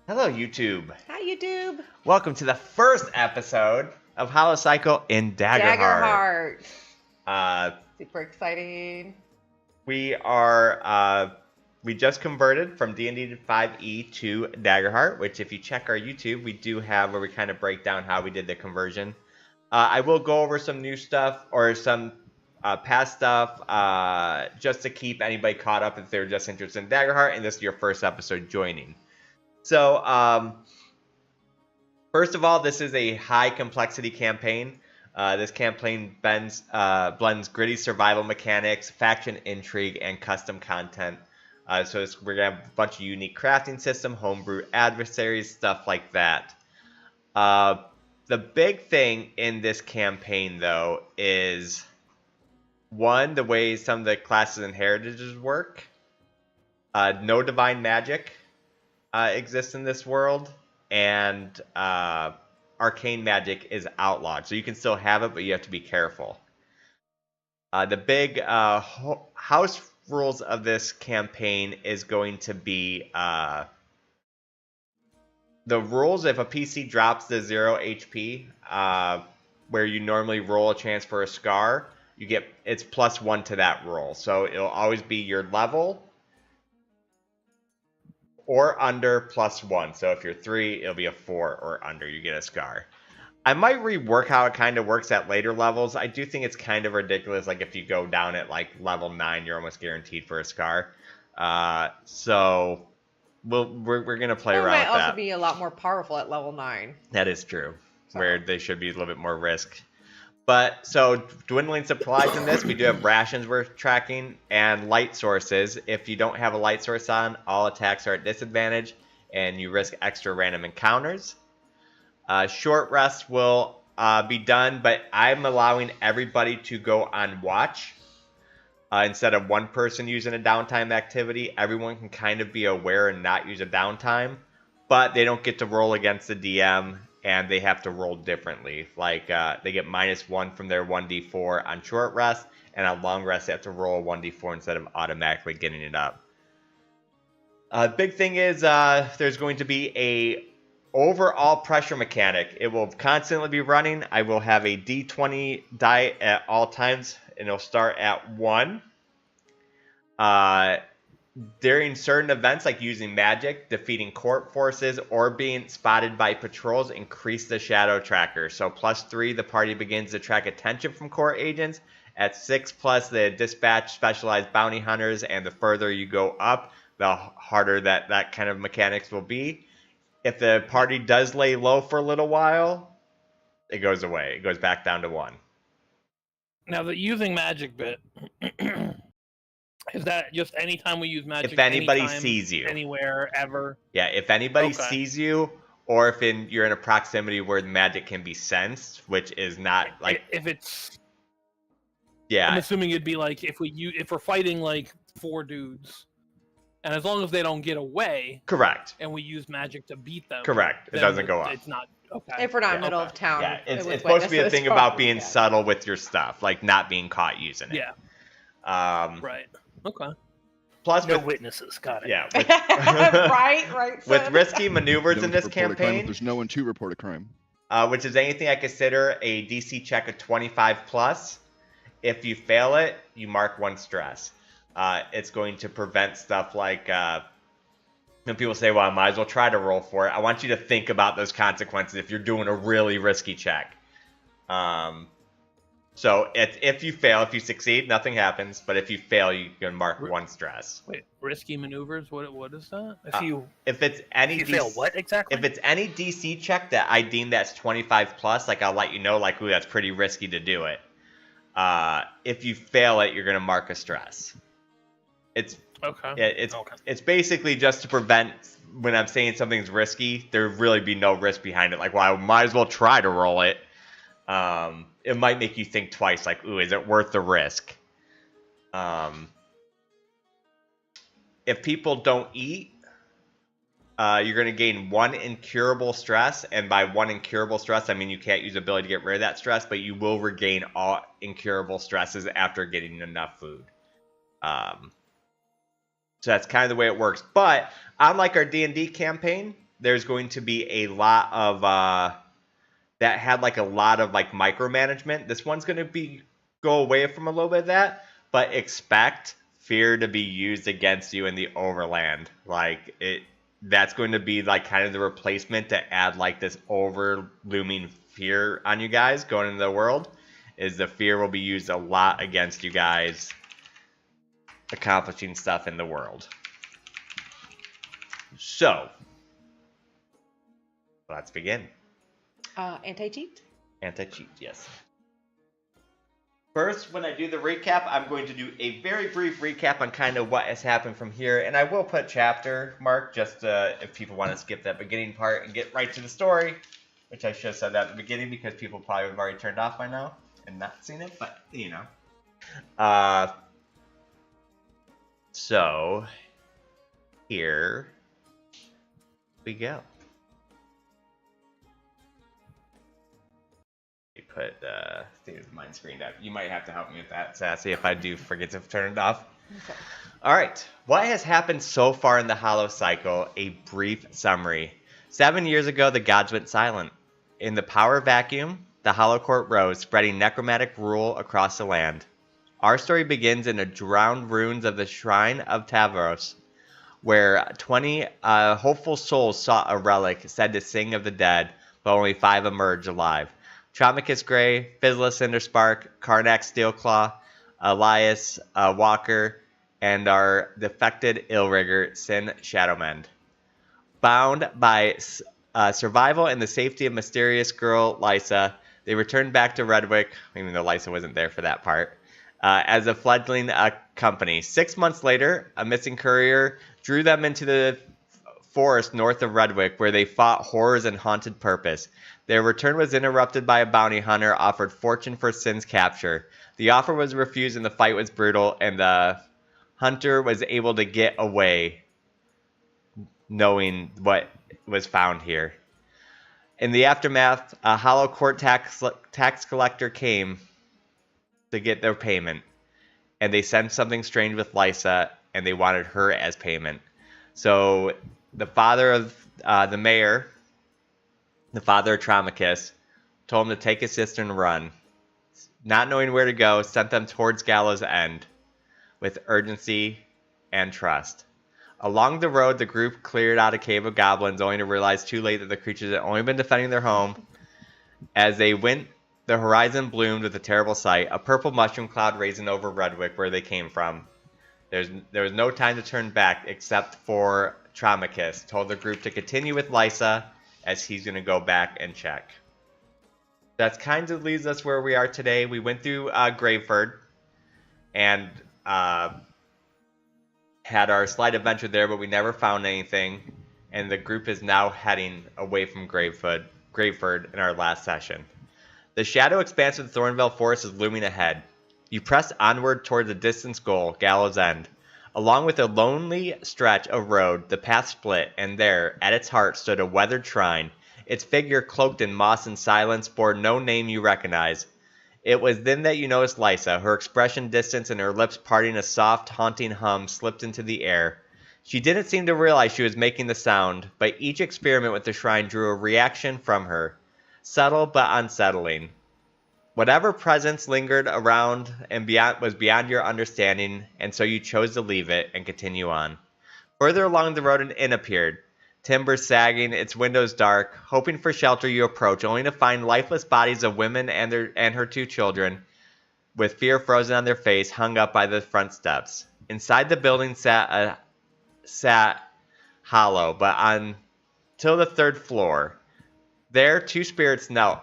Hello, YouTube. Hi, YouTube. Welcome to the first episode of Holocycle in Daggerheart. Super exciting. We just converted from D&D 5e to Daggerheart, which if you check our YouTube, we do have where we kind of break down how we did the conversion. I will go over some new stuff or some past stuff just to keep anybody caught up if they're just interested in Daggerheart and this is your first episode joining. So, first of all, this is a high complexity campaign. This campaign blends gritty survival mechanics, faction intrigue, and custom content. So we're going to have a bunch of unique crafting system, homebrew adversaries, stuff like that. The big thing in this campaign, though, is, one, the way some of the classes and heritages work. No divine magic exists in this world, and arcane magic is outlawed. So you can still have it, but you have to be careful. The big house rules of this campaign is going to be the rules if a PC drops to 0 HP, where you normally roll a chance for a scar, it's +1 to that roll. So it'll always be your level or under +1. So if you're 3, it'll be a 4 or under. You get a scar. I might rework how it kind of works at later levels. I do think it's kind of ridiculous. Like if you go down at like level 9, you're almost guaranteed for a scar. So we're gonna play around with that. It might also be a lot more powerful at level 9. That is true. So. Where they should be a little bit more risk. But, so, dwindling supplies in this, we do have rations we're tracking, and light sources. If you don't have a light source on, all attacks are at disadvantage, and you risk extra random encounters. Short rest will be done, but I'm allowing everybody to go on watch. Instead of one person using a downtime activity, everyone can kind of be aware and not use a downtime, but they don't get to roll against the DM, and they have to roll differently. Like, they get -1 from their 1d4 on short rest, and on long rest they have to roll a 1d4 instead of automatically getting it up. Big thing is there's going to be a overall pressure mechanic. It will constantly be running. I will have a d20 die at all times, and it'll start at 1. During certain events, like using magic, defeating court forces, or being spotted by patrols, increase the shadow tracker. So +3, the party begins to track attention from court agents. At 6+, they dispatch specialized bounty hunters, and the further you go up, the harder that kind of mechanics will be. If the party does lay low for a little while, it goes away. It goes back down to 1. Now, the using magic bit... Is that just anytime we use magic? If anybody anytime, sees you. Anywhere, ever? Yeah, if anybody sees you, or if you're in a proximity where the magic can be sensed, which is not like... If it's... Yeah. I'm assuming it'd be like if we're fighting like 4 dudes, and as long as they don't get away... Correct. And we use magic to beat them... Correct. It doesn't go up. It's not... Okay. If we're not in the middle of town. Yeah, it's supposed to be a thing about being subtle with your stuff, like not being caught using it. Yeah. Right. Okay. Plus, no witnesses. Got it. Yeah. Right. With risky maneuvers in this campaign, there's no one to report a crime. Which is anything I consider a DC check of 25+. If you fail it, you mark 1 stress. It's going to prevent stuff like when people say, "Well, I might as well try to roll for it." I want you to think about those consequences if you're doing a really risky check. So if you fail, if you succeed, nothing happens. But if you fail, you can mark 1 stress. Wait, risky maneuvers? What is that? If it's any if you fail, what exactly? If it's any DC check that I deem that's 25+, like I'll let you know, like, ooh, that's pretty risky to do it. If you fail it, you're gonna mark a stress. It's basically just to prevent when I'm saying something's risky, there really be no risk behind it. Like, well, I might as well try to roll it. It might make you think twice, like, ooh, is it worth the risk? If people don't eat, you're going to gain 1 incurable stress, and by 1 incurable stress, I mean you can't use ability to get rid of that stress, but you will regain all incurable stresses after getting enough food. So that's kind of the way it works. But unlike our D&D campaign, there's going to be a lot of that had like a lot of like micromanagement. This one's going to be go away from a little bit of that, but expect fear to be used against you in the overland. Like that's going to be like kind of the replacement to add like this over looming fear on you guys going into the world. Is the fear will be used a lot against you guys accomplishing stuff in the world. So let's begin. Anti-cheat? Anti-cheat, yes. First, when I do the recap, I'm going to do a very brief recap on kind of what has happened from here, and I will put chapter mark just if people want to skip that beginning part and get right to the story, which I should have said that at the beginning because people probably have already turned off by now and not seen it, but you know. So here we go. Put state of mind screen up. You might have to help me with that, Sassy, if I do forget to turn it off. Okay. All right. What has happened so far in the Hollow Cycle? A brief summary. 7 years ago, the gods went silent. In the power vacuum, the Hollow Court rose, spreading necromantic rule across the land. Our story begins in the drowned ruins of the Shrine of Tavros, where 20 hopeful souls sought a relic said to sing of the dead, but only 5 emerged alive. Traumacus Grey, Fizzla Cinderspark, Karnak Steelclaw, Elias Walker, and our defected Illrigger, Sin Shadowmend. Bound by survival and the safety of mysterious girl Lysa, they returned back to Redwick, even though Lysa wasn't there for that part, as a fledgling company. 6 months later, a missing courier drew them into the forest north of Redwick, where they fought horrors and haunted purpose. Their return was interrupted by a bounty hunter offered fortune for Sin's capture. The offer was refused and the fight was brutal, and the hunter was able to get away knowing what was found here. In the aftermath, a Hollow Court tax collector came to get their payment, and they sensed something strange with Lysa, and they wanted her as payment. So the father of the mayor, the father of Traumacus, told him to take his sister and run. Not knowing where to go, sent them towards Gallows End with urgency and trust. Along the road, the group cleared out a cave of goblins, only to realize too late that the creatures had only been defending their home. As they went, the horizon bloomed with a terrible sight, a purple mushroom cloud raising over Redwick, where they came from. There was no time to turn back, except for Traumacus told the group to continue with Lysa, as he's going to go back and check. That kind of leads us where we are today. We went through Graveford and had our slight adventure there, but we never found anything. And the group is now heading away from Graveford in our last session. The shadow expanse of the Thornvale forest is looming ahead. You press onward toward the distant goal, Gallows End. Along with a lonely stretch of road, the path split, and there, at its heart, stood a weathered shrine. Its figure, cloaked in moss and silence, bore no name you recognize. It was then that you noticed Lysa, her expression distant and her lips parting. A soft, haunting hum slipped into the air. She didn't seem to realize she was making the sound, but each experiment with the shrine drew a reaction from her, subtle but unsettling. Whatever presence lingered around and was beyond your understanding, and so you chose to leave it and continue on. Further along the road, an inn appeared, timbers sagging, its windows dark. Hoping for shelter, you approach, only to find lifeless bodies of women and her 2 children, with fear frozen on their face, hung up by the front steps. Inside the building sat hollow, but until the 3rd floor. There, 2 spirits knelt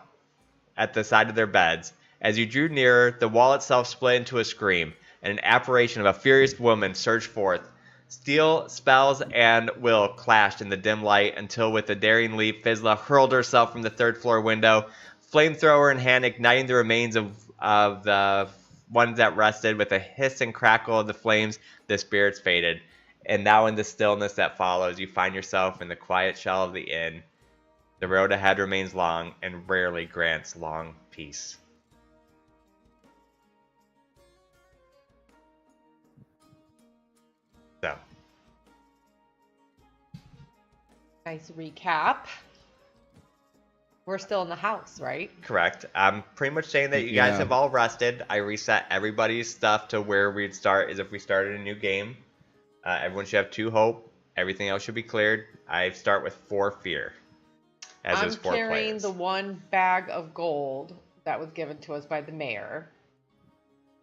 at the side of their beds. As you drew nearer, the wall itself split into a scream, and an apparition of a furious woman surged forth. Steel, spells, and will clashed in the dim light until, with a daring leap, Fizzla hurled herself from the 3rd floor window, flamethrower in hand, igniting the remains of the ones that rested. With a hiss and crackle of the flames, the spirits faded. And now in the stillness that follows, you find yourself in the quiet shell of the inn. The road ahead remains long and rarely grants long peace. So, Nice recap. We're still in the house, right? Correct. I'm pretty much saying that you guys have all rested. I reset everybody's stuff to where we'd start as if we started a new game. Everyone should have 2 hope. Everything else should be cleared. I start with 4 fear. As I'm is 4 carrying players. the 1 bag of gold that was given to us by the mayor.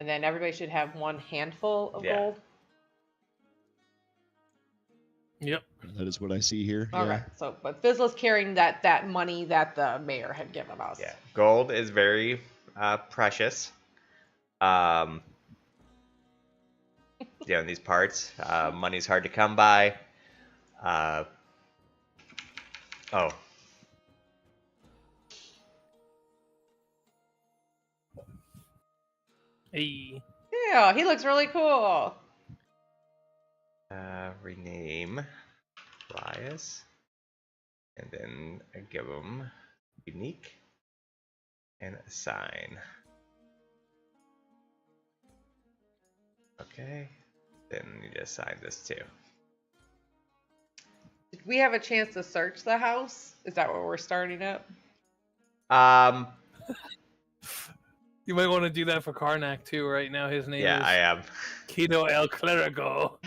And then everybody should have 1 handful of gold. Yep. That is what I see here. Okay. So, but Fizzla's carrying that money that the mayor had given us. Yeah. Gold is very precious. In these parts, money's hard to come by. Hey. Yeah, he looks really cool. Rename Elias, and then I give him unique and assign. Okay, then you need to assign this too. Did we have a chance to search the house? Is that what we're starting up? You might want to do that for Karnak too. Right now, his name Yeah, is I am. Kino El Clerigo.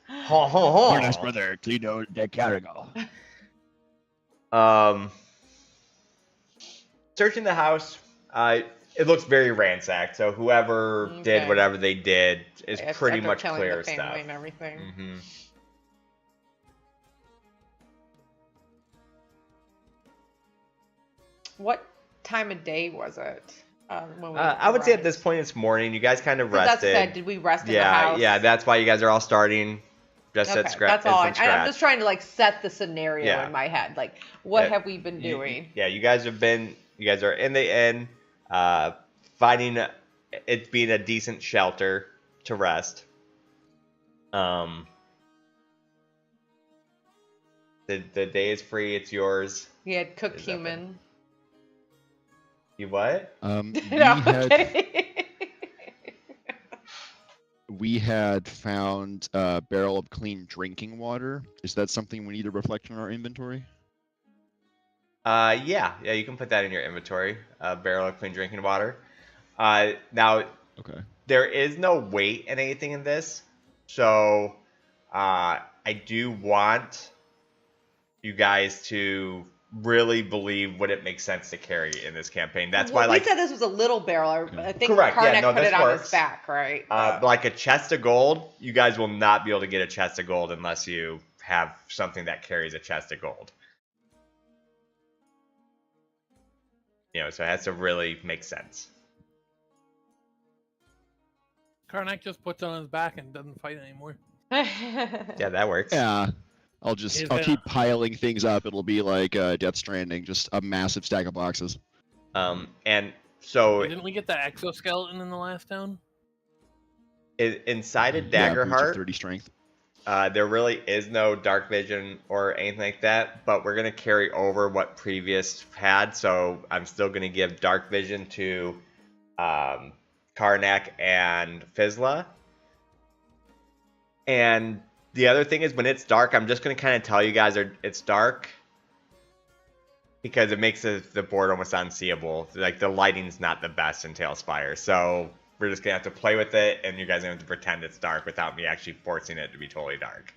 Ho, ho, ho. Ernest brother, Clino de Carrigo. Searching the house, it looks very ransacked. So whoever did whatever they did is pretty much clear stuff. And everything. Mm-hmm. What time of day was it? When we I would say at this point it's morning. You guys kind of rested. That's did we rest in the house? Yeah, that's why you guys are all starting. Just at scratch. That's all. I'm just trying to like set the scenario in my head. Like, what have we been doing? You guys are in the inn, finding it being a decent shelter to rest. The day is free. It's yours. We had cooked human. You what? We had found a barrel of clean drinking water. Is that something we need to reflect on our inventory? Yeah, you can put that in your inventory. A barrel of clean drinking water. Now, there is no weight in anything in this, so I do want you guys to really believe what it makes sense to carry in this campaign. That's why, we said this was a little barrel. I think correct. Karnak put it on works. his back, right? Like a chest of gold, you guys will not be able to get a chest of gold unless you have something that carries a chest of gold. So it has to really make sense. Karnak just puts it on his back and doesn't fight anymore. Yeah, that works. Yeah. I'll keep piling things up. It'll be like Death Stranding, just a massive stack of boxes. And so didn't we get that exoskeleton in the last town? Inside of Daggerheart, 30 strength. There really is no dark vision or anything like that, but we're gonna carry over what previous had. So I'm still gonna give dark vision to Karnak and Fizzla. And the other thing is, when it's dark, I'm just going to kind of tell you guys it's dark because it makes the board almost unseeable. Like, the lighting's not the best in Tailspire. So we're just going to have to play with it, and you guys are going to have to pretend it's dark without me actually forcing it to be totally dark.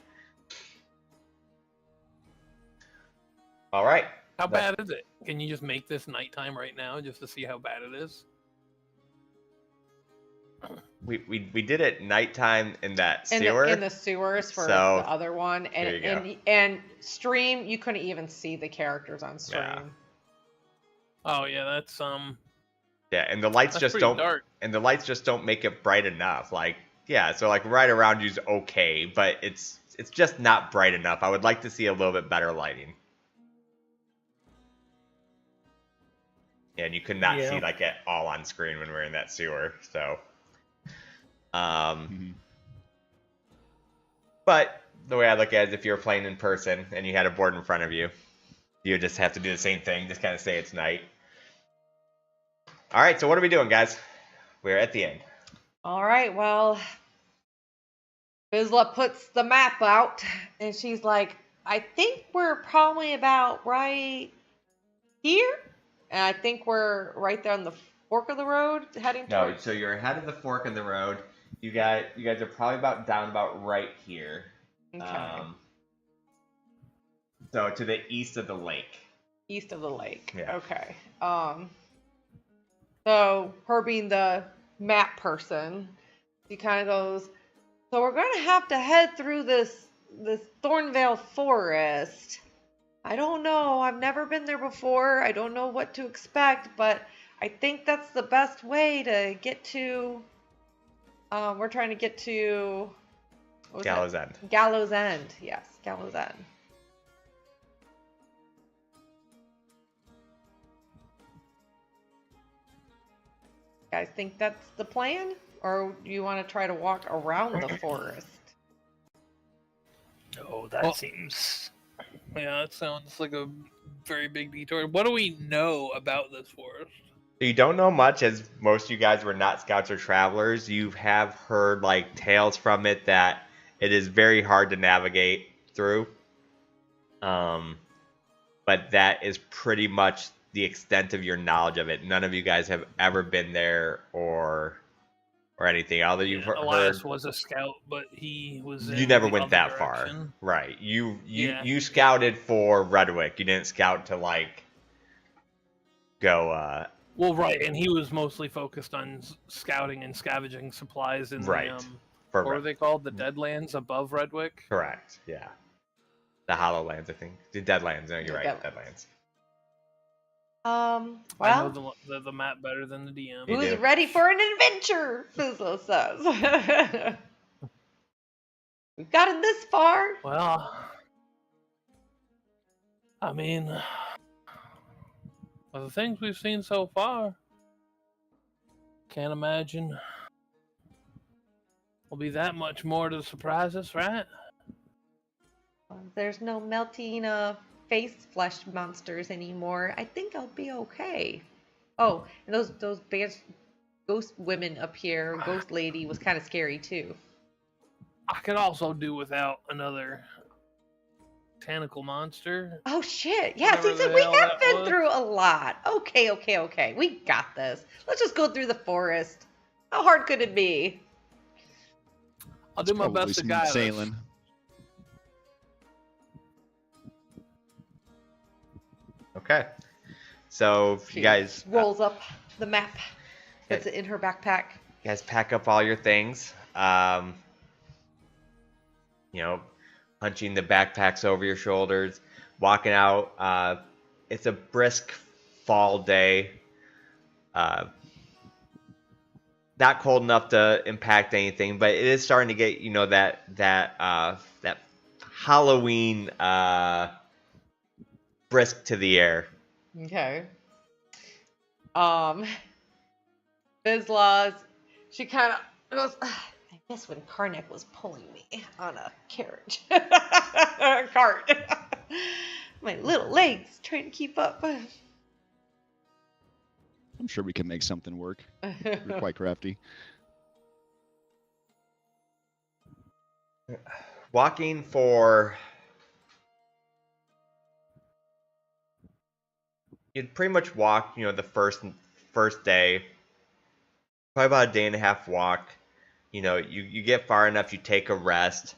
All right. How bad is it? Can you just make this nighttime right now just to see how bad it is? We did it nighttime in that sewer. In the sewers for the other one, and stream, you couldn't even see the characters on stream. Yeah. Oh yeah, that's Yeah, and the lights just don't dark. And the lights just don't make it bright enough. Like, yeah, so like right around you's okay, but it's just not bright enough. I would like to see a little bit better lighting. Yeah, and you could not see like it all on screen when we were in that sewer, so but the way I look at it is, if you're playing in person and you had a board in front of you, you just have to do the same thing, just kind of say it's night. All right, so what are we doing, guys? We're at the end. All right, well, Vizsla puts the map out, and she's like, I think we're probably about right here. And I think we're right there on the fork of the road heading No, towards... so you're ahead of the fork of the road. You guys are probably about right here. Okay. So to the east of the lake. East of the lake. Yeah. Okay. So her being the map person, she kind of goes, so we're going to have to head through this Thornvale forest. I don't know. I've never been there before. I don't know what to expect, but I think that's the best way to get to... we're trying to get to... Gallows End. Gallows End. Yes, Gallows End. Guys think that's the plan? Or do you want to try to walk around the forest? Oh, that seems... Yeah, that sounds like a very big detour. What do we know about this forest? You don't know much, as most of you guys were not scouts or travelers. You have heard like tales from it that it is very hard to navigate through. But that is pretty much the extent of your knowledge of it. None of you guys have ever been there or anything. Although you've heard... Elias was a scout, but he was... You never went that far. Right. You scouted for Redwick. You didn't scout to like go Well, right, and he was mostly focused on scouting and scavenging supplies in right. the, what are they called? The Deadlands above Redwick? Correct, yeah. The Hollowlands, I think. The Deadlands, no, you're right, Deadlands. Well... I know the map better than the DM. Who's ready for an adventure? Vizsla says. We've gotten this far. Well, I mean... Of the things we've seen so far, can't imagine will be that much more to surprise us, right? There's no melting face flesh monsters anymore. I think I'll be okay. Oh, and those ghost women up here, ghost lady was kind of scary too. I could also do without another tentacle monster. Oh shit! Yeah, see, so we have been through a lot. Okay. We got this. Let's just go through the forest. How hard could it be? I'll do my best to guide us. Okay. So you guys rolls up the map, puts it in her backpack. You guys pack up all your things. Punching the backpacks over your shoulders, walking out. It's a brisk fall day. Not cold enough to impact anything, but it is starting to get that Halloween brisk to the air. Okay. Vizsla, she kind of goes, I guess when Karnak was pulling me on a carriage. A cart. My little legs trying to keep up. I'm sure we can make something work. We're quite crafty. Walking for... You'd pretty much walk, the first day. Probably about a day and a half walk. You get far enough, you take a rest.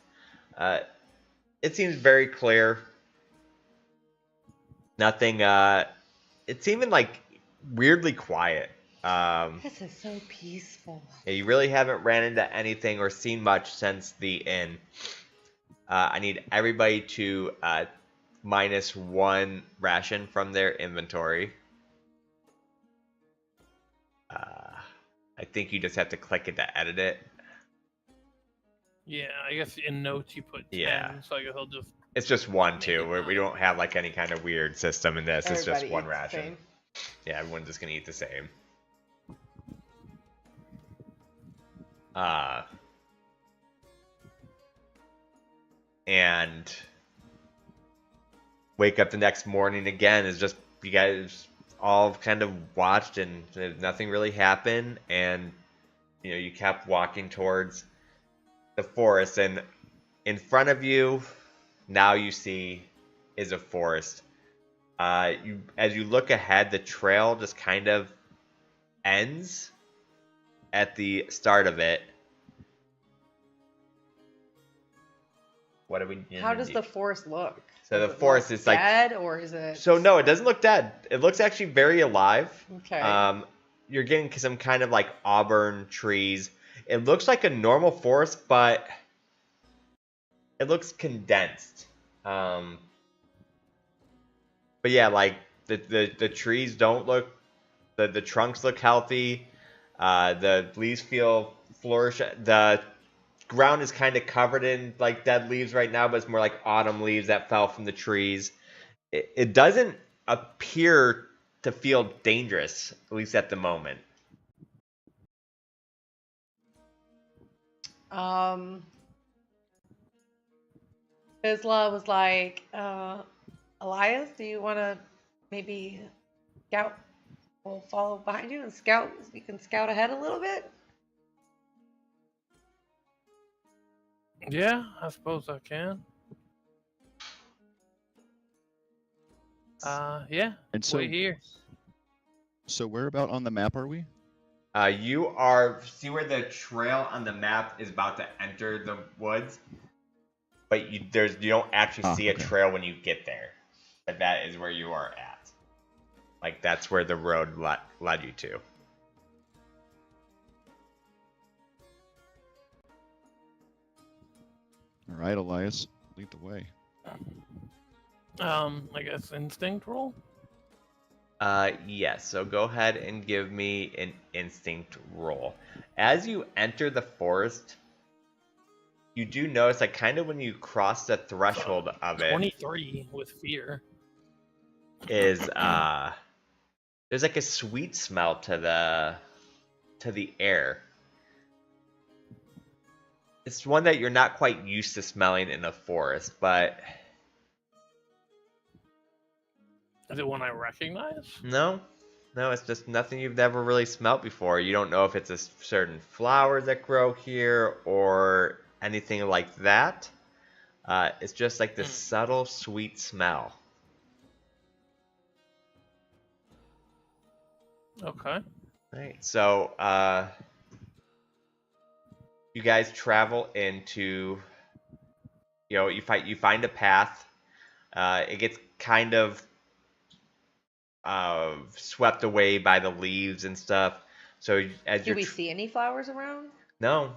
It seems very clear. Nothing, it's even like weirdly quiet. This is so peaceful. Yeah, you really haven't ran into anything or seen much since the inn. I need everybody to -1 ration from their inventory. I think you just have to click it to edit it. Yeah, I guess in notes you put 10, so I guess I'll just... It's just 1, too. We don't have like any kind of weird system in this. It's just 1 ration. Same. Yeah, everyone's just gonna eat the same. And wake up the next morning again is just you guys all kind of watched and nothing really happened, and you kept walking towards the forest, and in front of you, now you see is a forest. As you look ahead, the trail just kind of ends at the start of it. What do we? How does the forest look? So Does the it forest look is like dead, or is it? So no, it doesn't look dead. It looks actually very alive. Okay. You're getting some kind of like auburn trees. It looks like a normal forest, but it looks condensed. But yeah, like the trees don't look. The trunks look healthy. The leaves feel flourish. The ground is kind of covered in like dead leaves right now, but it's more like autumn leaves that fell from the trees. It doesn't appear to feel dangerous, at least at the moment. Isla was like, Elias, do you want to maybe scout? We'll follow behind you and scout. You can scout ahead a little bit. Yeah, I suppose I can. Yeah. And so, Wait here. so where about on the map are we? You are see where the trail on the map is about to enter the woods, but you don't actually see a Okay. trail when you get there. But that is where you are at. Like that's where the road led you to. All right, Elias, lead the way. I guess instinct roll. Yes. So go ahead and give me an instinct roll. As you enter the forest, you do notice, like, kind of when you cross the threshold of it, 23 with fear. is there's like a sweet smell to the air. It's one that you're not quite used to smelling in a forest, but Is it one I recognize? no, it's just nothing you've never really smelt before. You don't know if it's a certain flowers that grow here or anything like that. It's just like this subtle, sweet smell. Okay. Right. So, you guys travel into, you find a path. It gets kind of swept away by the leaves and stuff. So as Do we see any flowers around? No.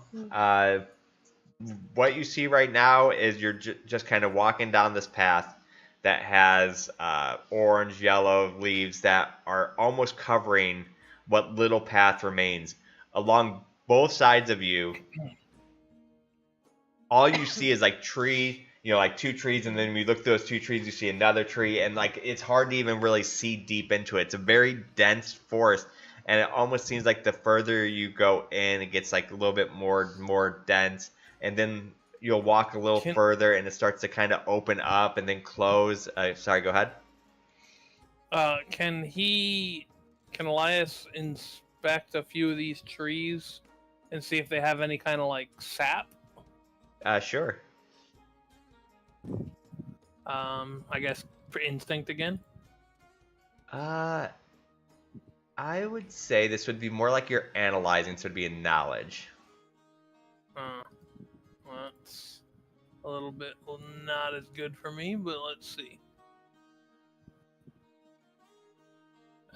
What you see right now is you're just kind of walking down this path that has orange, yellow leaves that are almost covering what little path remains. Along both sides of you, all you see is like tree, like two trees, and then when you look through those two trees, you see another tree, and like it's hard to even really see deep into it. It's a very dense forest, and it almost seems like the further you go in, it gets like a little bit more dense, and then you'll walk a little further, and it starts to kind of open up and then close. Sorry, go ahead. Can Elias inspect a few of these trees and see if they have any kind of like sap? Sure. I guess for instinct again. I would say this would be more like you're analyzing, so it'd be a knowledge. That's a little bit not as good for me, but let's see.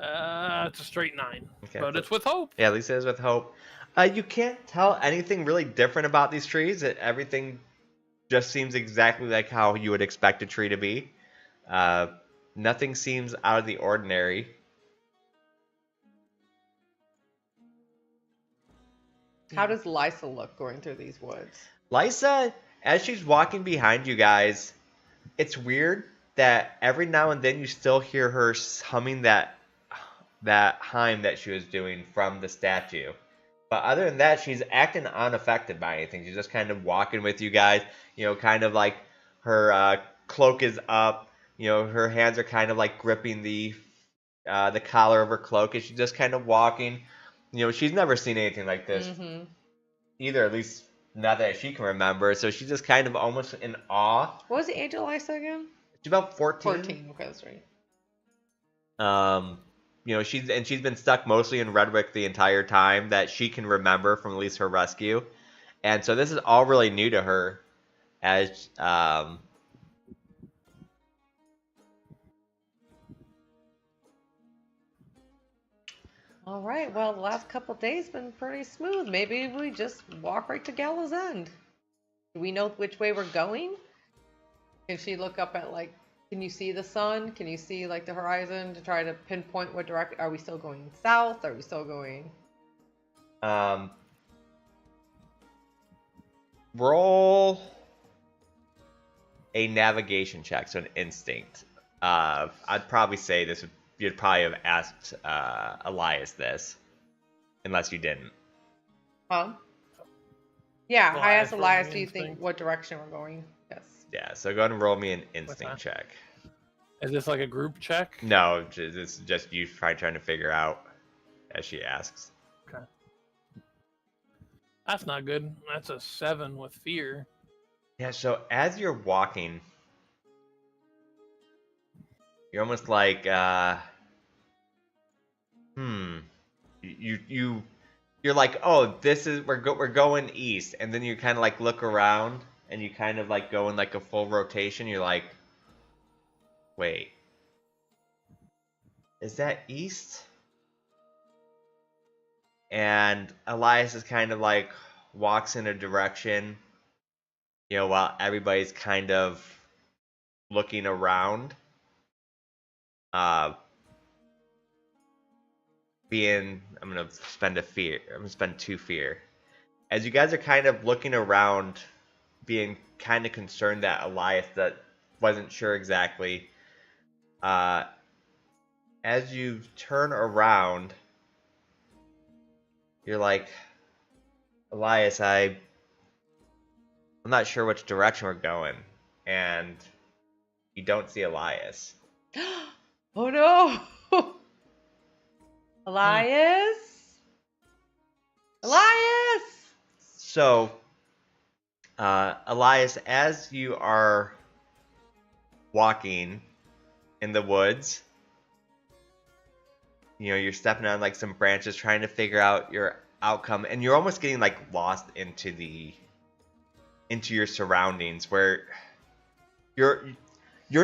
It's a straight 9, Okay, but it's with hope. Yeah, at least it is with hope. You can't tell anything really different about these trees. Everything just seems exactly like how you would expect a tree to be. Nothing seems out of the ordinary. How does Lysa look going through these woods? Lysa, as she's walking behind you guys, it's weird that every now and then you still hear her humming that hymn that she was doing from the statue. But other than that, she's acting unaffected by anything. She's just kind of walking with you guys, kind of like her cloak is up, her hands are kind of like gripping the collar of her cloak, and she's just kind of walking. She's never seen anything like this either, at least Not that she can remember, so she's just kind of almost in awe. What was the age of Lysa again? She's about 14. 14. Okay, that's right. You know, she's been stuck mostly in Redwick the entire time that she can remember from at least her rescue, and so this is all really new to her. As All right. Well, the last couple days been pretty smooth. Maybe we just walk right to Gallows End. Do we know which way we're going? Can she look up at like? Can you see the sun? Can you see like the horizon to try to pinpoint what direction? Are we still going south? Are we still going? Roll a navigation check, so an instinct. I'd probably say this would, you'd probably have asked Elias this, unless you didn't. Huh? Yeah, I asked Elias, rolling do you think instinct. what direction we're going? Yes. Yeah, so go ahead and roll me an instinct that? check. Is this like a group check? No, it's just you trying to figure out as she asks. Okay. That's not good. That's a 7 with fear. Yeah, so as you're walking, you're almost like, you're like, oh, this is we're going east, and then you kind of like look around, and you kind of like go in like a full rotation. You're like, wait, is that east? And Elias is kind of like walks in a direction, you know, while everybody's kind of looking around. I'm gonna spend 2 fear. As you guys are kind of looking around, being kind of concerned that Elias that wasn't sure exactly. As you turn around, you're like, Elias, I'm not sure which direction we're going, and you don't see Elias. Oh no! Elias! Elias! So, Elias, as you are walking in the woods, you know, you're stepping on like some branches trying to figure out your outcome, and you're almost getting like lost into your surroundings where you're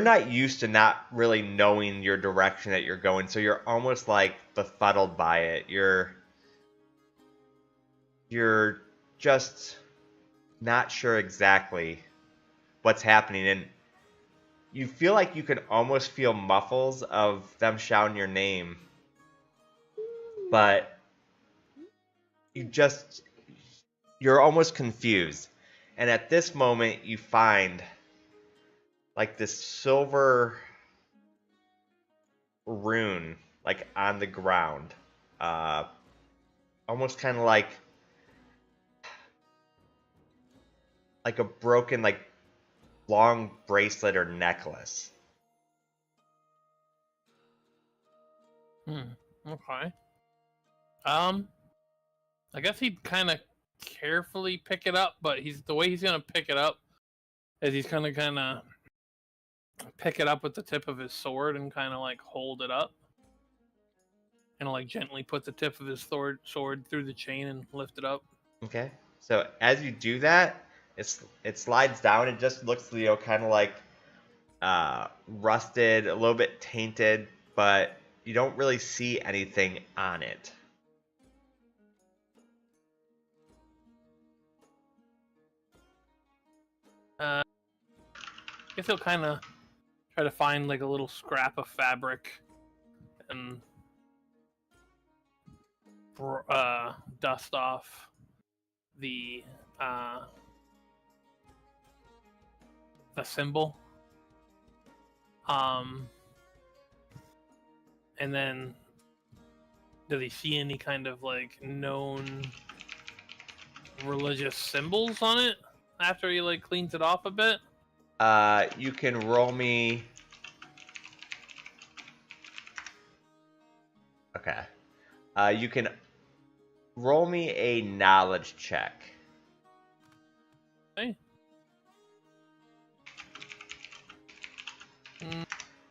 not used to not really knowing your direction that you're going, so you're almost like befuddled by it. You're just not sure exactly what's happening, and you feel like you can almost feel muffles of them shouting your name, but you're almost confused. And at this moment you find like this silver rune like on the ground, almost kind of like a broken like long bracelet or necklace. Okay. I guess he'd kind of carefully pick it up, but the way he's gonna pick it up is he's gonna kind of pick it up with the tip of his sword and kind of like hold it up, and like gently put the tip of his sword through the chain and lift it up. Okay. So as you do that, it slides down. It just looks, you know, kind of like rusted, a little bit tainted, but you don't really see anything on it. I guess he'll kind of try to find like a little scrap of fabric and dust off the symbol. And then does he see any kind of like known religious symbols on it after he like cleans it off a bit? You can roll me. Okay. You can roll me a knowledge check. Okay.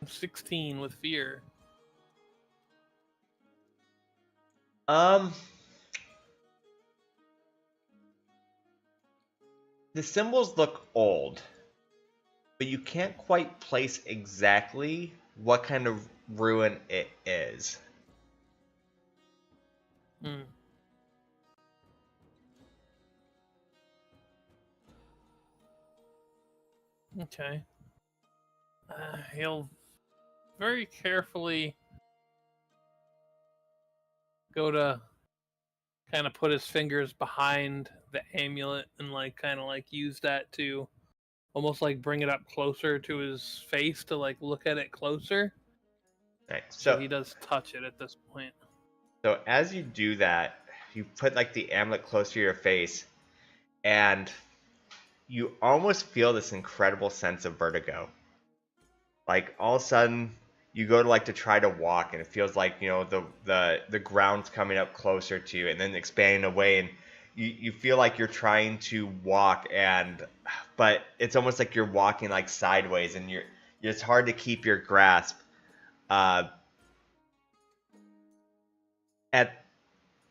16 with fear. The symbols look old, but you can't quite place exactly what kind of ruin it is. Hmm. Okay. He'll very carefully go to kind of put his fingers behind the amulet and like kind of like use that to almost like bring it up closer to his face to like look at it closer. Right. So he does touch it at this point. So as you do that, you put like the amulet close to your face, and you almost feel this incredible sense of vertigo. Like all of a sudden, you go to like to try to walk, and it feels like the ground's coming up closer to you, and then expanding away, and you feel like you're trying to walk, but it's almost like you're walking like sideways, and it's hard to keep your grasp.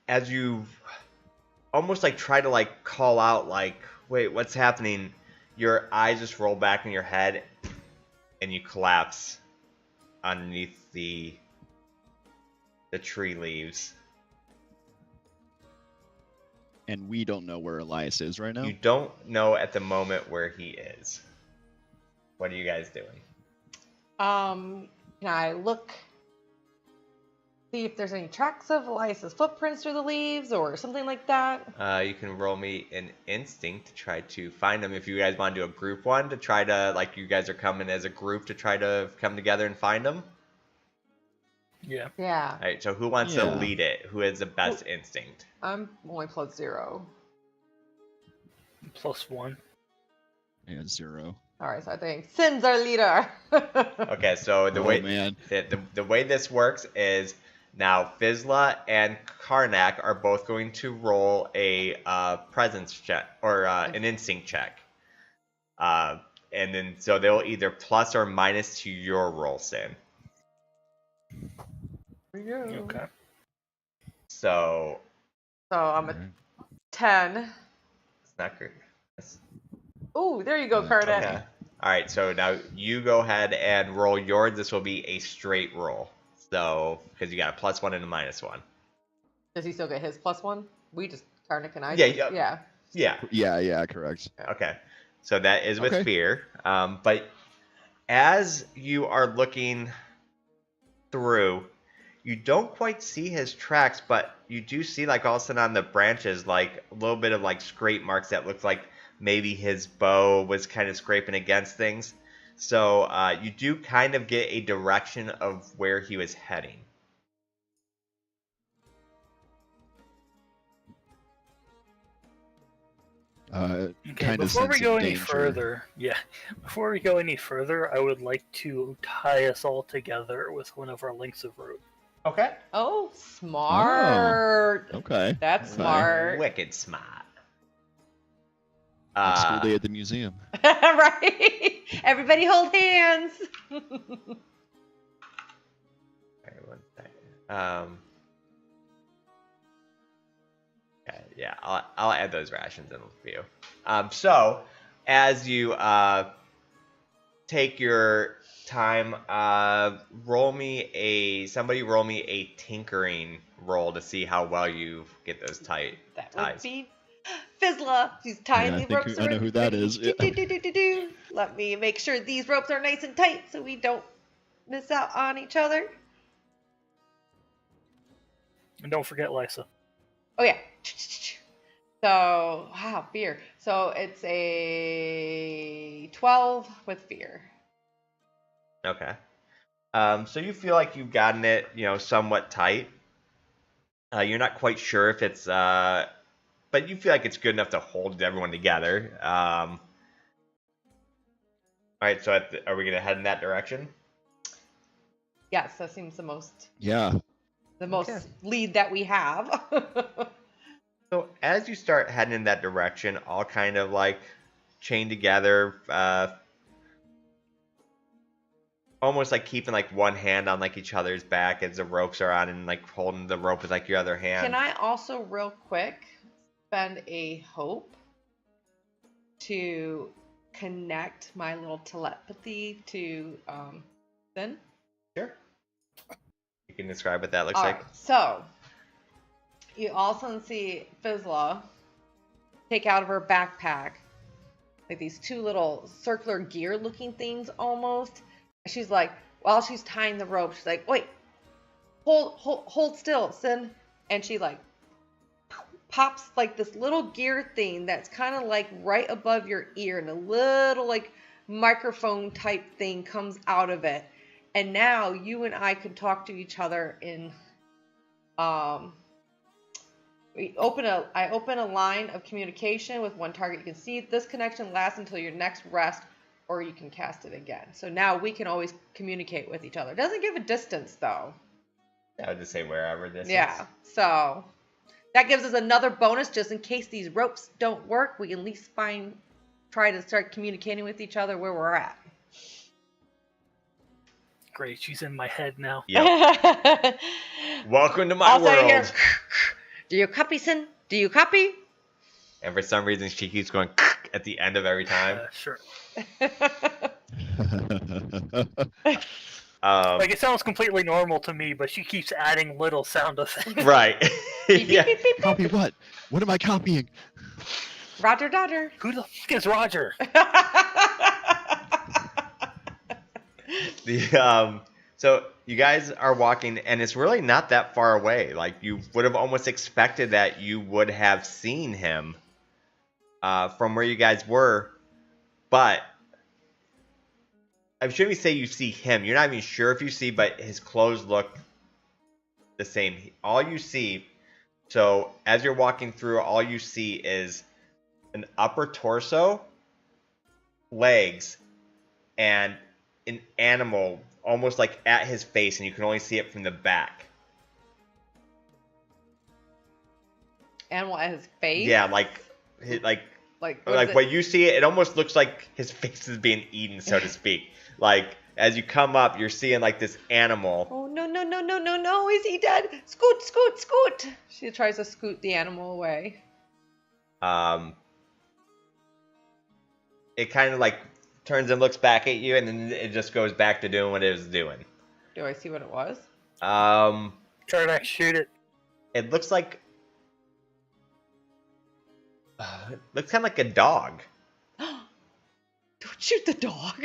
As you almost like try to like call out, like, wait, what's happening? Your eyes just roll back in your head, and you collapse underneath the tree leaves. And we don't know where Elias is right now? You don't know at the moment where he is. What are you guys doing? Can I look, see if there's any tracks of Elias's footprints through the leaves or something like that? You can roll me an instinct to try to find them. If you guys want to do a group one to try to, like, you guys are coming as a group to try to come together and find them. Yeah. Yeah. All right. So who wants to lead it? Who has the best instinct? I'm only +0. +1. Yeah, 0. All right, so I think Sin's our leader. Okay, so the way this works is now Fizla and Karnak are both going to roll a presence check or an instinct check, and then so they'll either plus or minus to your roll, Sin. Okay. So I'm a 10. it's not great. Ooh, there you go, Karnak. Okay. All right, so now you go ahead and roll yours. This will be a straight roll. So, because you got a +1 and a -1. Does he still get his +1? We just, Karnak and I. Yeah. Yeah, correct. Okay. So that is with fear. But as you are looking through, you don't quite see his tracks, but you do see, like, all of a sudden on the branches, like, a little bit of, like, scrape marks that look like maybe his bow was kind of scraping against things. So you do kind of get a direction of where he was heading. Okay, before we go any further, I would like to tie us all together with one of our links of rope. Okay. Oh, smart. Oh, okay. That's smart. Wicked smart. Like school day at the museum. Right. Everybody hold hands. All right, 1 second. Yeah, I'll add those rations in with you. So as you take your time, roll me a tinkering roll to see how well you get those tight. That ties. would be Fizla. She's tying the ropes around. I know who that is. Let me make sure these ropes are nice and tight so we don't miss out on each other. And don't forget Lysa. Oh yeah. So, wow, fear. So it's a 12 with fear. Okay. So you feel like you've gotten it, somewhat tight. You're not quite sure if it's, but you feel like it's good enough to hold everyone together. All right, so are we going to head in that direction? Yes, that seems the most. Yeah. The most lead that we have. So as you start heading in that direction, all kind of like chained together, almost like keeping like one hand on like each other's back as the ropes are on, and like holding the rope with like your other hand. Can I also real quick spend a hope to connect my little telepathy to Sin? Sure. You can describe what that looks All like. right, so you also see Fizzla take out of her backpack like these two little circular gear looking things almost. She's like, while she's tying the rope, she's like, wait, hold still, Sin. And she like pops like this little gear thing that's kind of like right above your ear, and a little like microphone type thing comes out of it. And now you and I can talk to each other in I open a line of communication with one target you can see. This connection lasts until your next rest, or you can cast it again. So now we can always communicate with each other. It doesn't give a distance though. I would just say wherever this Yeah. is. So that gives us another bonus just in case these ropes don't work. We can at least try to start communicating with each other where we're at. Great, she's in my head now. Yep. Welcome to my Also world. here, do you copy, Sin? Do you copy? And for some reason, she keeps going at the end of every time. Sure. Like it sounds completely normal to me, but she keeps adding little sound effects. Right. Beep, Yeah. beep, beep, beep, Copy what? What am I copying? Roger, Dodger. Who the fuck is Roger? So you guys are walking, and it's really not that far away. Like, you would have almost expected that you would have seen him from where you guys were, but I shouldn't say you see him. You're not even sure if you see, but his clothes look the same. All you see, so as you're walking through, all you see is an upper torso, legs, and an animal almost like at his face, and you can only see it from the back. Animal at his face? Yeah, like what you see, it almost looks like his face is being eaten, so to speak. Like, as you come up, you're seeing like this animal. Oh, no, is he dead? Scoot, scoot, scoot. She tries to scoot the animal away. It kind of like turns and looks back at you, and then it just goes back to doing what it was doing. Do I see what it was? Try to shoot it. It looks like it looks kind of like a dog. Don't shoot the dog.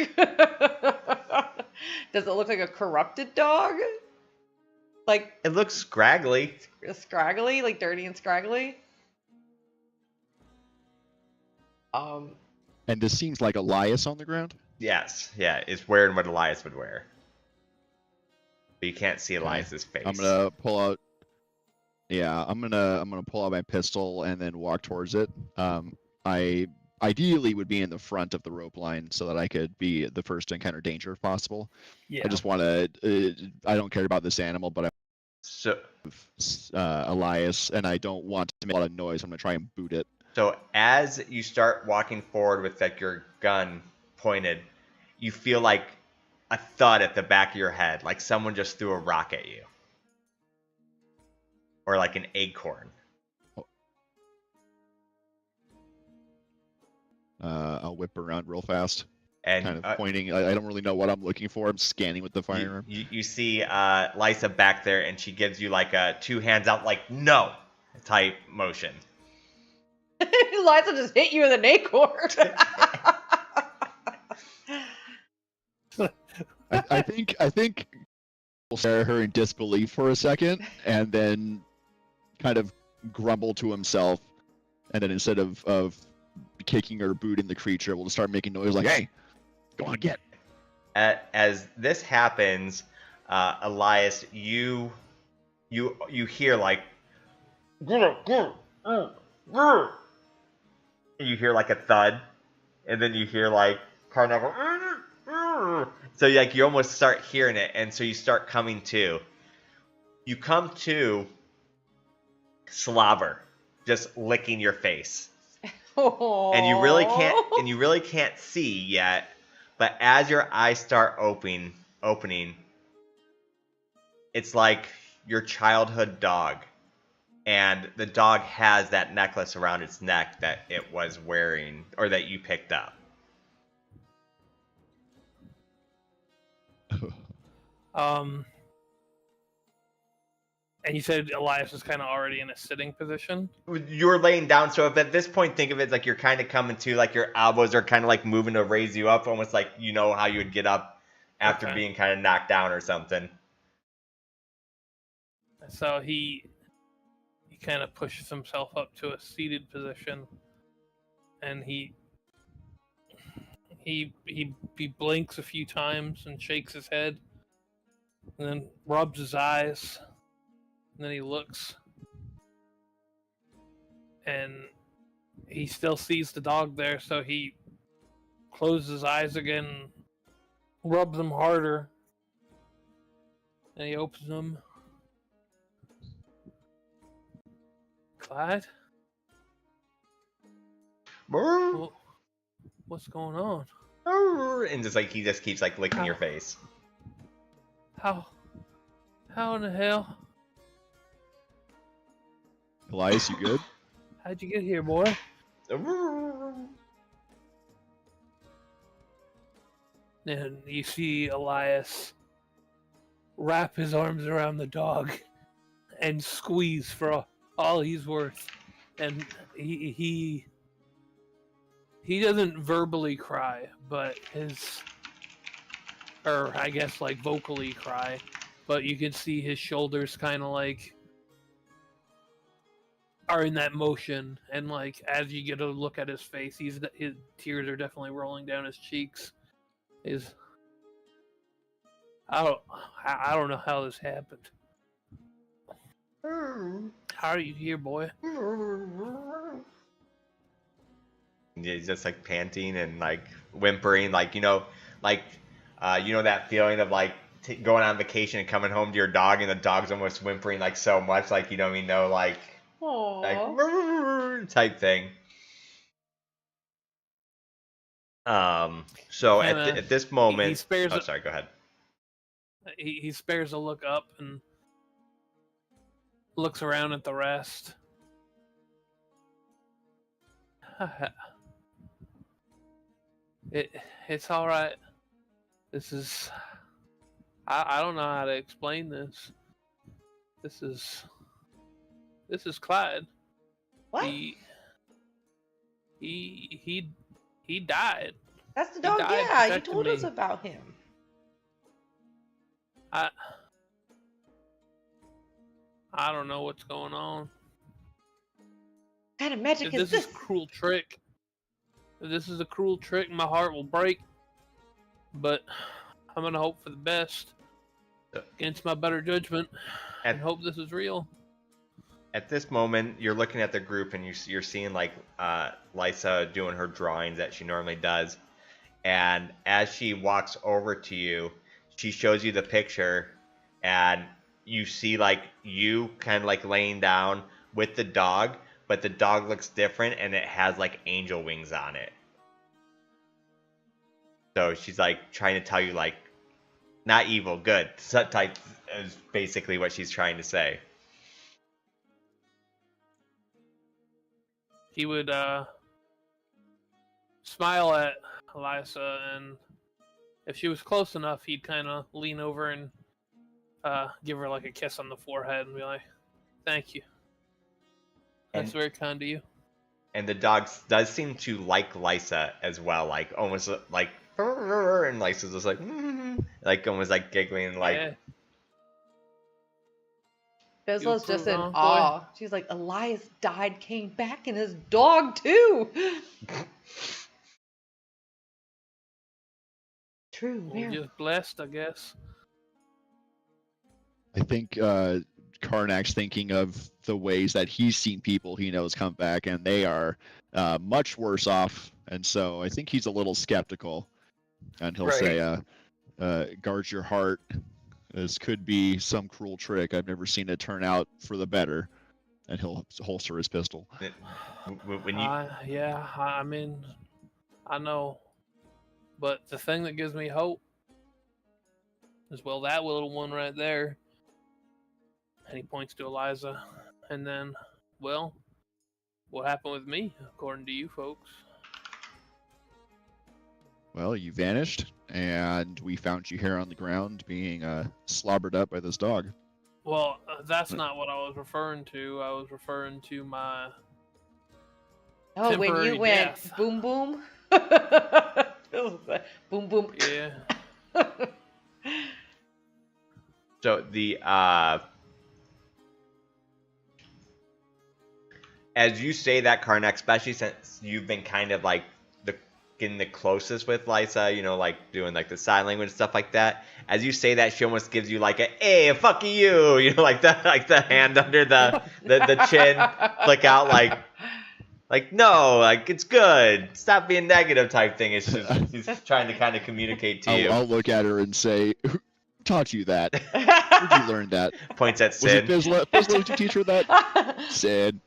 Does it look like a corrupted dog? Like It looks scraggly. scraggly, like dirty and scraggly? And this seems like Elias on the ground. Yes, yeah, it's wearing what Elias would wear. But you can't see Elias's face. I'm gonna pull out. Yeah, I'm gonna pull out my pistol and then walk towards it. I ideally would be in the front of the rope line so that I could be the first to encounter danger if possible. Yeah. I just want to. I don't care about this animal, but So, Elias, and I don't want to make a lot of noise. I'm gonna try and boot it. so as you start walking forward with like your gun pointed, you feel like a thud at the back of your head, like someone just threw a rock at you, or like an acorn. I'll whip around real fast, And kind of pointing. I don't really know what I'm looking for. I'm scanning with the firearm. you see Lysa back there, and she gives you like a two hands out, like no type motion. Liza just hit you with an acorn. I think we'll stare at her in disbelief for a second, and then kind of grumble to himself, and then instead of kicking or booting the creature, we'll just start making noise like, "Hey, go on, get!" As this happens, Elias, you hear like, you hear like a thud, and then you hear like Carnival. So like you almost start hearing it, and so you start coming to. You come to Slaver, just licking your face. and you really can't see yet, but as your eyes start opening, it's like your childhood dog, and the dog has that necklace around its neck that it was wearing, or that you picked up. And you said Elias was kind of already in a sitting position. You're laying down, so if at this point think of it like you're kind of coming to, like your elbows are kind of like moving to raise you up, almost like you know how you would get up after being kind of knocked down or something. So he kind of pushes himself up to a seated position, and he blinks a few times and shakes his head, and then rubs his eyes, and then he looks, and he still sees the dog there, so he closes his eyes again, rubs them harder, and he opens them. Clyde? Well, what's going on? And just like he just keeps like licking your face. How in the hell? Elias, you good? How'd you get here, boy? And you see Elias wrap his arms around the dog and squeeze for all he's worth. And he doesn't verbally cry, but I guess like vocally cry, but you can see his shoulders kind of like are in that motion, and like as you get a look at his face, his tears are definitely rolling down his cheeks. I don't know how this happened. How are you here, boy? Yeah, he's just like panting and like whimpering, like you know that feeling of like going on vacation and coming home to your dog, and the dog's almost whimpering like so much, like you don't even know, like type thing. So at this moment, he spares sorry, go ahead. He spares a look up and looks around at the rest. It's all right. This is I don't know how to explain this. This is Clyde. What? He died. That's the dog. Yeah, you told us about him. I don't know what's going on. What kind of magic is this? This is a cruel trick. If this is a cruel trick, my heart will break. But I'm gonna hope for the best against my better judgment and hope this is real. At this moment, you're looking at the group and you're seeing like Lysa doing her drawings that she normally does. And as she walks over to you, she shows you the picture, and you see like you kind of like laying down with the dog, but the dog looks different and it has like angel wings on it. So she's like trying to tell you like, not evil, good. Type is basically what she's trying to say. He would smile at Elisa, and if she was close enough, he'd kind of lean over and give her like a kiss on the forehead and be like, "Thank you. That's very kind of you." And the dog does seem to like Lysa as well, like almost like, and Lysa's just like almost like giggling, like. Yeah. Bisla's just in awe. She's like, Elias died, came back, and his dog too. True. We're just blessed, I guess. I think Karnak's thinking of the ways that he's seen people he knows come back, and they are much worse off. And so I think he's a little skeptical. And he'll say, guard your heart. This could be some cruel trick. I've never seen it turn out for the better. and he'll holster his pistol. When you Yeah, I mean, I know, but the thing that gives me hope is, well, that little one right there, and he points to Eliza, and then, well, what happened with me, according to you folks? Well, you vanished, and we found you here on the ground being slobbered up by this dog. Well, that's not what I was referring to. I was referring to my Oh, when temporary you went death. boom boom. Boom boom. Yeah. So the as you say that, Karnak, especially since you've been kind of like getting the closest with Lysa, you know, like doing like the sign language and stuff like that. As you say that, she almost gives you like a "hey, fuck you," like the hand under the chin, flick out like no, like it's good, stop being negative type thing. It's just she's trying to kind of communicate to you. I'll look at her and say, "Who taught you that? Where'd you learn that? Points at Was Sid. it Bizla? Bizla to teach her that?" Sid.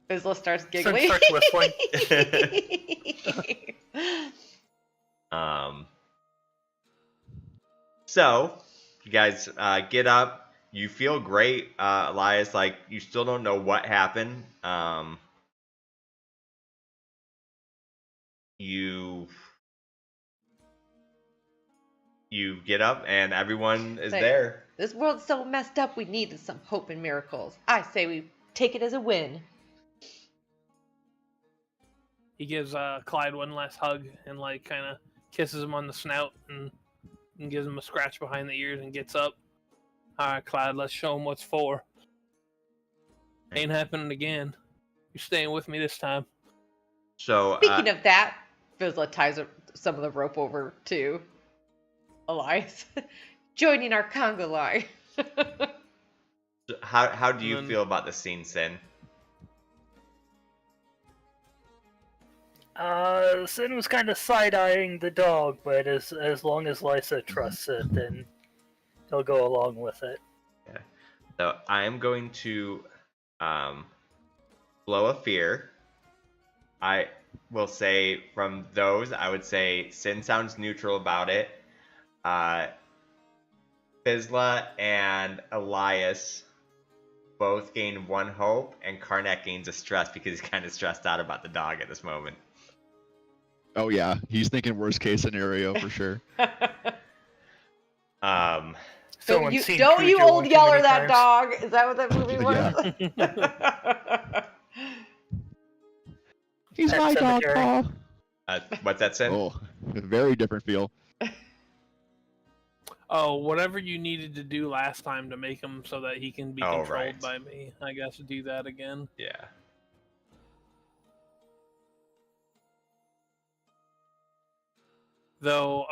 Bizla starts giggling. Starts whistling. So you guys get up. You feel great, Elias. Like you still don't know what happened. You get up and everyone is Like, there. This world's so messed up, we needed some hope and miracles. I say we take it as a win. He gives Clyde one last hug and like kind of kisses him on the snout and gives him a scratch behind the ears and gets up. All right, Clyde, let's show him what's for. Ain't happening again. You're staying with me this time. So Speaking of that, Bizla ties some of the rope over to Elias, joining our conga line. how do you And then- feel about the scene, Sin? Sin was kind of side-eyeing the dog, but as long as Lysa trusts it, then he'll go along with it. Yeah. So I am going to blow a fear. I will say from those, I would say Sin sounds neutral about it. Bizla and Elias both gain 1 hope, and Karnak gains a stress because he's kind of stressed out about the dog at this moment. Oh yeah, he's thinking worst case scenario for sure. Someone's you, seen don't you Cujo old one too yeller many that times. dog? Is that what that movie was? He's Pet my dog, cemetery. Paul. What's that, Sin? Oh, very different feel. Oh, whatever you needed to do last time to make him so that he can be Oh, controlled right. by me. I guess do that again. Yeah. Though,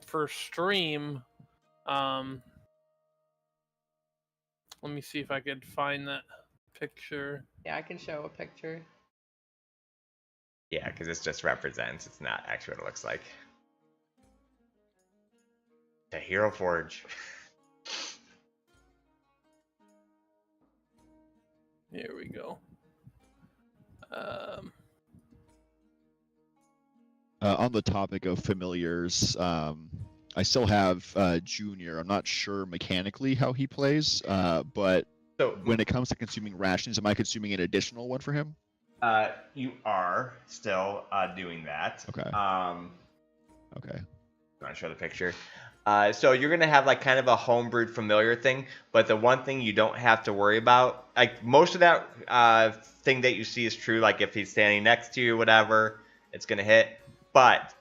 for stream, let me see if I could find that picture. Yeah, I can show a picture. Yeah, because this just represents. It's not actually what it looks like. The Hero Forge. Here we go. On the topic of familiars, I still have Junior. I'm not sure mechanically how he plays, but So when it comes to consuming rations, am I consuming an additional one for him? you are still doing that. Okay. Okay. Want to show the picture? So you're gonna have like kind of a homebrewed familiar thing, but the one thing you don't have to worry about, like most of that thing that you see is true. Like if he's standing next to you, whatever, it's gonna hit. But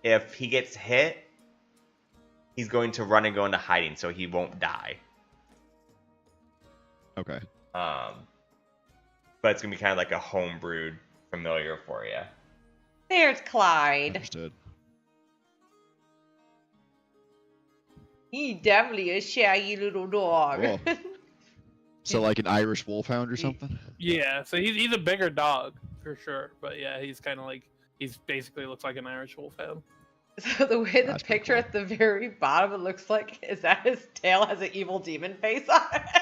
if he gets hit, he's going to run and go into hiding, so he won't die. Okay. But it's gonna be kind of like a homebrewed familiar for you. There's Clyde. Understood. He definitely a shaggy little dog. Cool. So like an Irish wolfhound or something? Yeah, so he's a bigger dog for sure, but yeah, he's kind of like he's basically looks like an Irish wolfhound. So the way the That's pretty picture cool. at the very bottom it looks like is that his tail has an evil demon face on it.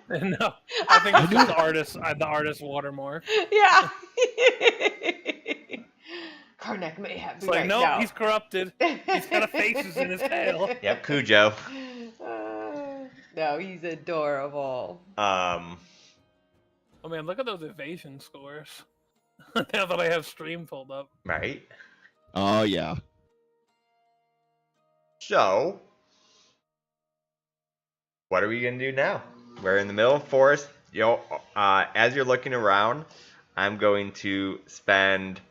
No, I think it's just the artist watermark. Yeah. Karnak may have It's me like, right no, now. he's corrupted. He's got a faces in his tail. Yep, Cujo. No, he's adorable. Oh man, look at those evasion scores. Now that I have stream pulled up. Right. Oh yeah. So, what are we gonna do now? We're in the middle of the forest. As you're looking around, I'm going to spend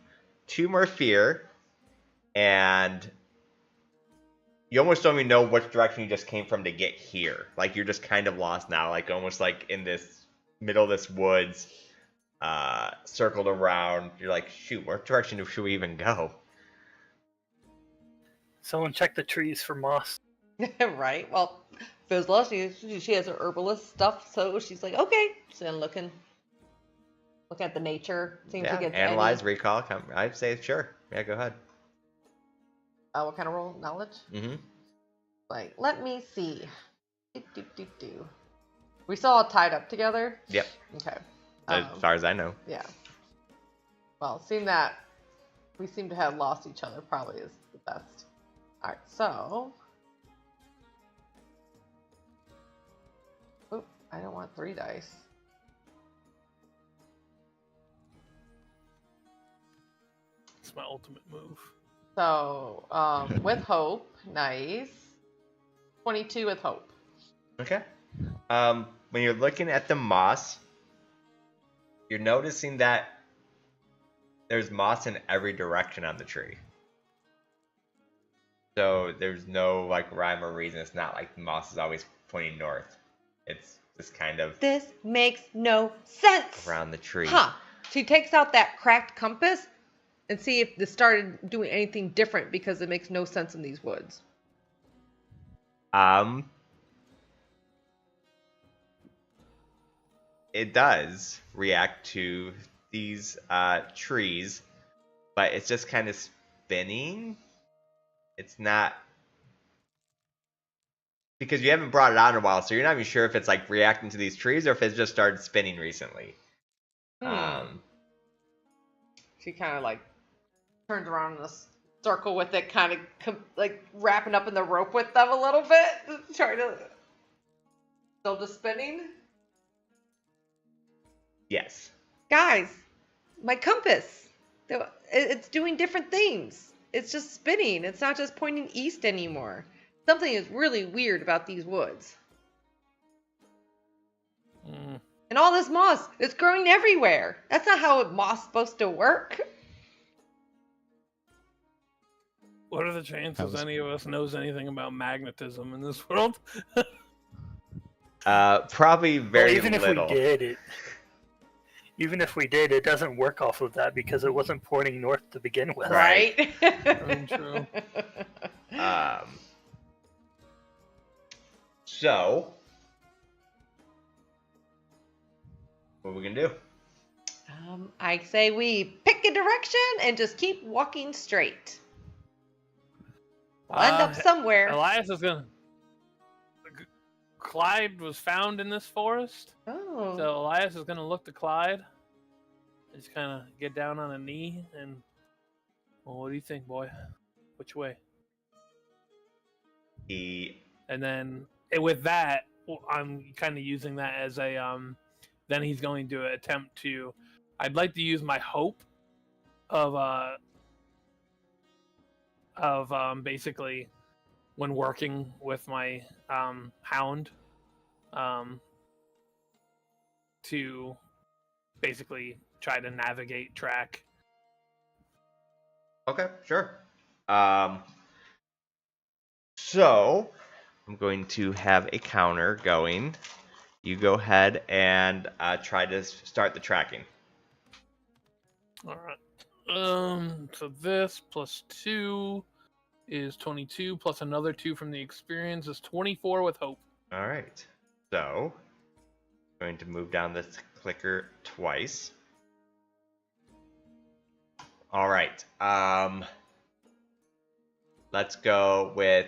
2 more fear, and you almost don't even know which direction you just came from to get here. Like you're just kind of lost now, like almost like in this middle of this woods, circled around. You're like, shoot, what direction should we even go? Someone check the trees for moss. Right. Well, Fizzla, she has her herbalist stuff, so she's like, okay. She's then look at the nature. Seems Yeah, like it's analyze, recall. I'd say sure. Yeah, go ahead. what kind of roll? Knowledge? Mm-hmm. Like, let me see. We still all tied up together? Yep. Okay. As far as I know. Yeah. Well, seeing that we seem to have lost each other probably is the best. Alright, so... Oop, I don't want 3 dice. It's my ultimate move. So, with hope, nice. 22 with hope. Okay. When you're looking at the moss, you're noticing that there's moss in every direction on the tree. So there's no like rhyme or reason. It's not like the moss is always pointing north. It's just kind of This makes no sense! around the tree. Huh. She takes out that cracked compass and see if this started doing anything different because it makes no sense in these woods. It does react to these trees, but it's just kind of spinning. It's not because you haven't brought it on in a while, so you're not even sure if it's like reacting to these trees or if it's just started spinning recently. She kind of like turns around in a circle with it, kind of like wrapping up in the rope with them a little bit, trying to still just spinning. Yes. Guys, my compass, it's doing different things. It's just spinning. It's not just pointing east anymore. Something is really weird about these woods. And all this moss, it's growing everywhere. That's not how moss is supposed to work. What are the chances any of us knows anything about magnetism in this world? Probably very even little. Even if we did, it doesn't work off of that because it wasn't pointing north to begin with. Right? True. So, what are we gonna do? I say we pick a direction and just keep walking straight. We'll end up somewhere. Elias is gonna. Clyde was found in this forest. Oh. So Elias is gonna look to Clyde. Just kind of get down on a knee and. Well, what do you think, boy? Which way? And then with that, I'm kind of using that as a then he's going to attempt to. I'd like to use my hope of basically when working with my hound to basically try to navigate track. Okay, sure. So I'm going to have a counter going. You go ahead and try to start the tracking. All right. So this plus 2 is 22, plus another 2 from the experience is 24 with hope. All right. So I'm going to move down this clicker twice. All right. Let's go with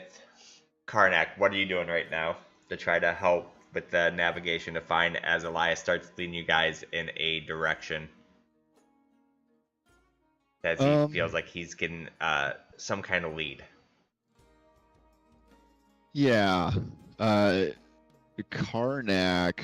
Karnak. What are you doing right now to try to help with the navigation to find as Elias starts leading you guys in a direction. As he feels like he's getting some kind of lead. Yeah. Karnak,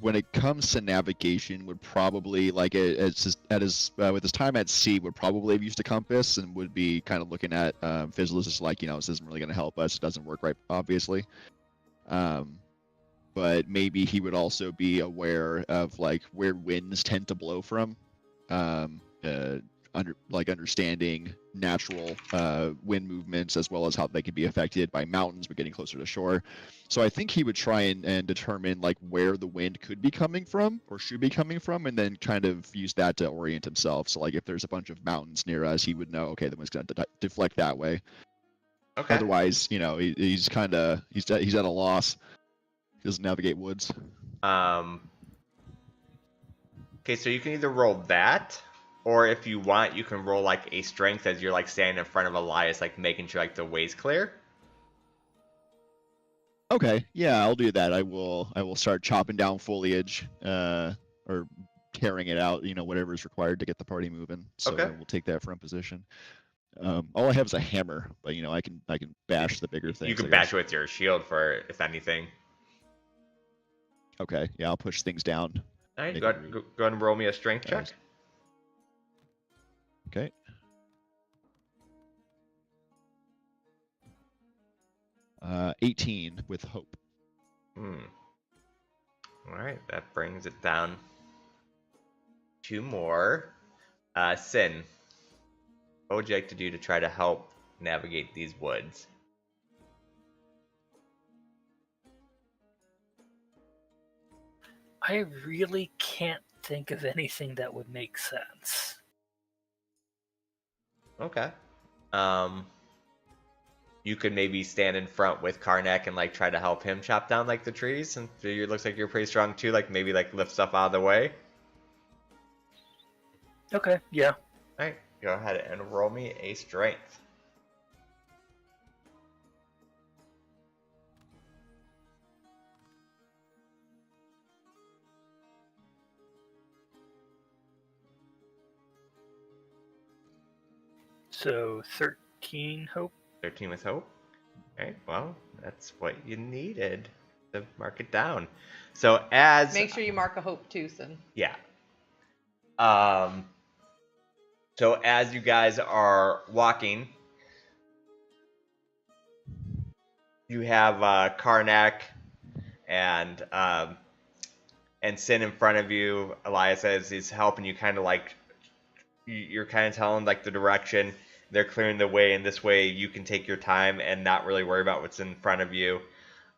when it comes to navigation, would probably, like, with his time at sea, would probably have used a compass and would be kind of looking at Fizzles as like, this isn't really going to help us. It doesn't work right, obviously. But maybe he would also be aware of like where winds tend to blow from. Understanding natural wind movements as well as how they can be affected by mountains but getting closer to shore. So I think he would try and determine like where the wind could be coming from or should be coming from, and then kind of use that to orient himself. So like if there's a bunch of mountains near us, he would know, okay, the wind's going to deflect that way. Okay. Otherwise, he's at a loss. He doesn't navigate woods. Okay, so you can either roll that, or if you want, you can roll like a strength as you're like standing in front of Elias, like making sure like the way's clear. Okay, yeah, I'll do that. I will start chopping down foliage, or tearing it out, whatever is required to get the party moving. So Okay. we'll take that front position. All I have is a hammer, but I can bash the bigger things. You can bash it with your shield for if anything. Okay, yeah, I'll push things down. All right, go ahead and roll me a strength check. Okay. Uh, 18 with hope. All right, that brings it down. 2 more. Sin. What would you like to do to try to help navigate these woods? I really can't think of anything that would make sense. Okay. You could maybe stand in front with Karnak and like try to help him chop down like the trees, and it looks like you're pretty strong too. Like maybe like lift stuff out of the way. Okay, yeah. All right, go ahead and roll me a strength. So 13 hope. 13 with hope. All right, well, that's what you needed to mark it down. So as Make sure you mark a hope too, Sin. yeah. So as you guys are walking, you have Karnak and Sin in front of you. Elias as he's helping you, kind of like you're kind of telling like the direction. They're clearing the way, and this way you can take your time and not really worry about what's in front of you.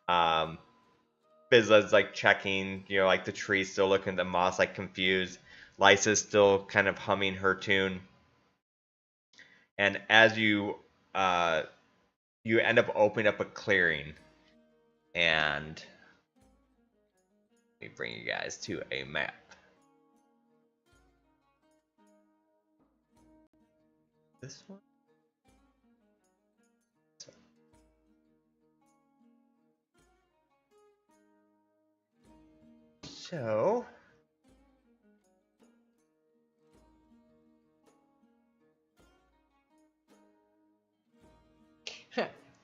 Bizla's like checking, like the trees, still looking at the moss, like confused. Lysa's still kind of humming her tune. And as you end up opening up a clearing, and let me bring you guys to a map. This one? So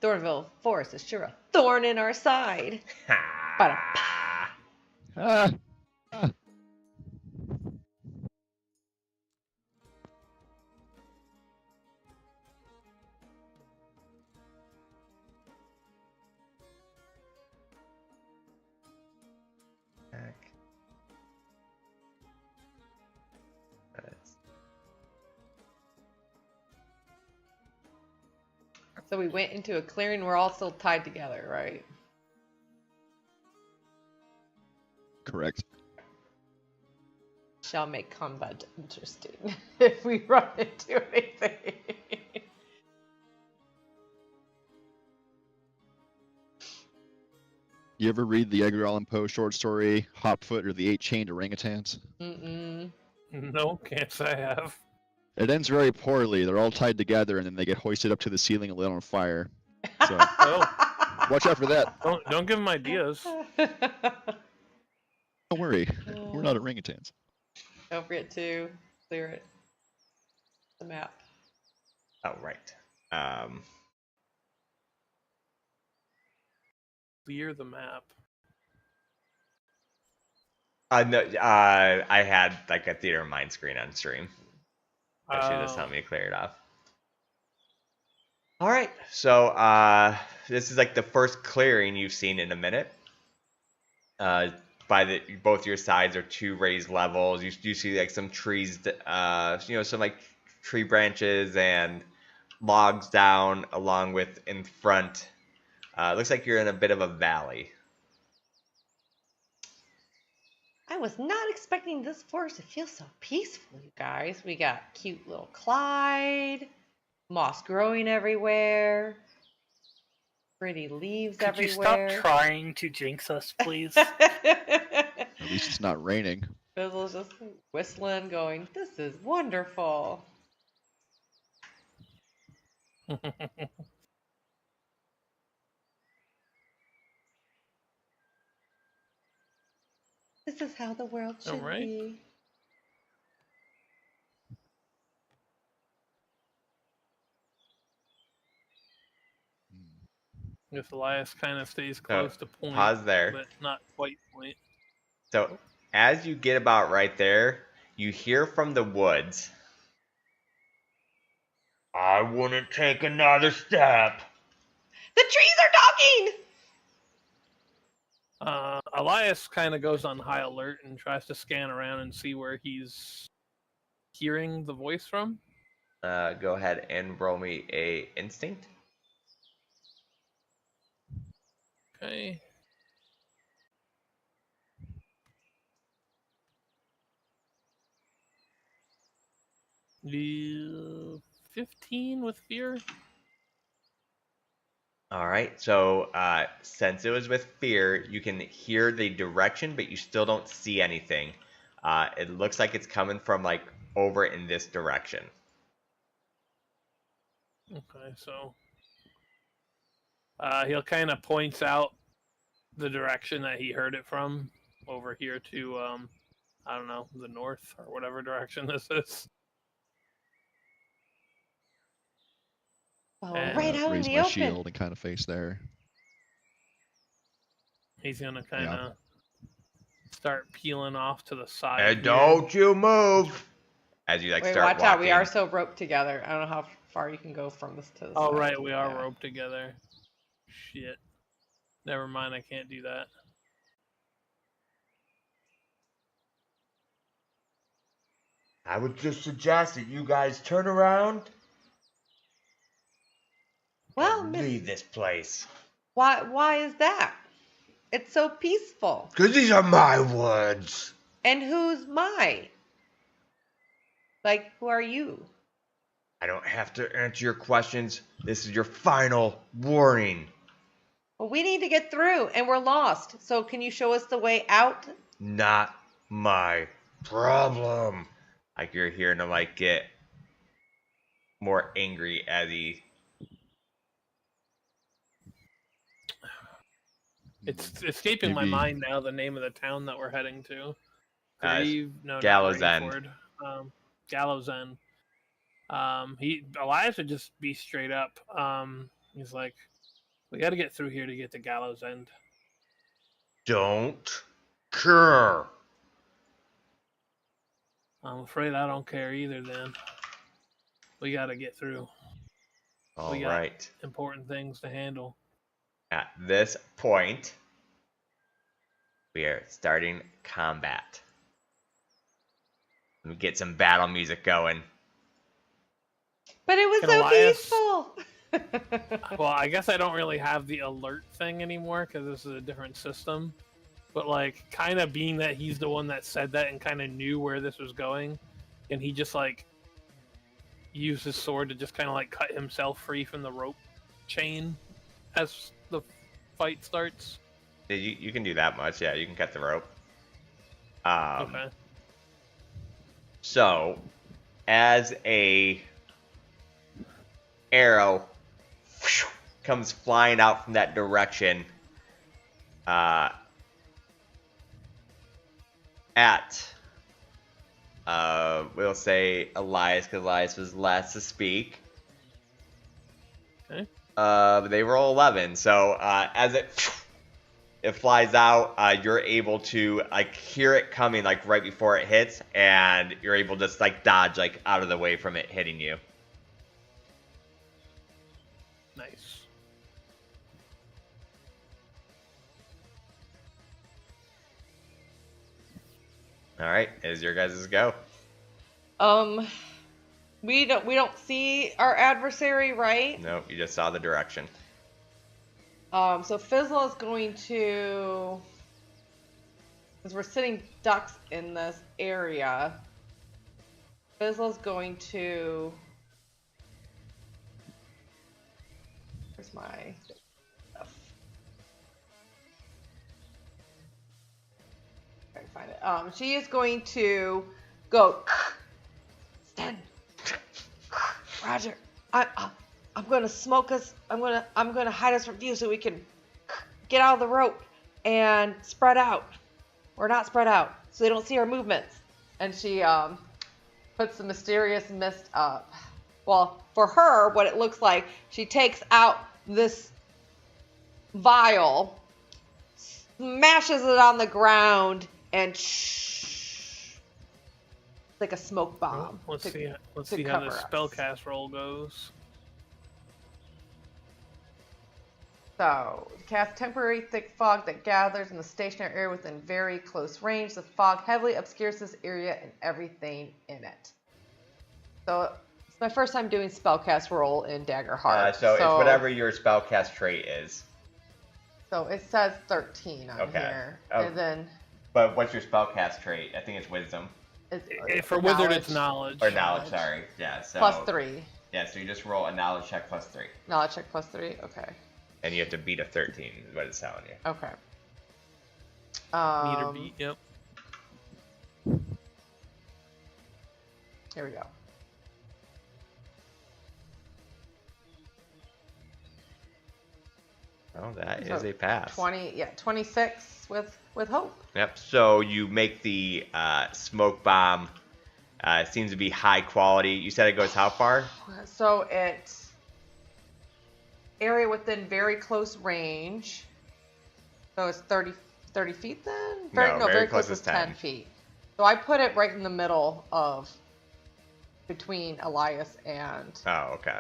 Thornvale Forest is sure a thorn in our side. ha. Ah. So we went into a clearing. We're all still tied together, right? Correct. Shall make combat interesting if we run into anything. You ever read the Edgar Allan Poe short story Hopfoot or the 8 Chained Orangutans? Mm-mm. No, can't say I have. It ends very poorly. They're all tied together and then they get hoisted up to the ceiling and lit on fire. So Oh, Watch out for that. Don't give him ideas. Don't worry. We're not orangutans. Don't forget to clear it. The map. Oh, right. Clear the map. No, I had like a theater of mind screen on stream. So she just helped me clear it off. All right, so this is like the first clearing you've seen in a minute. Both your sides are 2 raised levels. You see like some trees, some like tree branches and logs down, along with in front. Looks like you're in a bit of a valley. I was not expecting this forest to feel so peaceful, you guys. We got cute little Clyde, moss growing everywhere, pretty leaves Could everywhere. you stop trying to jinx us, please? At least it's not raining. Fizzle's just whistling, going, "This is wonderful." This is how the world should be. If Elias kind of stays close to point, pause there. but not quite point. So as you get about right there, you hear from the woods, "I wouldn't take another step." The trees are talking! Elias kind of goes on high alert and tries to scan around and see where he's hearing the voice from. Go ahead and roll me a instinct. Okay. The 15 with fear. All right, so since it was with fear, you can hear the direction, but you still don't see anything. It looks like it's coming from like over in this direction. Okay, so he'll kind of points out the direction that he heard it from over here to I don't know, the north or whatever direction this is. Oh, And right out in Raise the my open. shield and kind of face there. He's gonna kind of start peeling off to the side. And here. don't you move! As you like Wait, start watch walking. out. We are so roped together. I don't know how far you can go from this to the Oh side. right, we are Yeah. roped together. Shit. Never mind, I can't do that. I would just suggest that you guys turn around Well, and leave this place. why is that? It's so peaceful. Because these are my woods. And who's my? Like, who are you? I don't have to answer your questions. This is your final warning. Well, we need to get through, and we're lost. So can you show us the way out? Not my problem. Like you're hearing him like get more angry as he. It's escaping my Maybe- mind now. The name of the town that we're heading to. Not Gallows End. Graveford. Gallows End. Elias would just be straight up. He's like, we got to get through here to get to Gallows End. Don't care. I'm afraid I don't care either. Then we got to get through. All got- right. Important things to handle. At this point, we are starting combat. Let me get some battle music going. But it was Can so Elias- peaceful. Well, I guess I don't really have the alert thing anymore because this is a different system. But like, kind of being that he's the one that said that and kind of knew where this was going, and he just like used his sword to just kind of like cut himself free from the rope chain as the fight starts. You can do that much. Yeah, you can cut the rope. Okay. So, as a arrow comes flying out from that direction at, we'll say Elias, because Elias was last to speak. Okay. They roll 11, so as it flies out, you're able to like hear it coming like right before it hits, and you're able to just like dodge like out of the way from it hitting you. Nice. All right, is your guys' go? We don't see our adversary, right? Nope, you just saw the direction. So Fizzle is going to, because we're sitting ducks in this area, Fizzle's going to, where's my stuff? I can find it. She is going to go, Sten, Roger, I'm gonna smoke us. I'm gonna hide us from view so we can get out of the rope and spread out, or not spread out, so they don't see our movements. And she puts the mysterious mist up. Well, for her, what it looks like, she takes out this vial, smashes it on the ground, and like a smoke bomb. Let's see how the cover us. spellcast roll goes. So, cast temporary thick fog that gathers in the stationary area within very close range. The fog heavily obscures this area and everything in it. So, it's my first time doing spellcast roll in Daggerheart. So it's whatever your spellcast trait is. So it says 13 on Okay. here. Oh. And then But what's your spellcast trait? I think it's wisdom. For wizard, it's knowledge. Or knowledge, sorry. Yeah, so Plus 3. Yeah, so you just roll a knowledge check plus 3. Knowledge check plus 3. Okay. And you have to beat a 13 is what it's telling you. Okay. Meter beat, yep. Here we go. Oh, that So is a pass. 26 with hope. Yep. So you make the smoke bomb. Seems to be high quality. You said it goes how far? So it's area within very close range. So it's 30 feet then? No, very close close is is 10 feet. So I put it right in the middle of between Elias and Oh, okay.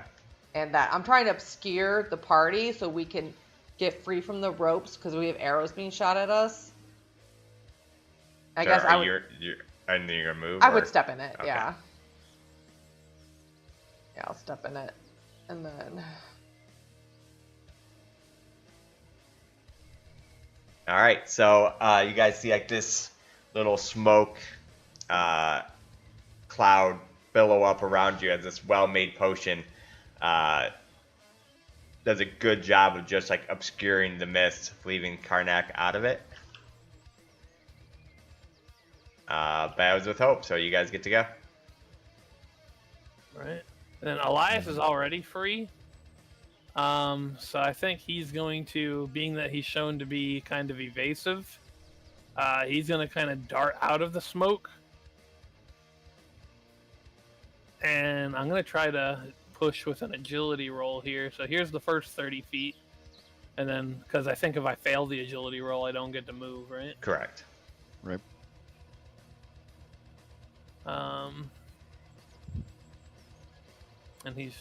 that. I'm trying to obscure the party so we can get free from the ropes because we have arrows being shot at us. I guess I would. You're gonna move. I would step in it. Okay. Yeah. Yeah, I'll step in it, and then. All right. So you guys see like this little smoke cloud billow up around you as this well-made potion does a good job of just like obscuring the mist, leaving Karnak out of it. But I was with hope, so you guys get to go. Right. And then Elias is already free. So I think he's going to, being that he's shown to be kind of evasive, he's going to kind of dart out of the smoke. And I'm going to try to push with an agility roll here. So here's the first 30 feet. And then, because I think if I fail the agility roll, I don't get to move, right? Correct. Right. And he's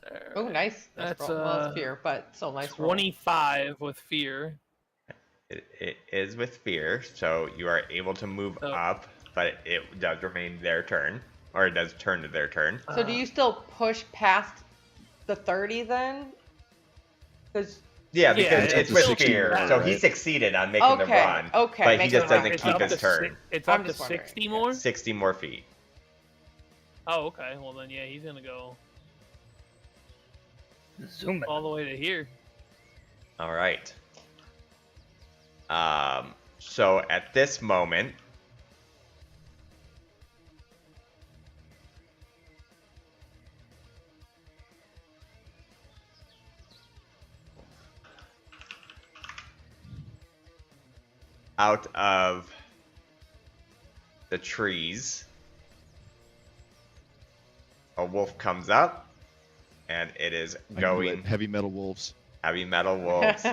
there. Oh, nice. That's roll. Well, it's fear, but still nice. 25 with fear. It is with fear, so you are able to move up, but it does remain their turn, or it does turn to their turn. So do you still push past the 30 then? Because Yeah, because Yeah, it's it's with still fear, cheaper, so right? he succeeded on making the run. Okay, but he makes just it doesn't right. It's keep up his to turn. It's I'm up to just wondering, 60 yeah. more? 60 more feet. Oh, okay. Well, then, yeah, he's going to go Zoom all the way to here. All right. So at this moment, out of the trees. A wolf comes up, and it is going heavy metal wolves. heavy metal wolves,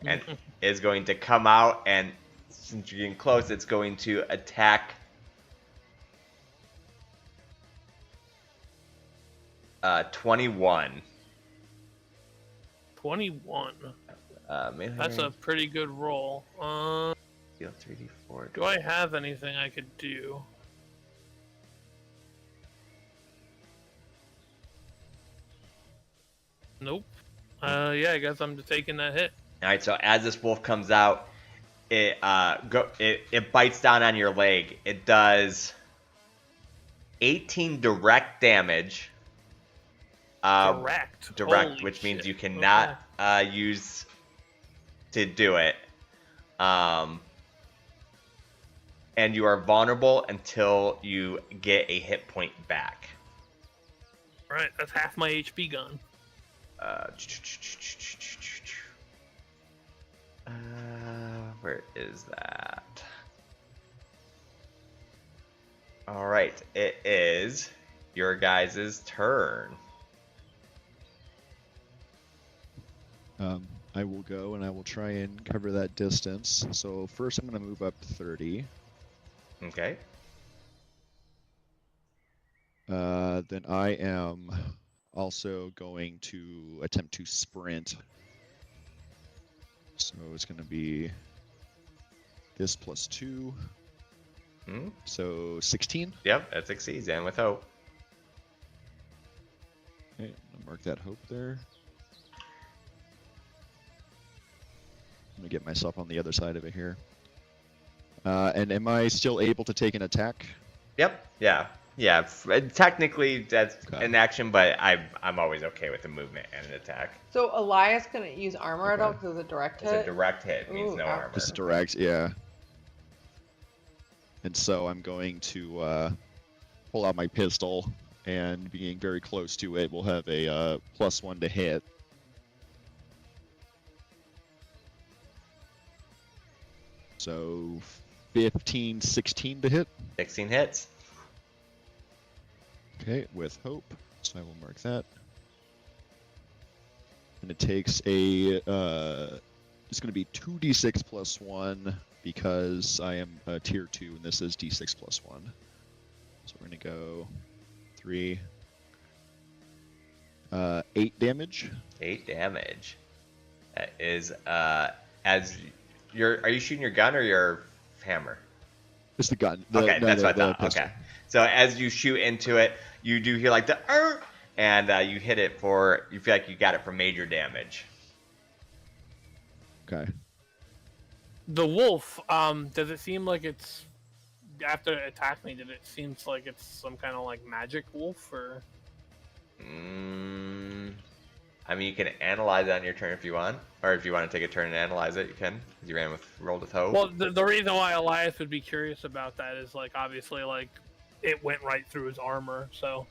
and is going to come out, and since you're getting close, it's going to attack 21. 21. Melee That's a range, pretty good roll. deal 3d4. Do I have anything I could do? Nope. Yeah, I guess I'm just taking that hit. All right, so as this wolf comes out, it bites down on your leg. It does 18 direct damage. Direct. Holy Which means shit. you cannot use to do it. And you are vulnerable until you get a hit point back. Right, that's half my HP gone. Where is that? All right, it is your guys' turn. I will go and I will try and cover that distance. So first I'm going to move up 30. Okay. Then I am also going to attempt to sprint. So it's going to be this plus 2. So 16. Yep, that succeeds, and with hope. Okay, I'll mark that hope there. I'm going to get myself on the other side of it here. And am I still able to take an attack? Yep. Yeah. Yeah. Technically, that's Okay. an action, but I'm always okay with the movement and an attack. So Elias couldn't use armor at all Okay. because it's a direct It's hit? a direct hit. It means Ooh, no ouch. armor. Just direct, yeah. And so I'm going to pull out my pistol, and being very close to it, we'll have a +1 to hit. So 15, 16 to hit. 16 hits. Okay, with hope. So I will mark that. And it takes a, it's going to be 2d6 plus 1 because I am a tier 2 and this is d6 plus 1. So we're going to go 3, 8 damage. 8 damage. That is as are you shooting your gun or your hammer? It's the gun. Okay, that's what I thought. pistol. Okay. So as you shoot into it, you do hear like the and you hit it for, you feel like you got it for major damage. Okay. The wolf, does it seem like it's, after it attacked me, did it seem like it's some kind of like magic wolf or? I mean, you can analyze it on your turn if you want, or if you want to take a turn and analyze it, you can. You rolled with hope. Well, the reason why Elias would be curious about that is like obviously like it went right through his armor, so.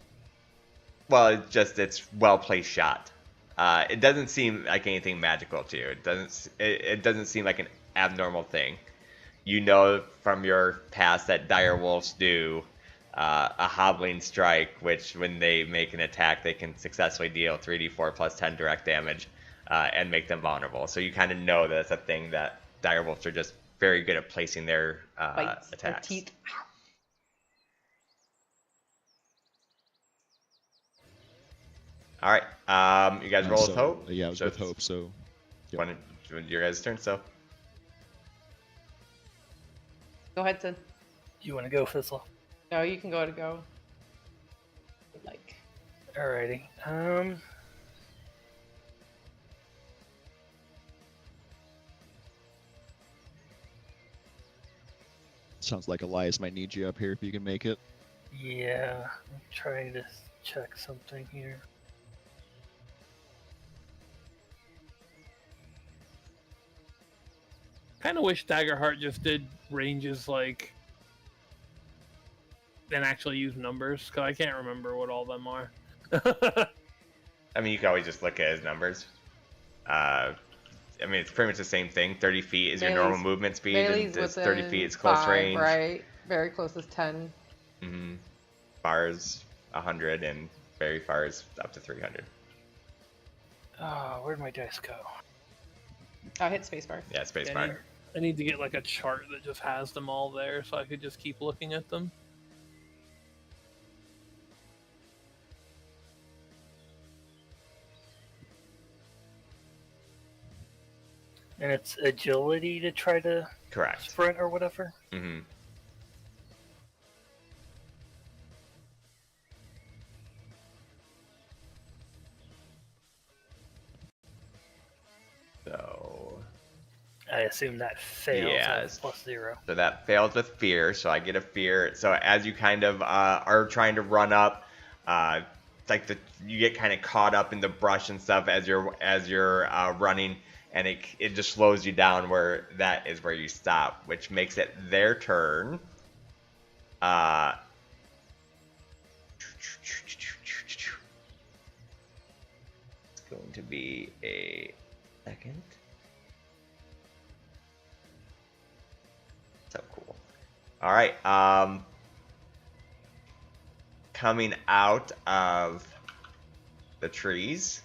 Well, it's well placed shot. It doesn't seem like anything magical to you. It doesn't seem like an abnormal thing. You know from your past that dire wolves do a hobbling strike, which when they make an attack, they can successfully deal 3d4 plus 10 direct damage and make them vulnerable. So you kind of know that it's a thing that dire wolves are just very good at placing their Bites, their attacks. teeth. All right, you guys roll with hope. Yeah, it was So with it's hope. So One your guys' turn. So Go ahead, Sid. You want to go, Fizzle? No, you can go. Like, Alrighty. sounds like Elias might need you up here if you can make it. Yeah, I'm trying to check something here. Kind of wish Daggerheart just did ranges like, and actually use numbers, because I can't remember what all them are. I mean, you can always just look at his numbers. I mean, it's pretty much the same thing. 30 feet is your normal Melee's- movement speed, Melee's and it's 30 within feet is close 5, range. right? Very close is 10. Mm-hmm. Far is 100, and very far is up to 300. Oh, where'd my dice go? Oh, hit spacebar. Yeah, space Yeah, bar. I need to get like a chart that just has them all there, so I could just keep looking at them. And it's agility to try to Correct. sprint or whatever? Mm-hmm. So, I assume that fails Yeah, at it's- +0. so that fails with fear. So I get a fear. So as you kind of are trying to run up, it's like you get kind of caught up in the brush and stuff as you're running, and it just slows you down. Where that is where you stop, which makes it their turn. It's going to be a second. So cool. All right. Coming out of the trees,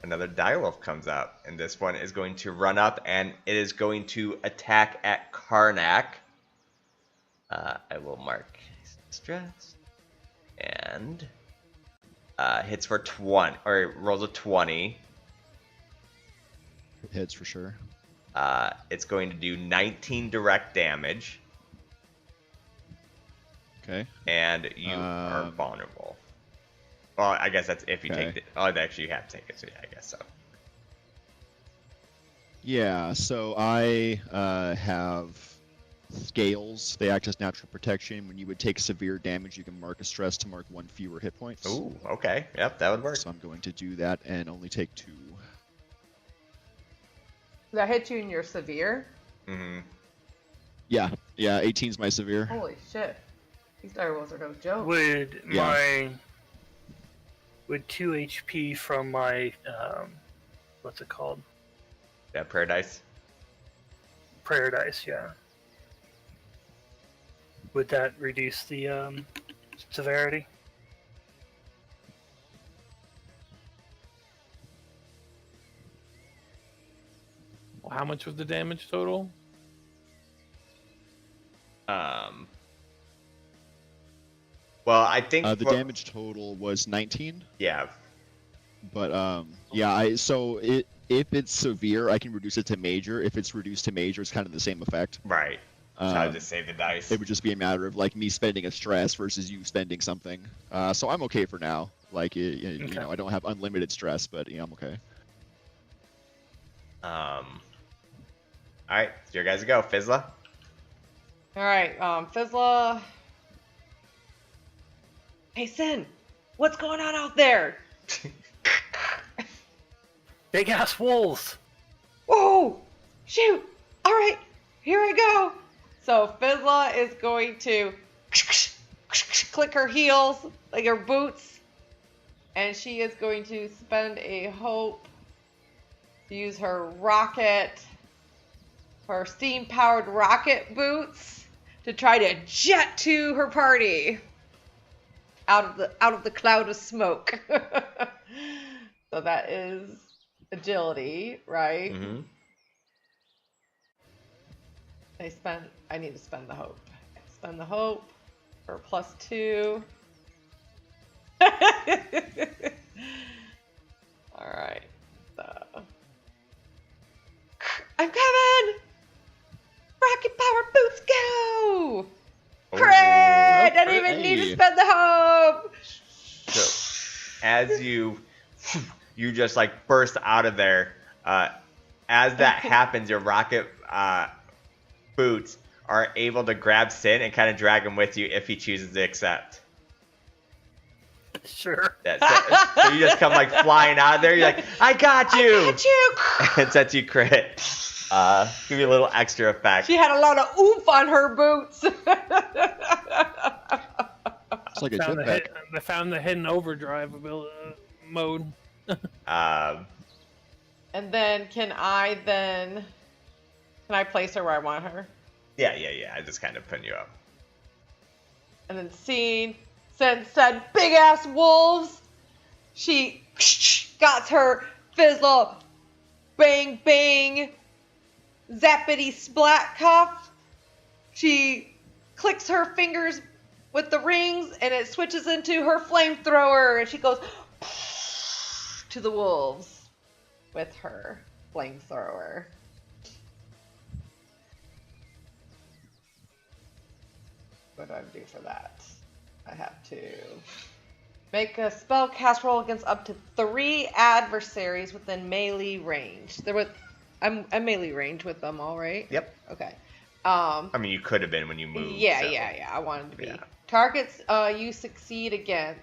another direwolf comes up, and this one is going to run up, and it is going to attack at Karnak. I will mark stress, and hits for 20, or it rolls a 20. Hits for sure. It's going to do 19 direct damage, Okay. and you are vulnerable. Well, I guess that's if you take it. Oh, actually, you have to take it, so yeah, I guess so. Yeah, so I have scales. They act as natural protection. When you would take severe damage, you can mark a stress to mark 1 fewer hit points. Ooh, okay. Yep, that would work. So I'm going to do that and only take 2. That hit you in your severe? Mm-hmm. Yeah, 18's my severe. Holy shit. These direwolves are no joke. Would Yeah. would 2 HP from my what's it called? Yeah, prayer dice. Prayer dice, yeah. Would that reduce the severity? Well, how much was the damage total? Well, I think The damage total was 19, Yeah, but if it's severe, I can reduce it to major. If it's reduced to major, it's kind of the same effect. right. So I just save the dice. It would just be a matter of like me spending a stress versus you spending something. So I'm okay for now. Like you know, I don't have unlimited stress, but I'm okay. All right, it's your guys to go, Fizzla. Alright, Fizzla. Hey, Sin, what's going on out there? Big ass wolves! Whoa! Shoot! Alright, here I go! So Fizzla is going to click her heels, like her boots, and she is going to spend a hope to use her steam-powered rocket boots to try to jet to her party out of the cloud of smoke. So that is agility, right? Mm-hmm. I need to spend the hope. Spend the hope for +2. Alright. So. I'm coming! Rocket power boots go! Crit! I didn't even need to hey. spend the hope! So, as you just like burst out of there, as that happens, your rocket boots are able to grab Sin and kind of drag him with you if he chooses to accept. Sure. So you just come like flying out of there. You're like, I got you! I got you! And sets you crit. Give you a little extra effect. She had a lot of oomph on her boots. It's like a jetpack. I found the hidden overdrive mode. And And then can I place her where I want her? Yeah. I just kind of putting you up. And then Scene said big ass wolves. She got her fizzle, bang bang, zappity splat cuff. She clicks her fingers with the rings, and it switches into her flamethrower, and she goes to the wolves with her flamethrower. What do I do for that? I have to make a spell cast roll against up to 3 adversaries within melee range. I'm melee range with them, all right? Yep. Okay. I mean, you could have been when you moved. Yeah. I wanted to be. Yeah. Targets you succeed against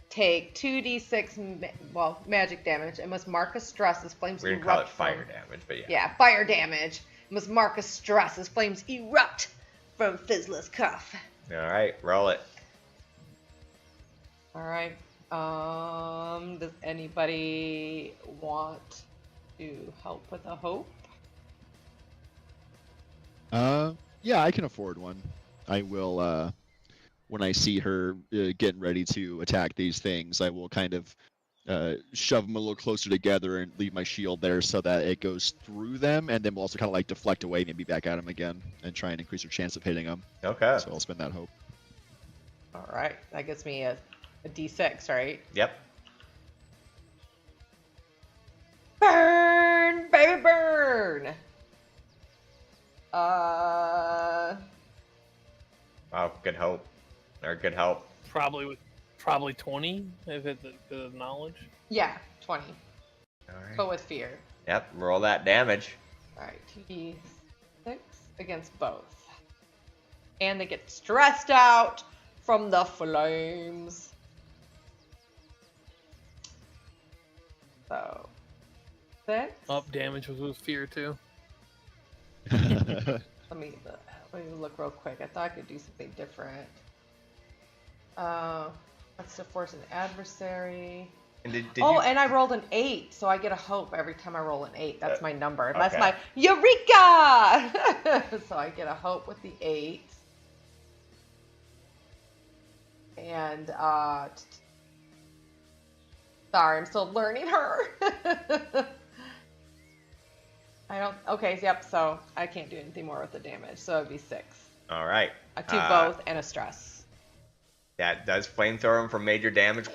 take 2d6 magic damage and must mark a stress as flames We're erupt. gonna call it fire damage, but yeah. Yeah, fire damage. Must mark a stress as flames erupt from Fizzler's cuff. All right, roll it. All right. Does anybody want to help with a hope? Yeah, I can afford one. I will, when I see her getting ready to attack these things, I will kind of shove them a little closer together and leave my shield there so that it goes through them, and then we'll also kind of like deflect away, maybe back at them again, and try and increase our chance of hitting them. Okay. So I'll spend that hope. All right. That gets me a d6, right? Yep. Burn, baby, burn. Oh, good hope. Or good help. Probably 20 if it's the knowledge. Yeah, 20. All right. But with fear. Yep, roll that damage. All right, 2d6 against both. And they get stressed out from the flames. So, 6. Up damage was with fear too. Let me look real quick. I thought I could do something different. That's to force an adversary. And did and I rolled an 8, so I get a hope every time I roll an 8. That's my number. That's okay. my Eureka! So I get a hope with the 8. And, sorry, I'm still learning her. So I can't do anything more with the damage, so it'd be 6. All right. A 2 both and a stress. That does flamethrower him for major damage.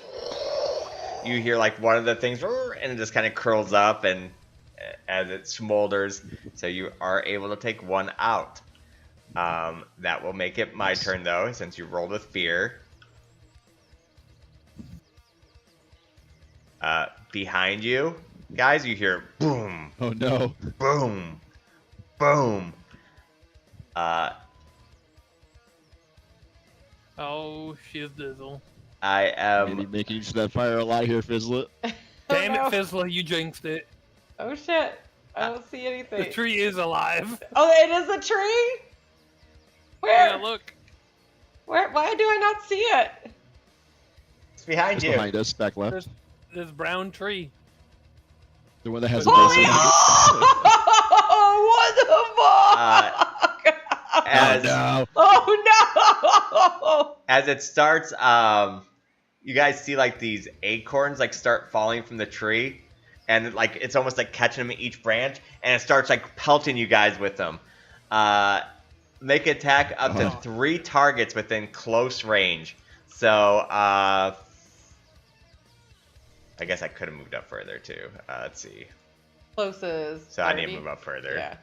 You hear like one of the things, and it just kind of curls up, and as it smolders, so you are able to take one out. That will make it my turn though, since you rolled with fear. Behind you, guys, you hear boom. Oh no. Boom. Boom. Oh, she's Dizzle. I am. Maybe making use of that fire a lot here, Fizzlet. Damn no. it, Fizzle, you jinxed it. Oh shit. I don't see anything. The tree is alive. Oh, it is a tree? Where? Yeah, look. Where? Why do I not see it? It's behind Just you. behind us, back left. This brown tree. The one that has a Holy base. what the fuck? As, Oh no! as it starts, you guys see like these acorns like start falling from the tree, and like it's almost like catching them in each branch, and it starts like pelting you guys with them. Make an attack up to 3 targets within close range. So I guess I could have moved up further too. Let's see. Closest. So 30. I need to move up further. Yeah.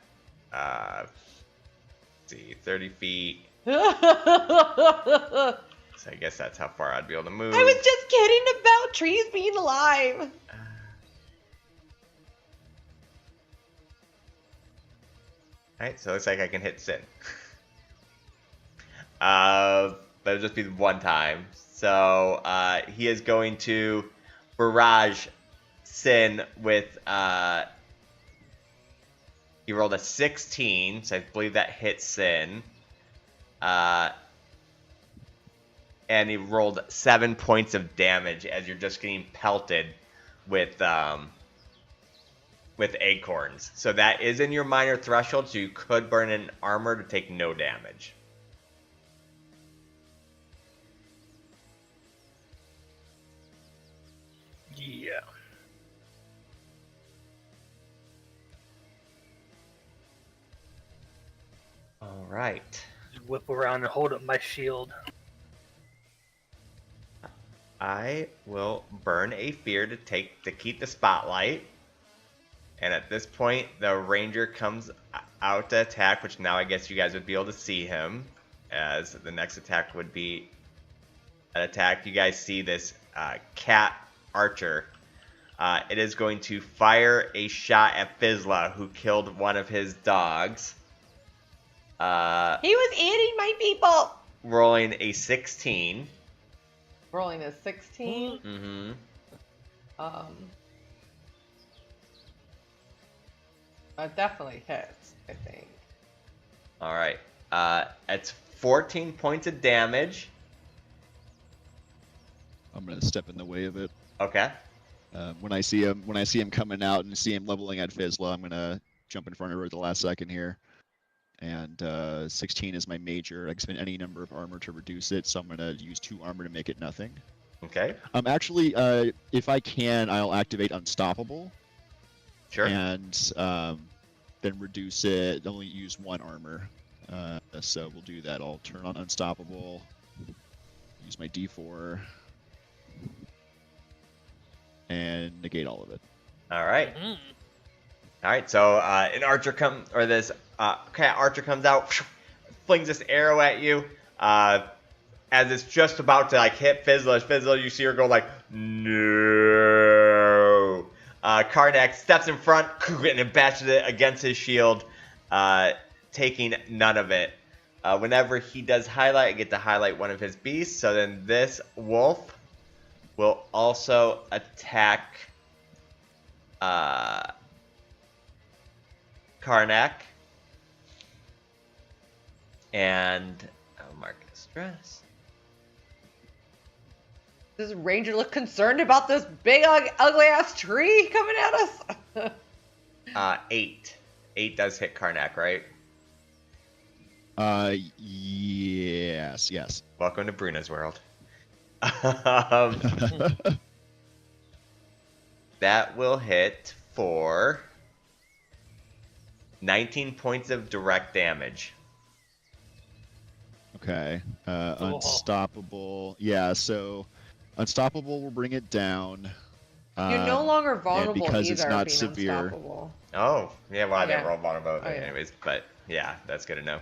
Let's see, 30 feet. I So I guess that's how far I'd be able to move. was just kidding about trees being alive. Alright, so it looks like I can hit Sin. But it'll just be one time. So he is going to barrage Sin with he rolled a 16, so I believe that hits Sin. And he rolled 7 points of damage as you're just getting pelted with with acorns. So that is in your minor threshold, so you could burn in armor to take no damage. Yeah. All right. Whip around and hold up my shield. I will burn a fear to keep the spotlight. And at this point, the ranger comes out to attack, which now I guess you guys would be able to see him, as the next attack would be an attack. You guys see this cat archer. It is going to fire a shot at Fizzla, who killed one of his dogs. He was eating my people. Rolling a 16. Rolling a 16. Mm-hmm. That definitely hits, I think. All right. It's 14 points of damage. I'm gonna step in the way of it. Okay. When I see him coming out and see him leveling at Fizzla, I'm gonna jump in front of her at the last second here. And 16 is my major. I can spend any number of armor to reduce it, so I'm gonna use 2 armor to make it nothing. Okay. Actually, if I can, I'll activate Unstoppable. Sure. And then reduce it. Only use 1 armor. So we'll do that. I'll turn on Unstoppable. Use my D4. And negate all of it. All right. All right. So an archer archer comes out, flings this arrow at you. As it's just about to like hit Fizzla, you see her go like, no. Karnak steps in front and bashes it against his shield, taking none of it. Whenever he does highlight, I get to highlight one of his beasts. So then this wolf will also attack Karnak. And I'll mark it as stress. Does Ranger look concerned about this big, ugly ass tree coming at us? 8. 8 does hit Karnak, right? Yes. Welcome to Bruna's world. That will hit for 19 points of direct damage. Okay. Unstoppable. Yeah, so Unstoppable will bring it down. You're no longer vulnerable because either. it's not being severe. Unstoppable. Oh, yeah, well, I didn't Yeah. roll vulnerability Oh, yeah. anyways, but yeah, that's good to know.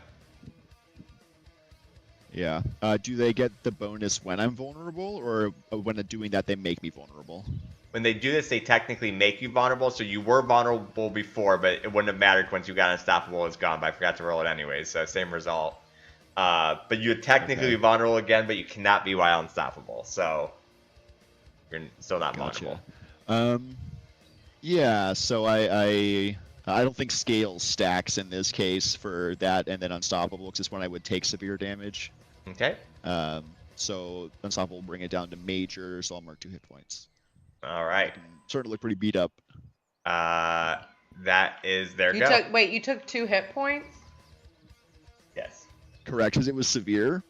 Yeah. Do they get the bonus when I'm vulnerable, or when doing that they make me vulnerable? When they do this, they technically make you vulnerable, so you were vulnerable before, but it wouldn't have mattered once you got Unstoppable. It's gone, but I forgot to roll it anyways, so same result. But you're technically vulnerable again, but you cannot be while Unstoppable, so you're still not vulnerable. Yeah, so I don't think Scales stacks in this case for that, and then Unstoppable, because it's when I would take severe damage. Okay. So Unstoppable will bring it down to major, so I'll mark 2 hit points. All right. Starting to look pretty beat up. That is their go. You took 2 hit points? Yes. Correct, because it was severe,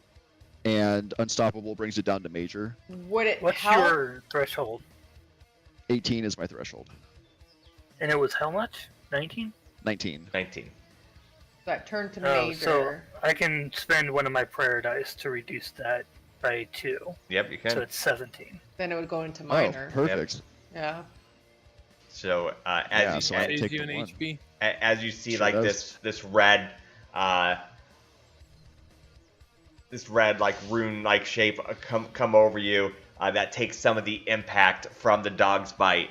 and Unstoppable brings it down to major. Would it What's help? your threshold? 18 is my threshold. And it was how much? 19? 19. 19. That turned to Oh, major. so I can spend one of my prayer dice to reduce that by 2. Yep, you can. So it's 17. Then it would go into Oh, minor. perfect. Yeah. So Yeah, as so I Saves take you the an one. HP. as you see Sure like does. this red like rune like shape come over you, that takes some of the impact from the dog's bite,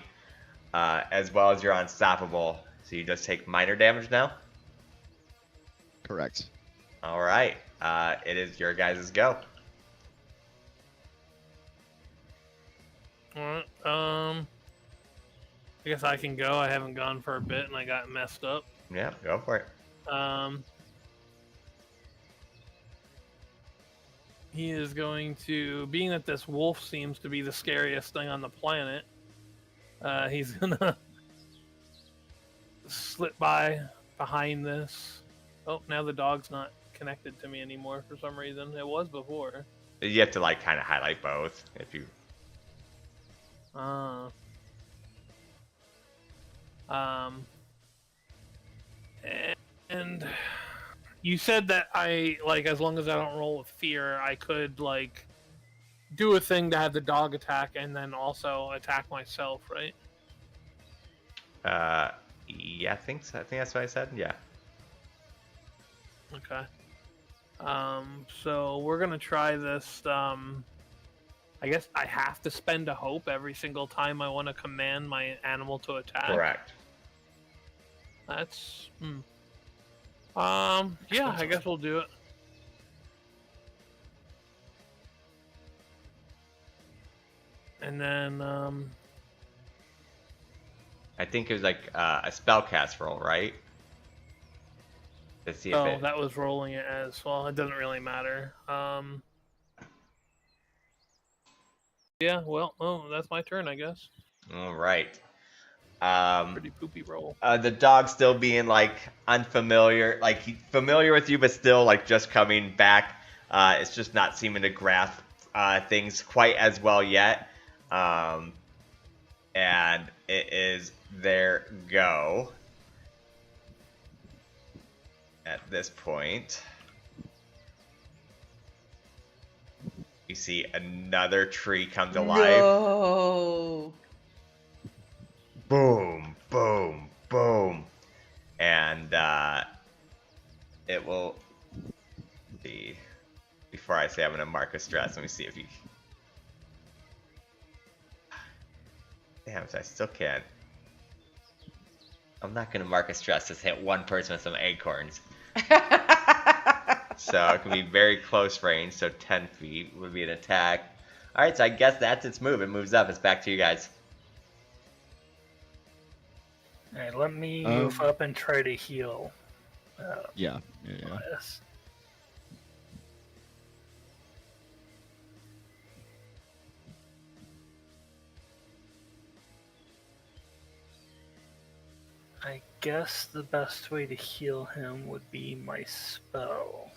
as well as you're unstoppable. So you just take minor damage now. Correct. All right. It is your guys' go. Alright, I guess I can go. I haven't gone for a bit and I got messed up. Yeah, go for it. He is going to, being that this wolf seems to be the scariest thing on the planet, he's gonna slip by behind this. Oh, now the dog's not connected to me anymore for some reason. It was before. You have to like kind of highlight both if you. And you said that I like as long as I don't roll with fear, I could like do a thing to have the dog attack and then also attack myself, right? Yeah, I think so. I think that's what I said. Yeah. Okay. So we're gonna try this. I guess I have to spend a hope every single time I want to command my animal to attack. Correct. That's. Yeah, I guess we'll do it. And then, I think it was like a spellcast roll, right? To see if oh, that was rolling it as well. It doesn't really matter. Yeah, well, oh, that's my turn, I guess. All right. Pretty poopy roll. The dog still being like unfamiliar, like familiar with you, but still like just coming back. It's just not seeming to grasp things quite as well yet. And it is their go at this point. You see another tree come to life. No. Boom, boom, boom. And it will be. Before I say I'm going to mark a stress, let me see if you. Damn, I still can't. I'm not going to mark a stress. Just hit one person with some acorns. So it can be very close range. So 10 feet would be an attack. All right, so I guess that's its move. It moves up. It's back to you guys. All right, let me move up and try to heal. Yeah. Elias. I guess the best way to heal him would be my spell.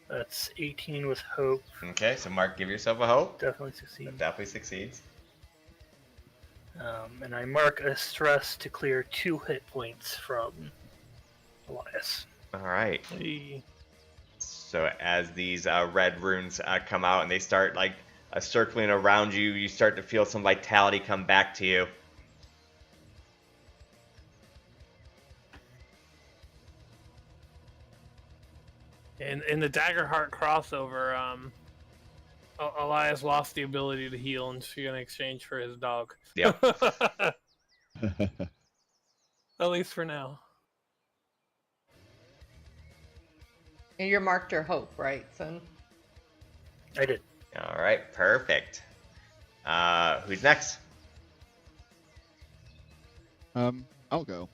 That's 18 with hope. Okay, so Mark, give yourself a hope. Definitely succeed. It definitely succeeds. And I mark a stress to clear 2 hit points from Elias. All right. Hey. So as these red runes come out and they start like circling around you, you start to feel some vitality come back to you. In the Daggerheart crossover, Elias lost the ability to heal in exchange for his dog. Yep. At least for now. And you're marked your hope, right, son? I did. All right, perfect. Who's next? I'll go.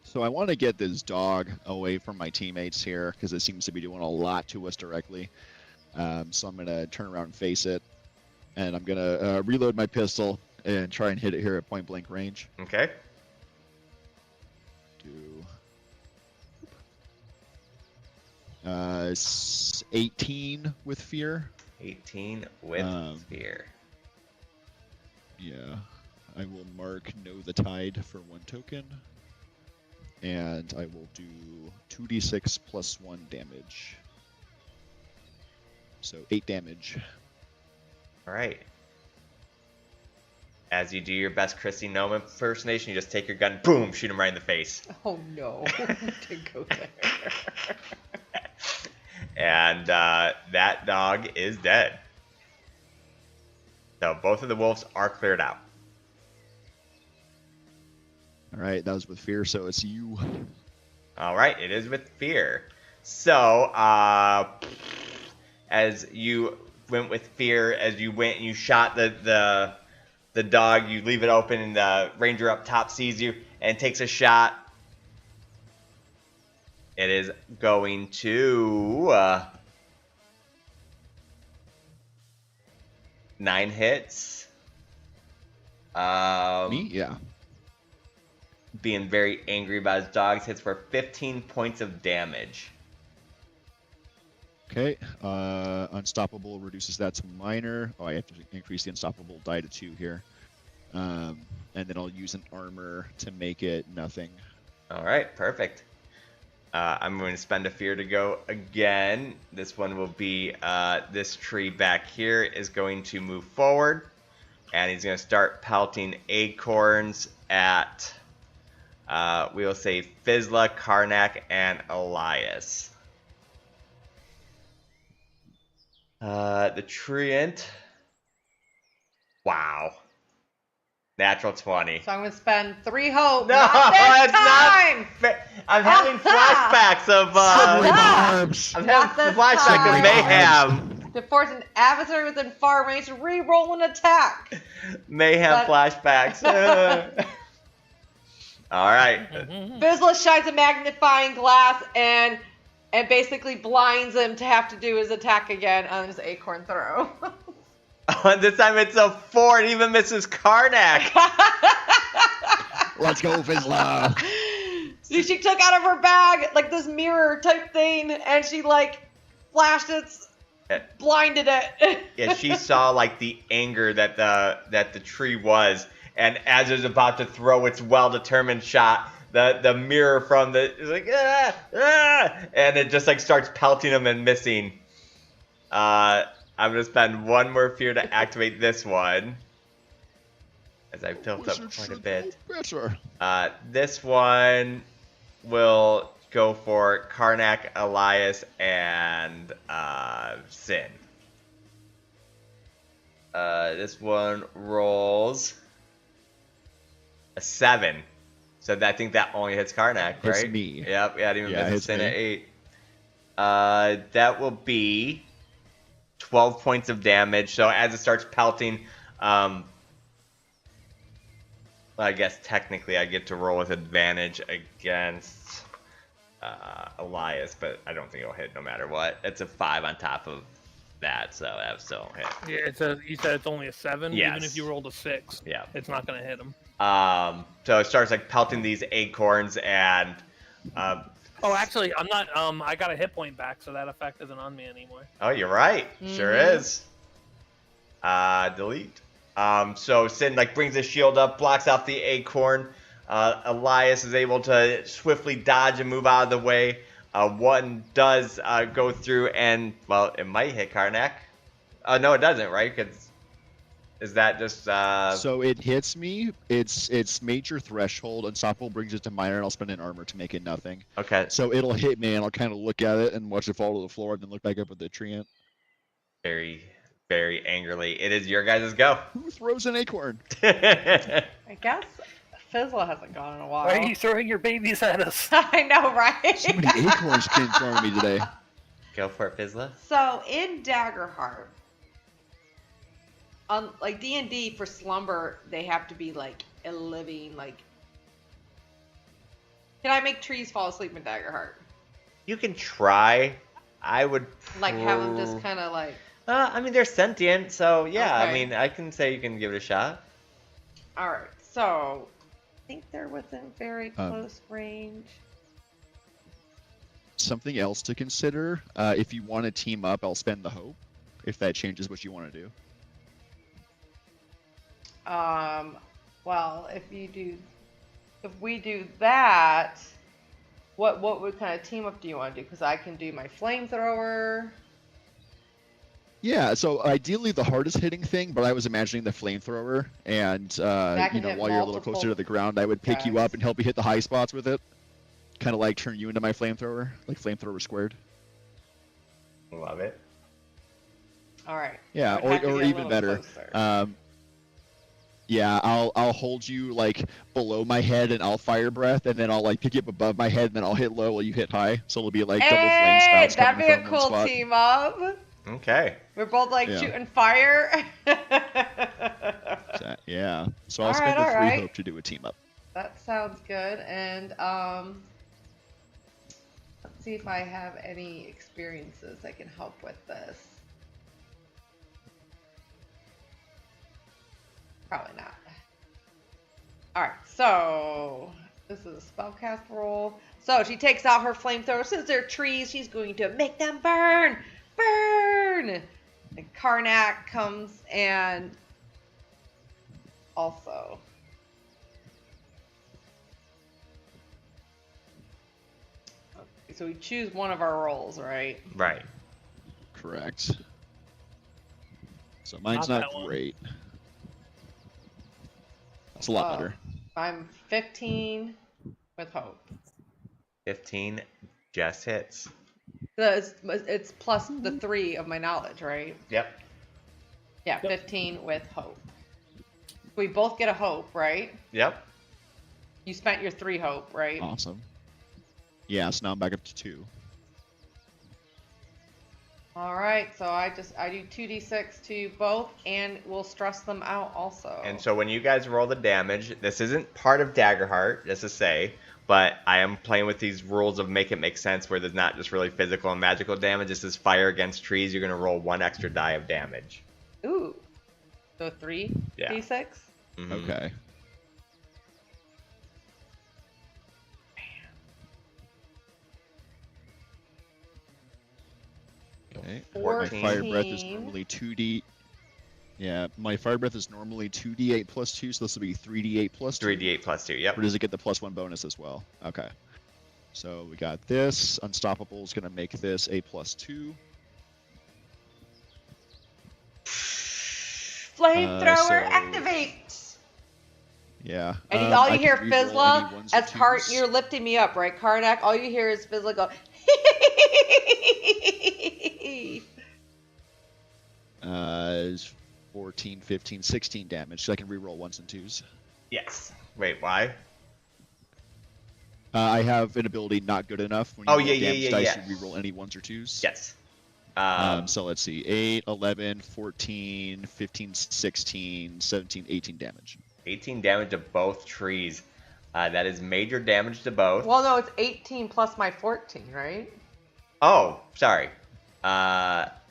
So I want to get this dog away from my teammates here because it seems to be doing a lot to us directly. So I'm going to turn around and face it. And I'm going to reload my pistol and try and hit it here at point blank range. Okay. Do 18 with fear. 18 with fear. Yeah. I will mark Know the Tide for 1 token. And I will do 2d6 plus 1 damage. So 8 damage. All right. As you do your best Christy Noma impersonation, you just take your gun, boom, shoot him right in the face. Oh no, didn't go there. And that dog is dead. So both of the wolves are cleared out. All right, that was with fear, so it's you. All right, it is with fear. So, as you went with fear as you went and you shot the dog. You leave it open, and the ranger up top sees you and takes a shot. It is going to 9 hits. Me? Yeah. Being very angry about his dogs, hits for 15 points of damage. Okay. Unstoppable reduces that to minor. Oh, I have to increase the unstoppable die to 2 here. And then I'll use an armor to make it nothing. All right, perfect. I'm going to spend a fear to go again. This one will be this tree back here is going to move forward, and he's going to start pelting acorns at, we'll say, Fizla, Karnak, and Elias. The treant. Wow. Natural 20. So I'm going to spend 3 hope. No, not this it's time! not. I'm having flashbacks of. I'm having flashbacks of mayhem. To force an adversary within far range to re-roll an attack. Mayhem flashbacks. All right. Vizsla shines a magnifying glass and basically blinds him to have to do his attack again on his acorn throw. This time it's a 4. It even misses Karnak. Let's go, Fizla. See, she took out of her bag like this mirror type thing, and she like flashed it, blinded it. Yeah, she saw like the anger that the tree was, and as it was about to throw its well-determined shot, the mirror from is like and it just like starts pelting him and missing. I'm going to spend 1 more fear to activate this one, as I've built up quite a bit. This one will go for Karnak, Elias, and Sin. This one rolls a 7. So I think that only hits Karnak, right? Hits me. Yep, yeah, it even misses Sin at 8. That will be 12 points of damage. So as it starts pelting, I guess technically I get to roll with advantage against Elias, but I don't think it'll hit no matter what. It's a 5 on top of that, so that still won't hit. Yeah, you said it's only a 7? Yes. Even if you rolled a 6, yeah, it's not going to hit him. So it starts like pelting these acorns, and oh, actually, I'm not. I got a hit point back, so that effect isn't on me anymore. Oh, you're right. Sure is. Delete. So Sin like brings his shield up, blocks off the acorn. Elias is able to swiftly dodge and move out of the way. One does go through, and well, it might hit Karnak. No, it doesn't, right? 'Cause is that just So it hits me. It's major threshold. Unstoppable brings it to minor, and I'll spend an armor to make it nothing. Okay. So it'll hit me, and I'll kind of look at it and watch it fall to the floor, and then look back up at the treant. Very, very angrily. It is your guys' go. Who throws an acorn? I guess Fizsla hasn't gone in a while. Why are you throwing your babies at us? I know, right? So many acorns came throwing me today. Go for it, Fizla. So in Daggerheart, like D&D for slumber, they have to be like a living, like. Can I make trees fall asleep in Daggerheart? You can try. I would Like have them just kind of like. I mean, they're sentient, so yeah. Okay. I mean, I can say you can give it a shot. All right, so I think they're within very close range. Something else to consider. If you want to team up, I'll spend the hope. If that changes what you want to do. Well, if we do that, what kind of team up do you want to do? Because I can do my flamethrower. Yeah, so ideally the hardest hitting thing, but I was imagining the flamethrower, and can hit while you're a little multiple closer to the ground, I would pick you guys. up and help you hit the high spots with it. Kind of like turn you into my flamethrower, like flamethrower squared. Love it. All right. Yeah, I'd have to or get a even little better. closer. Yeah, I'll hold you like below my head and I'll fire breath, and then I'll like pick you up above my head, and then I'll hit low while you hit high. So it'll be like double flame Hey, spouts that'd coming be a from one cool spot. team up. Okay. We're both like Yeah. shooting fire. Yeah. So I'll All spend right, the all 3 right. hope to do a team up. That sounds good. And let's see if I have any experiences that can help with this. Probably not. All right, so this is a spellcast roll. So she takes out her flamethrower. Since they're trees, she's going to make them burn, burn. And Karnak comes and also. Okay, so we choose one of our rolls, right? Right. Correct. So mine's Not not that one. great. That's a lot Oh. better. I'm 15 with hope. 15 just hits. So it's plus the 3 of my knowledge, right? Yep. Yeah, 15 with hope. We both get a hope, right? Yep. You spent your 3 hope, right? Awesome. Yeah, so now I'm back up to 2. All right, so I do 2d6 to both, and we'll stress them out also. And so when you guys roll the damage, this isn't part of Daggerheart, just to say, but I am playing with these rules of make it make sense where there's not just really physical and magical damage. This is fire against trees. You're going to roll 1 extra die of damage. Ooh. So 3 Yeah. d6? Mhm. Okay. Okay. My 14. fire breath is normally 2d. Yeah, my fire breath is normally 2d8 plus 2, so this will be 3d8 plus 2. 3d8 plus 2, yep. Or does it get the +1 bonus as well? Okay. So we got this. Unstoppable is going to make this a +2. Flamethrower so- activate! Yeah. And all I you hear, can reroll Fizzla, any ones or as Cart, twos. you're lifting me up, right? Karnak, all you hear is Fizzla go, Is 14, 15, 16 damage. So I can reroll 1s and 2s. Yes. Wait, why? I have an ability not good enough. When you Oh, roll yeah, damage yeah, dice, yeah. you reroll any 1s or 2s. Yes. So let's see. 8, 11, 14, 15, 16, 17, 18 damage. 18 damage to both trees. That is major damage to both. well, no, it's 18 plus my 14, right? Oh, sorry.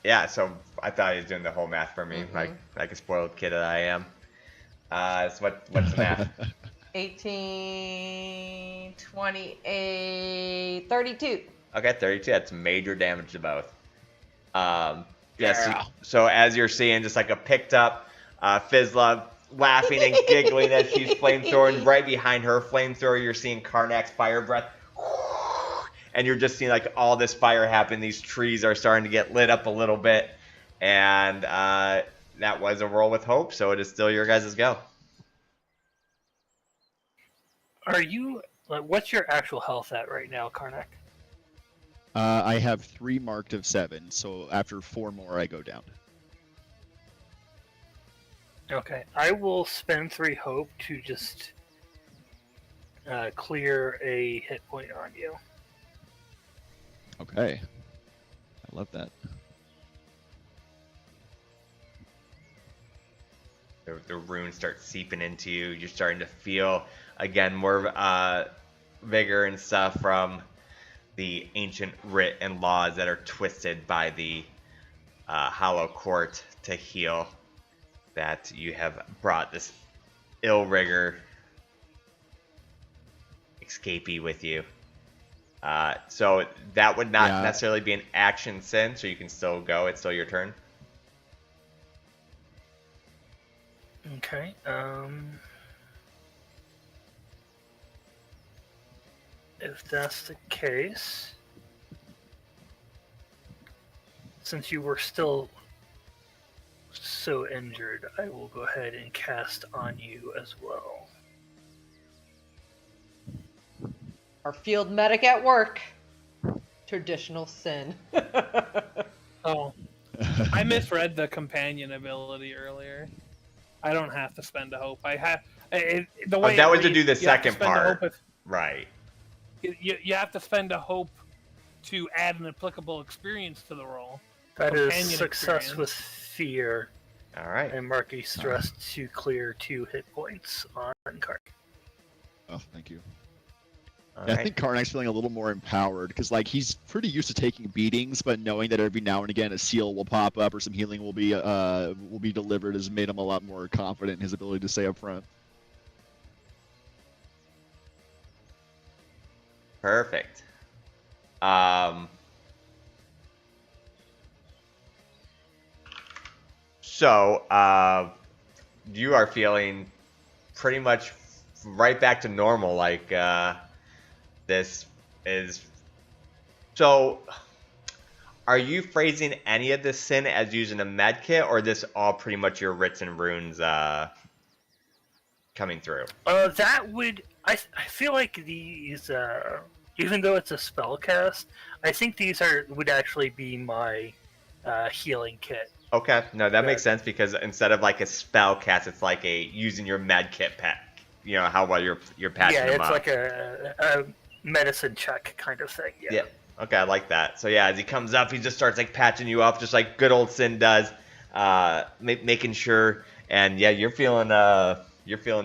Yeah, so I thought he was doing the whole math for me, Mm-mm. like a spoiled kid that I am. So what's the math? 18, 28, 32. Okay, 32. That's major damage to both. Yes. Yeah. So as you're seeing, just like a picked up Fizzla laughing and giggling as she's flamethrowing. Right behind her flamethrower, you're seeing Karnak's fire breath. And you're just seeing like all this fire happen. These trees are starting to get lit up a little bit. And that was a roll with hope, so it is still your guys' go. Are you like? What's your actual health at right now, Karnak? I have 3 marked of 7, so after 4 more, I go down. Okay, I will spend 3 hope to just clear a hit point on you. Okay. I love that. The runes start seeping into you. You're starting to feel, again, more vigor and stuff from the ancient writ and laws that are twisted by the Hollow Court to heal. That you have brought this ill rigor escapee with you. So that would not necessarily be an action sin, so you can still go. It's still your turn. Okay. If that's the case, since you were still so injured, I will go ahead and cast on you as well. Our field medic at work. Traditional sin. Oh, I misread the companion ability earlier. I don't have to spend a hope. I have the way that it was to reads, do the you have to second spend a part. hope Right. you have to spend a hope to add an applicable experience to the roll. That is Companion success experience. with fear. All right. And mark a stress to clear 2 hit points on card. Oh, thank you. All Yeah, I right. think Karnak's feeling a little more empowered because, like, he's pretty used to taking beatings, but knowing that every now and again a seal will pop up or some healing will be delivered has made him a lot more confident in his ability to stay up front. Perfect. So, you are feeling pretty much right back to normal. Like, this is. So, are you phrasing any of this sin as using a med kit, or this all pretty much your writs and runes coming through? That would... I feel like these, even though it's a spell cast, I think these would actually be my healing kit. Okay, no, that makes Right. sense because instead of like a spell cast, it's like a using your med kit pack. You know how well you're patching Yeah, them it's up. like a medicine check kind of thing. Yeah. Okay, I like that. So yeah, as he comes up, he just starts like patching you up, just like good old Sin does, making sure. And yeah, you're feeling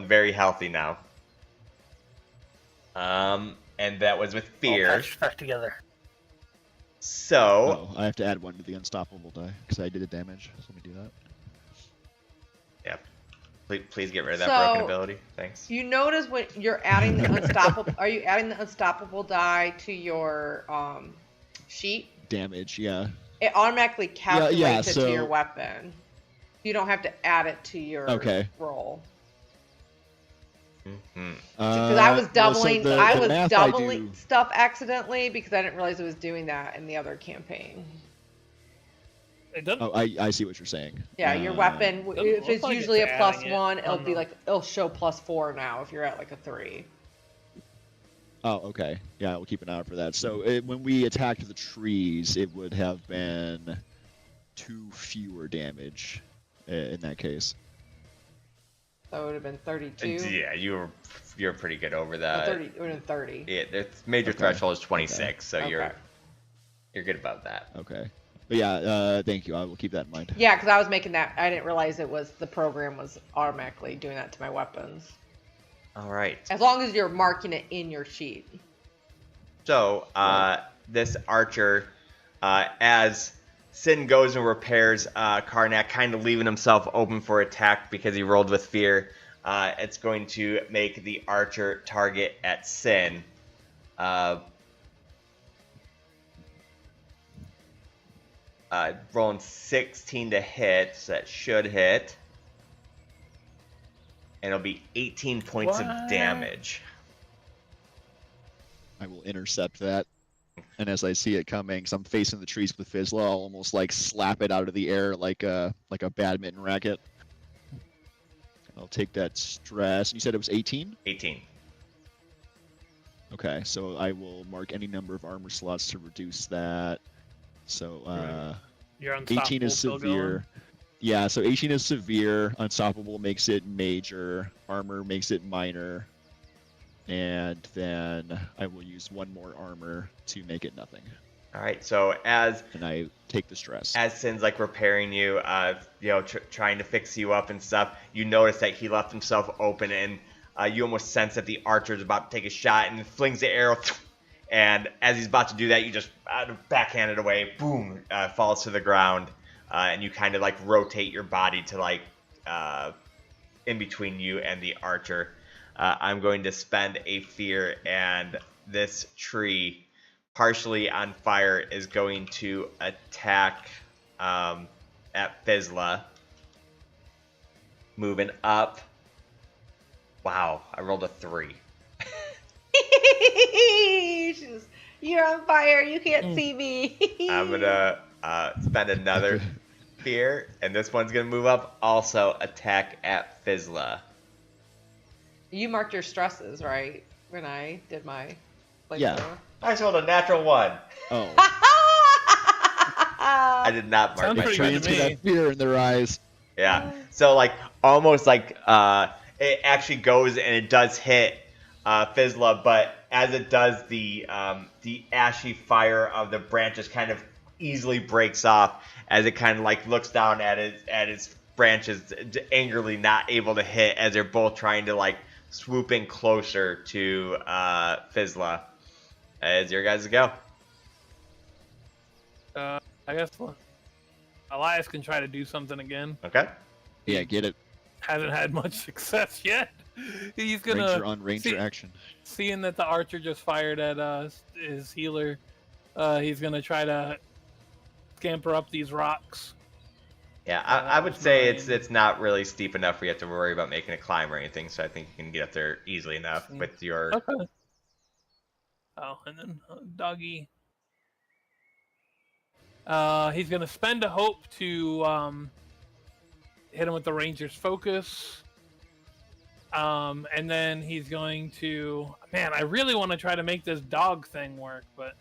very healthy now. And that was with All fear. patched back together. So Oh, I have to add 1 to the unstoppable die because I did the damage. So let me do that. yeah, please get rid of that So- broken ability. Thanks. You notice when you're adding the unstoppable, are you adding the unstoppable die to your sheet? Damage, yeah. It automatically calculates it to your so- weapon. You don't have to add it to your Okay. roll. Hmm. Because I was doubling, I was math doubling do- stuff accidentally because I didn't realize it was doing that in the other campaign. It doesn't. Oh, I see what you're saying. Yeah, your weapon, doesn't if look it's like usually it's a plus adding it. 1, I it'll don't be know. like, it'll show +4 now if you're at like a 3. Oh, okay. Yeah, we'll keep an eye out for that. So when we attacked the trees, it would have been 2 fewer damage in that case. So it would have been 32. Yeah, you're pretty good over Or that. 30, it would have been 30. Yeah, the major Okay. threshold is 26, so Okay. you're good above that. Okay. But yeah, thank you. I will keep that in mind. Yeah, because I was making that. I didn't realize it was the program was automatically doing that to my weapons. All right. As long as you're marking it in your sheet. So, this archer, as Sin goes and repairs Karnak, kind of leaving himself open for attack because he rolled with fear, it's going to make the archer target at Sin. Rolling 16 to hit, so that should hit. And it'll be 18 points of What? damage. I will intercept that. And as I see it coming, because I'm facing the trees with Fizzla, I'll almost like slap it out of the air like a badminton racket. I'll take that stress. You said it was 18? 18. Okay, so I will mark any number of armor slots to reduce that. So You're 18 is unstoppable, still severe. going. Yeah, so 18 is severe. Unstoppable makes it major. Armor makes it minor. And then I will use 1 more armor to make it nothing. All right, so as And I take the stress. Sin's like repairing you, trying to fix you up and stuff, you notice that he left himself open, and you almost sense that the archer is about to take a shot and flings the arrow. And as he's about to do that, you just backhand it away. Boom, falls to the ground, and you kind of like rotate your body to like in between you and the archer. I'm going to spend a fear, and this tree, partially on fire, is going to attack at Fizzla. Moving up. Wow, I rolled a 3. You're on fire. You can't see me. I'm gonna spend another fear, and this one's gonna move up. Also attack at Fizzla. You marked your stresses, right? When I did my playthrough. Yeah. I just rolled a natural 1. Oh, I did not mark Sounds my pretty trying good to to see me. that fear in their eyes. Yeah. So like almost like it actually goes and it does hit Fizzla, but as it does, the ashy fire of the branches kind of easily breaks off as it kind of like looks down at its branches, angrily not able to hit as they're both trying to like swoop in closer to Fizzla. As your guys go. I guess Elias can try to do something again. Okay. Yeah, get it. Hasn't had much success yet. He's gonna Ranger on ranger action. Seeing that the archer just fired at his healer, he's gonna try to scamper up these rocks. Yeah, I would say it's not really steep enough for you to worry about making a climb or anything. So I think you can get up there easily enough with your. Okay. Oh, and then Doggy. He's gonna spend a hope to hit him with the ranger's focus. And then he's going to. Man, I really want to try to make this dog thing work, but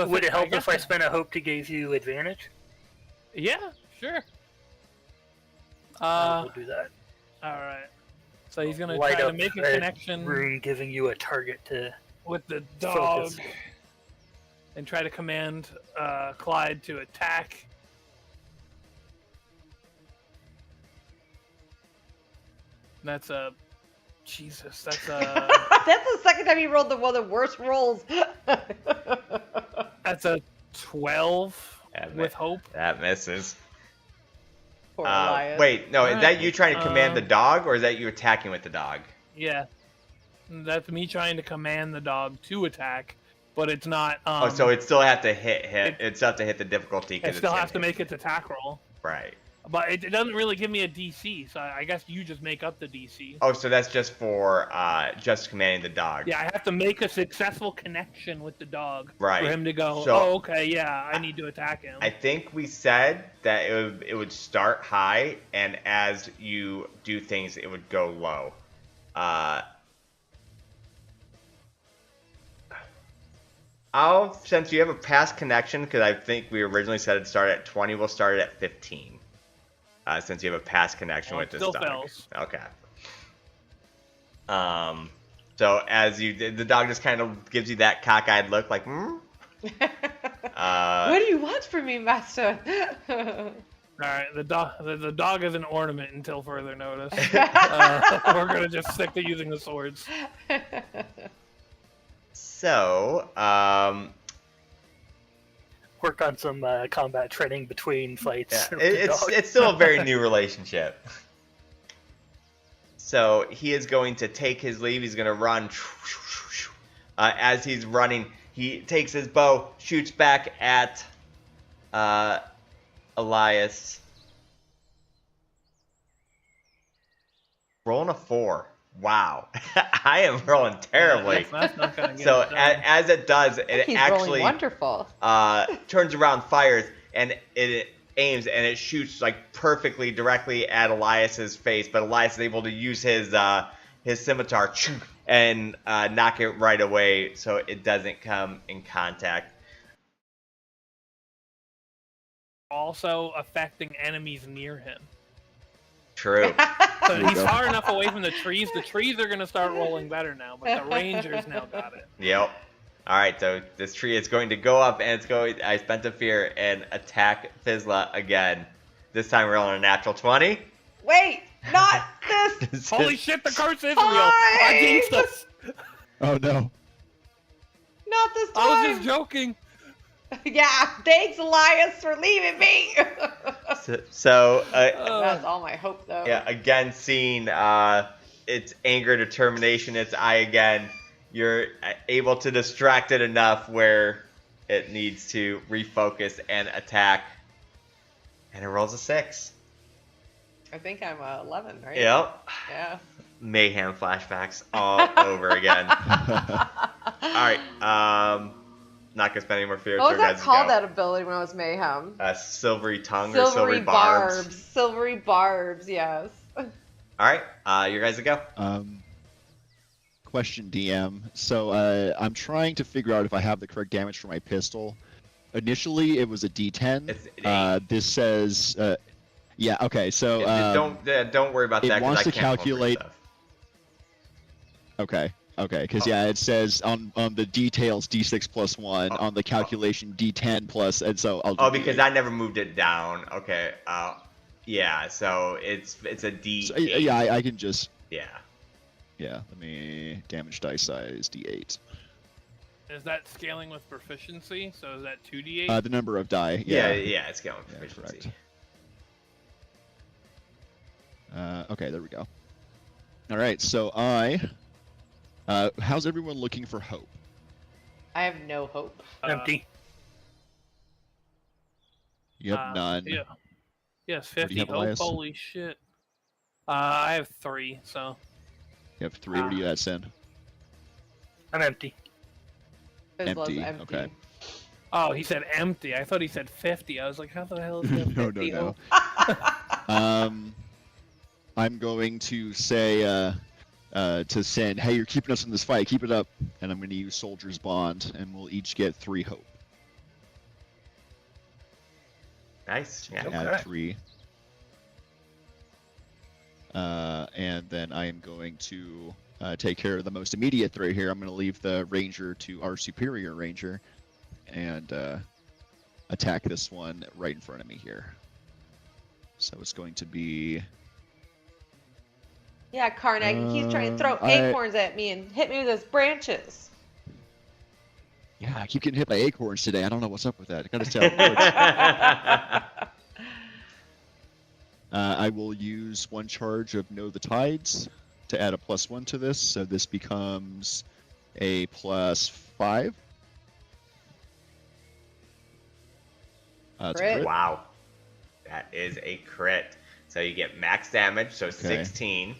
would it help if I spent a hope to give you advantage? Yeah, sure. We'll do that. All right. So he's gonna Light try to up make a connection rune, giving you a target to with the dog, focus. and try to command Clyde to attack. That's a Jesus. That's a That's the second time you rolled one of the worst rolls. that's a 12 with hope. That misses. Poor Elias. Wait, no, is Alright, that you trying to command the dog, or is that you attacking with the dog? Yeah, that's me trying to command the dog to attack, but it's not. So it still have to hit. It still have to hit the difficulty. It still has to make its attack roll. Right. But it doesn't really give me a DC, so I guess you just make up the DC. Oh, so that's just for just commanding the dog. Yeah, I have to make a successful connection with the dog for Right. him to go, So, oh, okay, yeah, I need to attack him. I think we said that it would start high, and as you do things, it would go low. Since you have a past connection, because I think we originally said it started at 20, we'll start it at 15. Since you have a past connection with this still dog. fails. Okay. So as the dog just kind of gives you that cockeyed look, like, hmm? What do you want from me, master? All right, the dog is an ornament until further notice. We're gonna just stick to using the swords. So, work on some combat training between fights. yeah, with the dog. it's still a very new relationship. So he is going to take his leave. He's going to run. As he's running, he takes his bow, shoots back at Elias. Rolling a 4. Wow. I am rolling terribly. That's not gonna get So it done. as it does, it He's actually rolling wonderful. turns around, fires, and it aims, and it shoots like perfectly directly at Elias's face. But Elias is able to use his scimitar and knock it right away, so it doesn't come in contact. Also affecting enemies near him. True. So There you he's go. far enough away from the trees. The trees are gonna start rolling better now, but the rangers now got it. Yep. All right, so this tree is going to go up, and it's going. I spent a fear and attack Fizzla again. This time we're on a natural 20. Wait, not this. Holy shit, the curse is real Fine. against us. Oh no. Not this time. I was just joking. Yeah, thanks, Elias, for leaving me. So That's all my hope, though. yeah, again, seeing its anger, determination, its eye again, you're able to distract it enough where it needs to refocus and attack. And it rolls a 6. I think I'm 11, right? Yep. Yeah. Mayhem flashbacks all over again. Alright, not gonna spend any more fear. What was so that guys called, go. that ability, when I was Mayhem? Silvery tongue or silvery barbs. Silvery barbs, yes. Alright, you guys go. Question DM. So I'm trying to figure out if I have the correct damage for my pistol. Initially, it was a D10. It's an 8. This says, yeah. Okay. So don't worry about it that. 'Cause wants I to can't remember calculate- stuff. okay. Okay, because yeah, it says on the details D6 plus 1, on the calculation D10 plus, and so I'll do Oh, because D8. I never moved it down. Okay. Yeah. So it's a D8. So, yeah, I can just Yeah. let me damage dice size D8. Is that scaling with proficiency? So is that 2d8? The number of die. Yeah. Yeah. It's going Yeah, proficiency. correct. Okay, there we go. All right, so how's everyone looking for hope? I have no hope. Empty. You have none. Yeah. Yes, What do you 50 have, hope. Elias? Holy shit. I have 3, so. You have 3. What do you at, Sin? I'm empty. Fizzla's Empty, okay. Oh, he said empty. I thought he said 50. I was like, how the hell is that 50 No. hope? I'm going to say to Sin, hey, you're keeping us in this fight. Keep it up. And I'm going to use Soldier's Bond, and we'll each get 3 hope. Nice. Yeah. Add 3. And then I am going to take care of the most immediate threat here. I'm going to leave the ranger to our superior ranger and attack this one right in front of me here. So it's going to be... Yeah, Karnak, he's trying to throw acorns at me and hit me with his branches. Yeah, I keep getting hit by acorns today. I don't know what's up with that. I gotta tell you. I will use 1 charge of Know the Tides to add a +1 to this, so this becomes a +5. It's a Crit. crit. Wow. That is a crit. So you get max damage, so 16.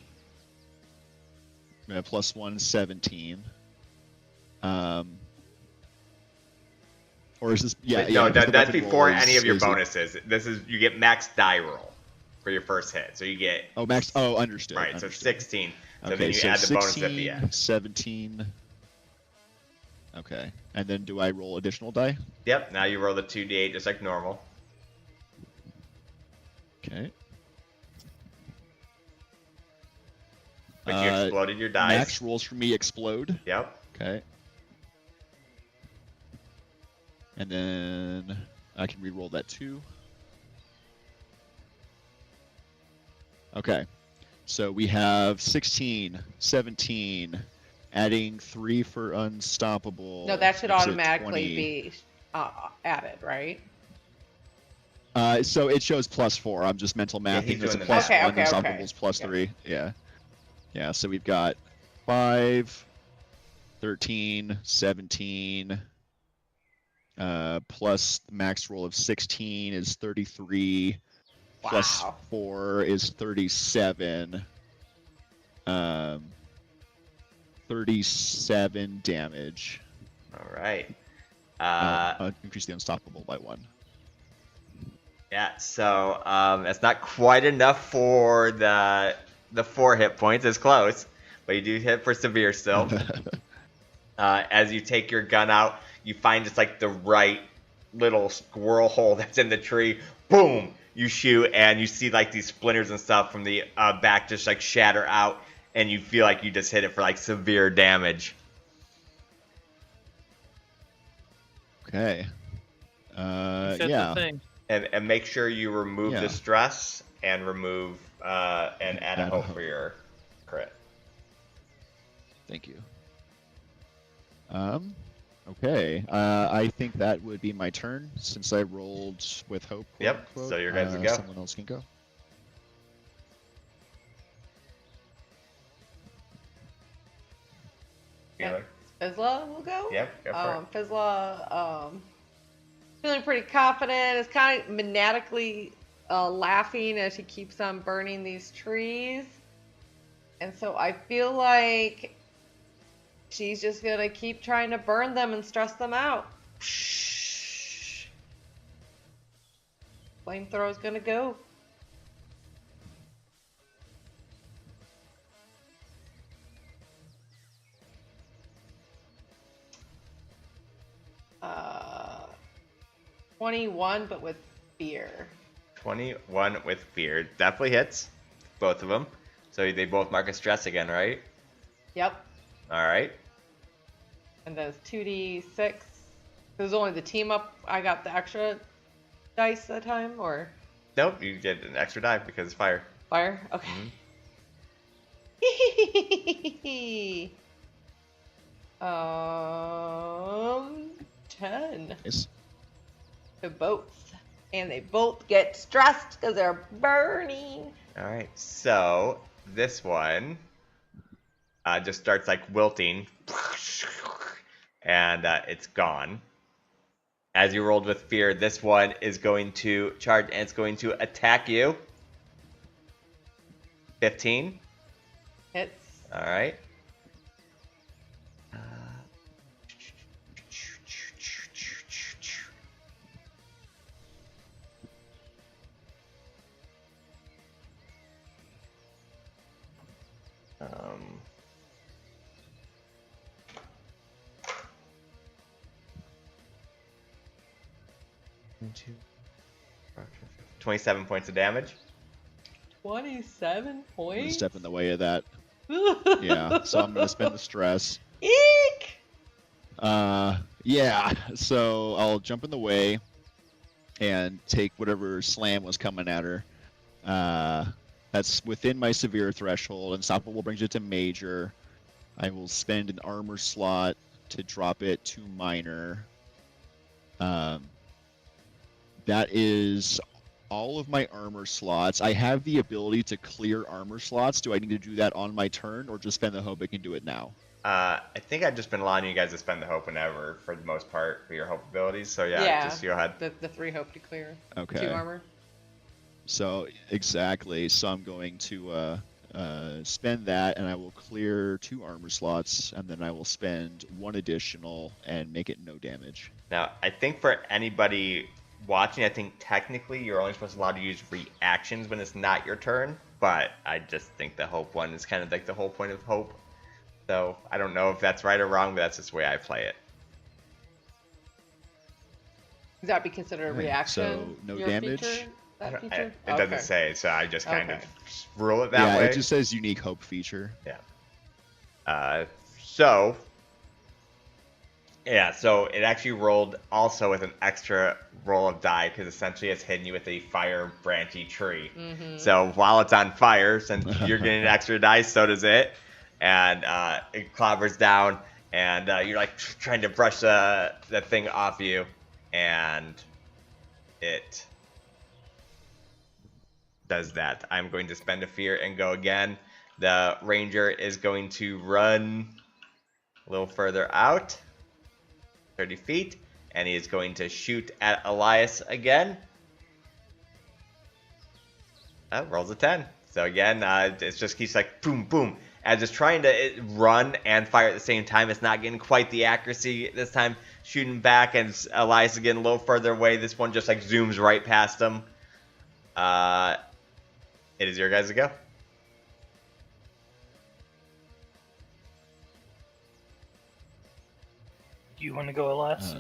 +1, 17. Or is this? Yeah, No, because the that's weapon before roll any of your is bonuses. This is you get max die roll for your first hit. So you get max. Oh, understood. right. So Understood. 16. So Okay, then you so add the 16, bonus at the end. 17. Okay, and then do I roll additional die? Yep. Now you roll the 2d8 just like normal. Okay. But you exploded your dice. Max rolls for me explode. Yep. Okay. And then I can re-roll that too. Okay. So we have 16, 17, adding 3 for unstoppable. No, that should makes it automatically 20. be added, right? So it shows +4. I'm just mental mathing. he's There's a doing the math. +1, Okay. unstoppable's +3. Yeah. Yeah, so we've got 5, 13, 17, plus max roll of 16 is 33, plus Wow. 4 is 37. 37 damage. All right. Increase the unstoppable by 1. Yeah. So it's not quite enough for the 4 hit points. It's close, but you do hit for severe still. As you take your gun out, you find just like the right little squirrel hole that's in the tree. Boom! You shoot, and you see like these splinters and stuff from the back just like shatter out, and you feel like you just hit it for like severe damage. Okay. Said Yeah. the thing. And make sure you remove Yeah. the stress and remove and add a hope for your crit. Thank you. Okay. I think that would be my turn since I rolled with hope. quote Yep, unquote. so you're good to go. Someone else can go. Yeah. Fizzla will go? Yep, go for it. Fizzla, feeling pretty confident, is kind of maniacally laughing as she keeps on burning these trees. And so I feel like she's just going to keep trying to burn them and stress them out. Flamethrower's going to go. Uh, 21, but with fear. 21 with fear. Definitely hits. Both of them. So they both mark a stress again, right? Yep. All right. And then it's 2d6. It was only the team up. I got the extra dice that time, or Nope, you get an extra die because it's fire. fire? Okay. Mm-hmm. 10 Nice. to both. And they both get stressed because they're burning. All right, so this one just starts like wilting, and it's gone. As you rolled with fear, this one is going to charge and it's going to attack you. 15. Hits. All right. Two, 27 points of damage. 27 I'm gonna points? step in the way of that. Yeah, so I'm gonna spend the stress. Eek! Yeah, so I'll jump in the way and take whatever slam was coming at her. That's within my severe threshold. Unstoppable brings it to major. I will spend an armor slot to drop it to minor. That is all of my armor slots. I have the ability to clear armor slots. Do I need to do that on my turn or just spend the hope I can do it now? I think I've just been allowing you guys to spend the hope whenever, for the most part, for your hope abilities. So yeah. Just go ahead. The 3 hope to clear. Okay. 2 armor. So exactly. So I'm going to spend that, and I will clear 2 armor slots, and then I will spend 1 additional and make it no damage. Now, I think for anybody watching, I think technically you're only supposed to allow to use reactions when it's not your turn, but I just think the hope one is kind of like the whole point of hope. So I don't know if that's right or wrong, but that's just the way I play it. Does that be considered a Alright, reaction? so no your damage? Feature? That feature? It doesn't say, so I just kind of Okay. rule it that Yeah, way. it just says unique hope feature. So it actually rolled also with an extra roll of die because essentially it's hitting you with a fire branchy tree. Mm-hmm. So while it's on fire, since you're getting an extra dice, so does it. And it clobbers down, and you're like trying to brush the thing off you, and it does that. I'm going to spend a fear and go again. The ranger is going to run a little further out, 30 feet, and he is going to shoot at Elias again. Rolls a 10. So again, it just keeps like boom, boom. As it's trying to run and fire at the same time, it's not getting quite the accuracy this time. Shooting back, and Elias is getting a little further away. This one just like zooms right past him. It is your guys to go. Do you want to go, Elias?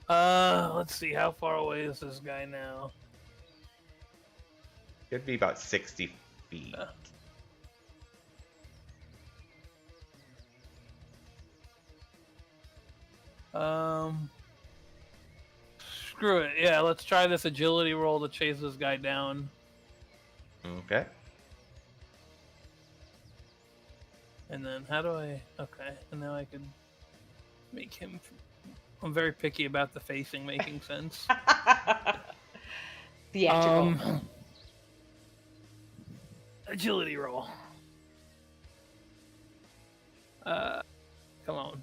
Let's see, how far away is this guy now? Could be about 60 feet. Screw it. Yeah, let's try this agility roll to chase this guy down. Okay. And then how do I... Okay, and now I can make him... I'm very picky about the facing making sense. Theatrical. Agility roll. Come on.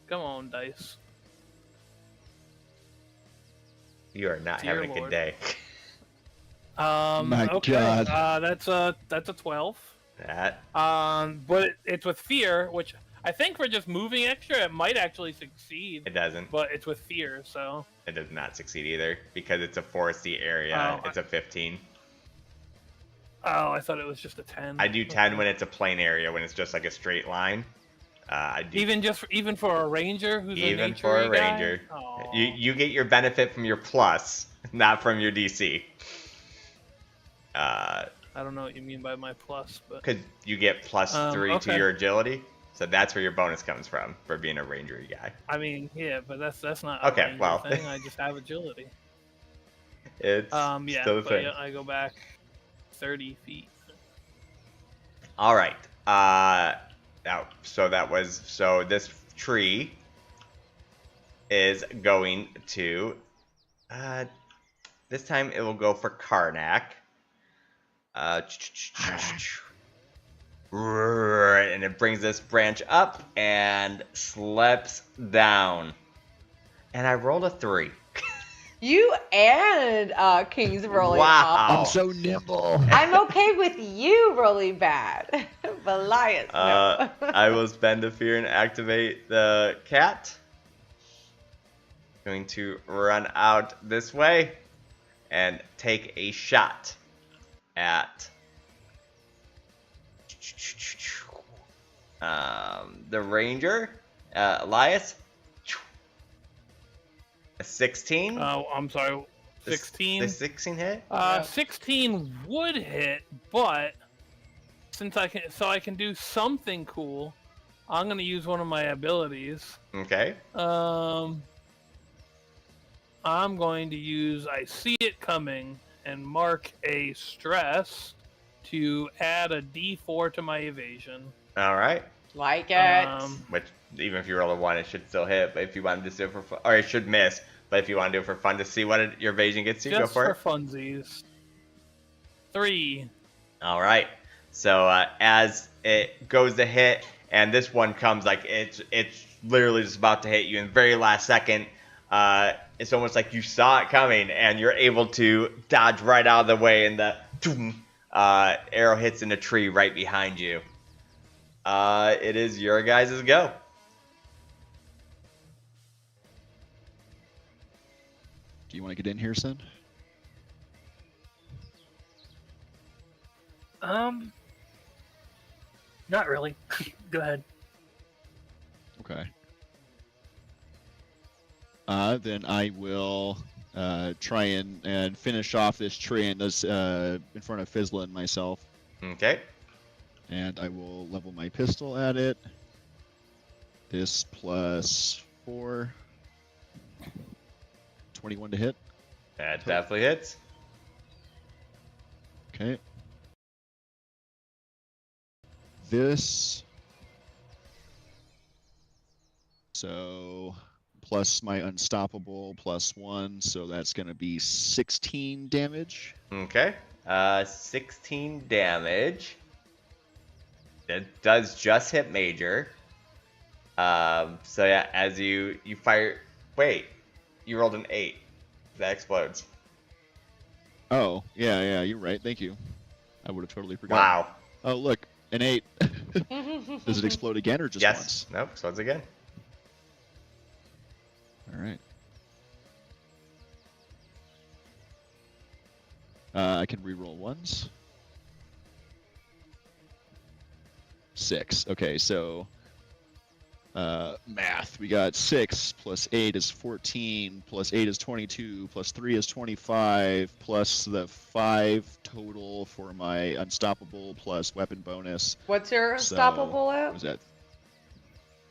Come on, dice. You are not Dear having a good Lord. day. My okay. God. That's a 12. That. But it's with fear, which I think for just moving extra, it might actually succeed. It doesn't. But it's with fear, so. It does not succeed either because it's a foresty area. Oh, it's a 15. Oh, I thought it was just a 10. I do 10 when it's a plain area, when it's just like a straight line. I do Even for a ranger who's a even nature for a guy? ranger. Aw. You get your benefit from your plus, not from your DC. I don't know what you mean by my plus, but Because you get plus 3 to okay. your agility. So that's where your bonus comes from for being a rangery guy. I mean, yeah, but that's not Okay, a ranger well. thing. I just have agility. It's Yeah, still the but thing. yeah, I go back 30 feet. All right. Now, so this tree is going to. This time it will go for Karnak. And it brings this branch up and slips down. And I rolled a 3. You and King's rolling Wow. up. I'm so nimble. I'm okay with you rolling bad. But Elias, no. I will spend a fear and activate the cat. Going to run out this way and take a shot at the ranger, Elias. A 16. Oh, I'm sorry. 16. The 16 hit. 16 would hit, but since I can do something cool, I'm gonna use one of my abilities. Okay. I'm going to use I see it coming and mark a stress to add a D4 to my evasion. All right. Like it. Which, even if you roll a 1, it should still hit. But if you want to do it for fun, or it should miss. But if you want to do it for fun to see what your evasion gets you, go for it. Just for funsies. 3. All right. So as it goes to hit, and this one comes like it's literally just about to hit you in the very last second. It's almost like you saw it coming, and you're able to dodge right out of the way, and the arrow hits in a tree right behind you. It is your guys' go. Do you want to get in here, son? Not really. Go ahead. Okay. Then I will try and finish off this tree and this in front of Fizzla and myself. Okay. And I will level my pistol at it. This plus 4. 21 to hit. That definitely hits. Okay. This. So plus my unstoppable plus 1, so that's going to be 16 damage. Okay. 16 damage. That does just hit major. So yeah, as you fire. Wait, you rolled an 8. That explodes. Oh, yeah, you're right. Thank you. I would have totally forgotten. Wow. Oh, look, an 8. Does it explode again or just Yes. once? Nope. Explodes again. All right. I can reroll ones. 6. Okay, so math. We got 6 plus 8 is 14, plus 8 is 22, plus 3 is 25, plus the 5 total for my unstoppable plus weapon bonus. What's your unstoppable What at? was that?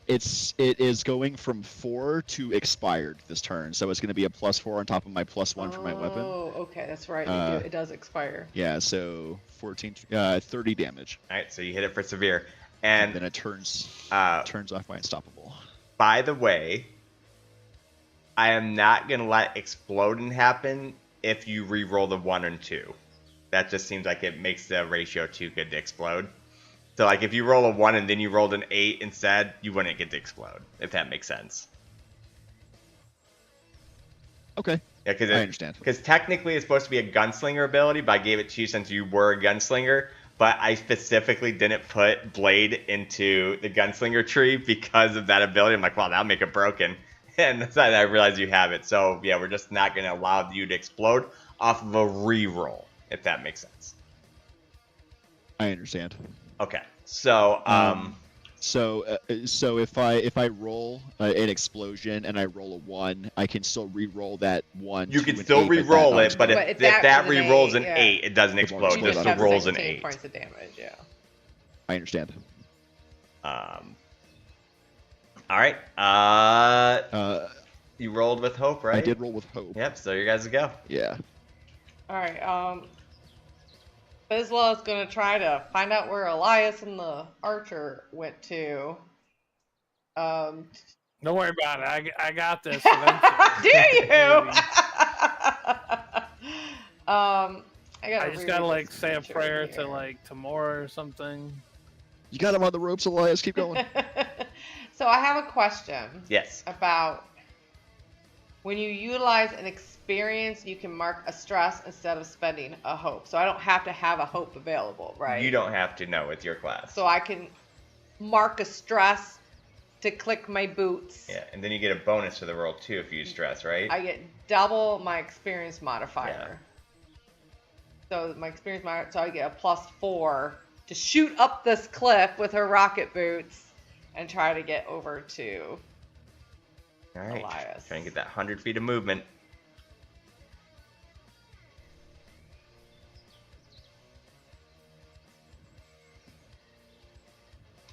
It is going from 4 to expired this turn, so it's going to be a plus 4 on top of my plus 1 for my weapon. Oh, okay, that's right. It does expire. Yeah, so 30 damage. All right. So you hit it for severe, And and then it turns off my unstoppable. by the way, I am not gonna let exploding happen if you re-roll the 1 and 2. That just seems like it makes the ratio too good to explode. So like if you roll a 1 and then you rolled an 8 instead, you wouldn't get to explode, if that makes sense. Okay. Yeah, I understand. Because technically it's supposed to be a gunslinger ability, but I gave it to you since you were a gunslinger. But I specifically didn't put Blade into the gunslinger tree because of that ability. I'm like, wow, that'll make it broken. And that's how I realized you have it. So yeah, we're just not going to allow you to explode off of a re-roll, if that makes sense. I understand. Okay. So So if I roll an explosion and I roll a 1, I can still re-roll that 1. you to can an still 8, re-roll it, but But if if that was an re-rolls an 8, 8, it doesn't It won't explode. You Just just have rolls an 16 8. points of damage, yeah. I understand. All right. You rolled with hope, right? I did roll with hope. Yep. So you guys go. Yeah. All right. Bizla is gonna try to find out where Elias and the archer went to. Don't worry about it. I got this. Do eventually. you? I just gotta like say a prayer to like tomorrow or something. You got him on the ropes, Elias. Keep going. So I have a question. Yes. About when you utilize an experience, you can mark a stress instead of spending a hope. So I don't have to have a hope available, right? You don't have to know with your class. So I can mark a stress to click my boots. Yeah, and then you get a bonus to the roll too if you use stress, right? I get double my experience modifier. So my experience modifier, so I get a +4 to shoot up this cliff with her rocket boots and try to get over to All right. Elias. Trying to get that 100 feet of movement.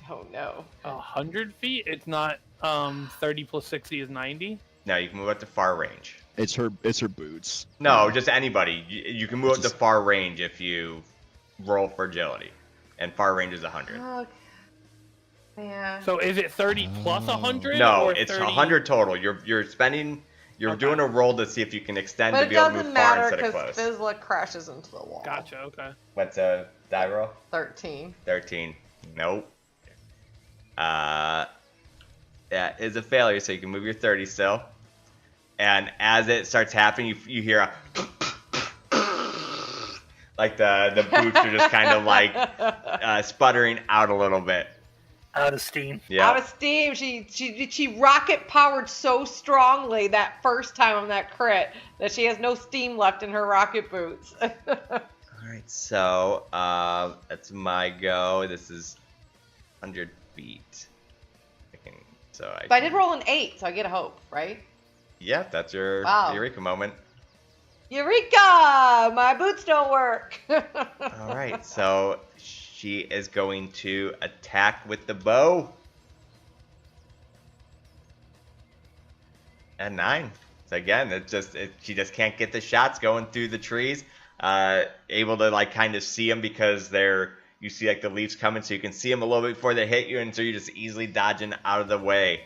Oh no. 100 feet? It's not 30 plus 60 is 90. No, you can move up to far range. It's her boots. No, just anybody. You can move up to far range if you roll for agility, and far range is 100. Okay. Yeah. So is it 30 plus 100? No, or it's 30... 100 total. You're spending. You're Okay. doing a roll to see if you can extend But to it be able to doesn't move far matter instead of because close. Fizzla crashes into the wall. Gotcha. Okay. What's a die roll? 13. 13. Nope. That is a failure. So you can move your 30 still. And as it starts happening, you hear a like the boots are just kind of like sputtering out a little bit. Out of steam. Yeah. Out of steam. She rocket powered so strongly that first time on that crit that she has no steam left in her rocket boots. All right. So that's my go. This is 100 feet. But I did roll an 8, so I get a hope, right? Yeah, that's your Eureka moment. Eureka! My boots don't work. All right, so she is going to attack with the bow. And 9. So again, she just can't get the shots going through the trees. Able to like kind of see them because you see like the leaves coming, so you can see them a little bit before they hit you, and so you're just easily dodging out of the way.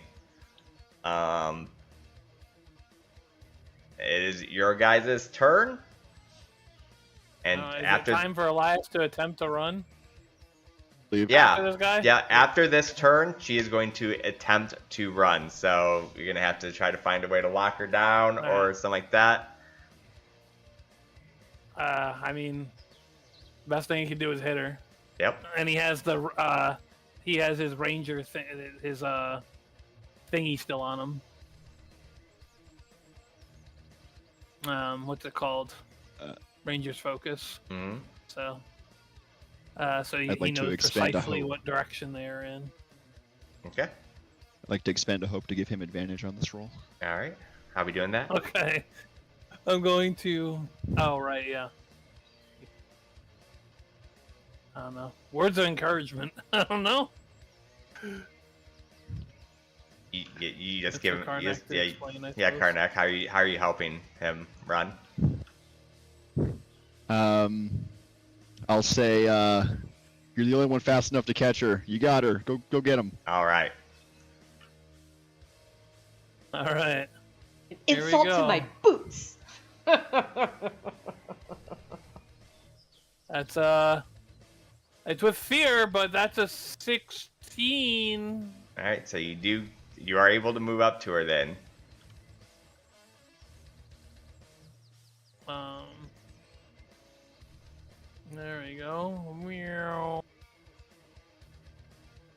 It is your guys' turn. And Is after it time for Elias to attempt to run? yeah, This guy? yeah. After this turn, she is going to attempt to run. So you're gonna have to try to find a way to lock her down or something like that. I mean, best thing he can do is hit her. Yep. And he has his ranger his thingy still on him. What's it called? Ranger's focus. Mm-hmm. So he like to knows expend a precisely hope. what direction they are in. Okay. I'd like to expend a hope to give him advantage on this roll. All right. How are we doing that? Okay. I'm going to. Oh right, yeah. I don't know. Words of encouragement. I don't know. You just It's give for him. Karnak to explain, I Yeah, suppose. Karnak. How are you helping him run? I'll say you're the only one fast enough to catch her. You got her. Go get him. All right. All right. Here we Insult to go. my boots. That's it's with fear, but that's a 16. All right. So you are able to move up to her then. There we go. Meow.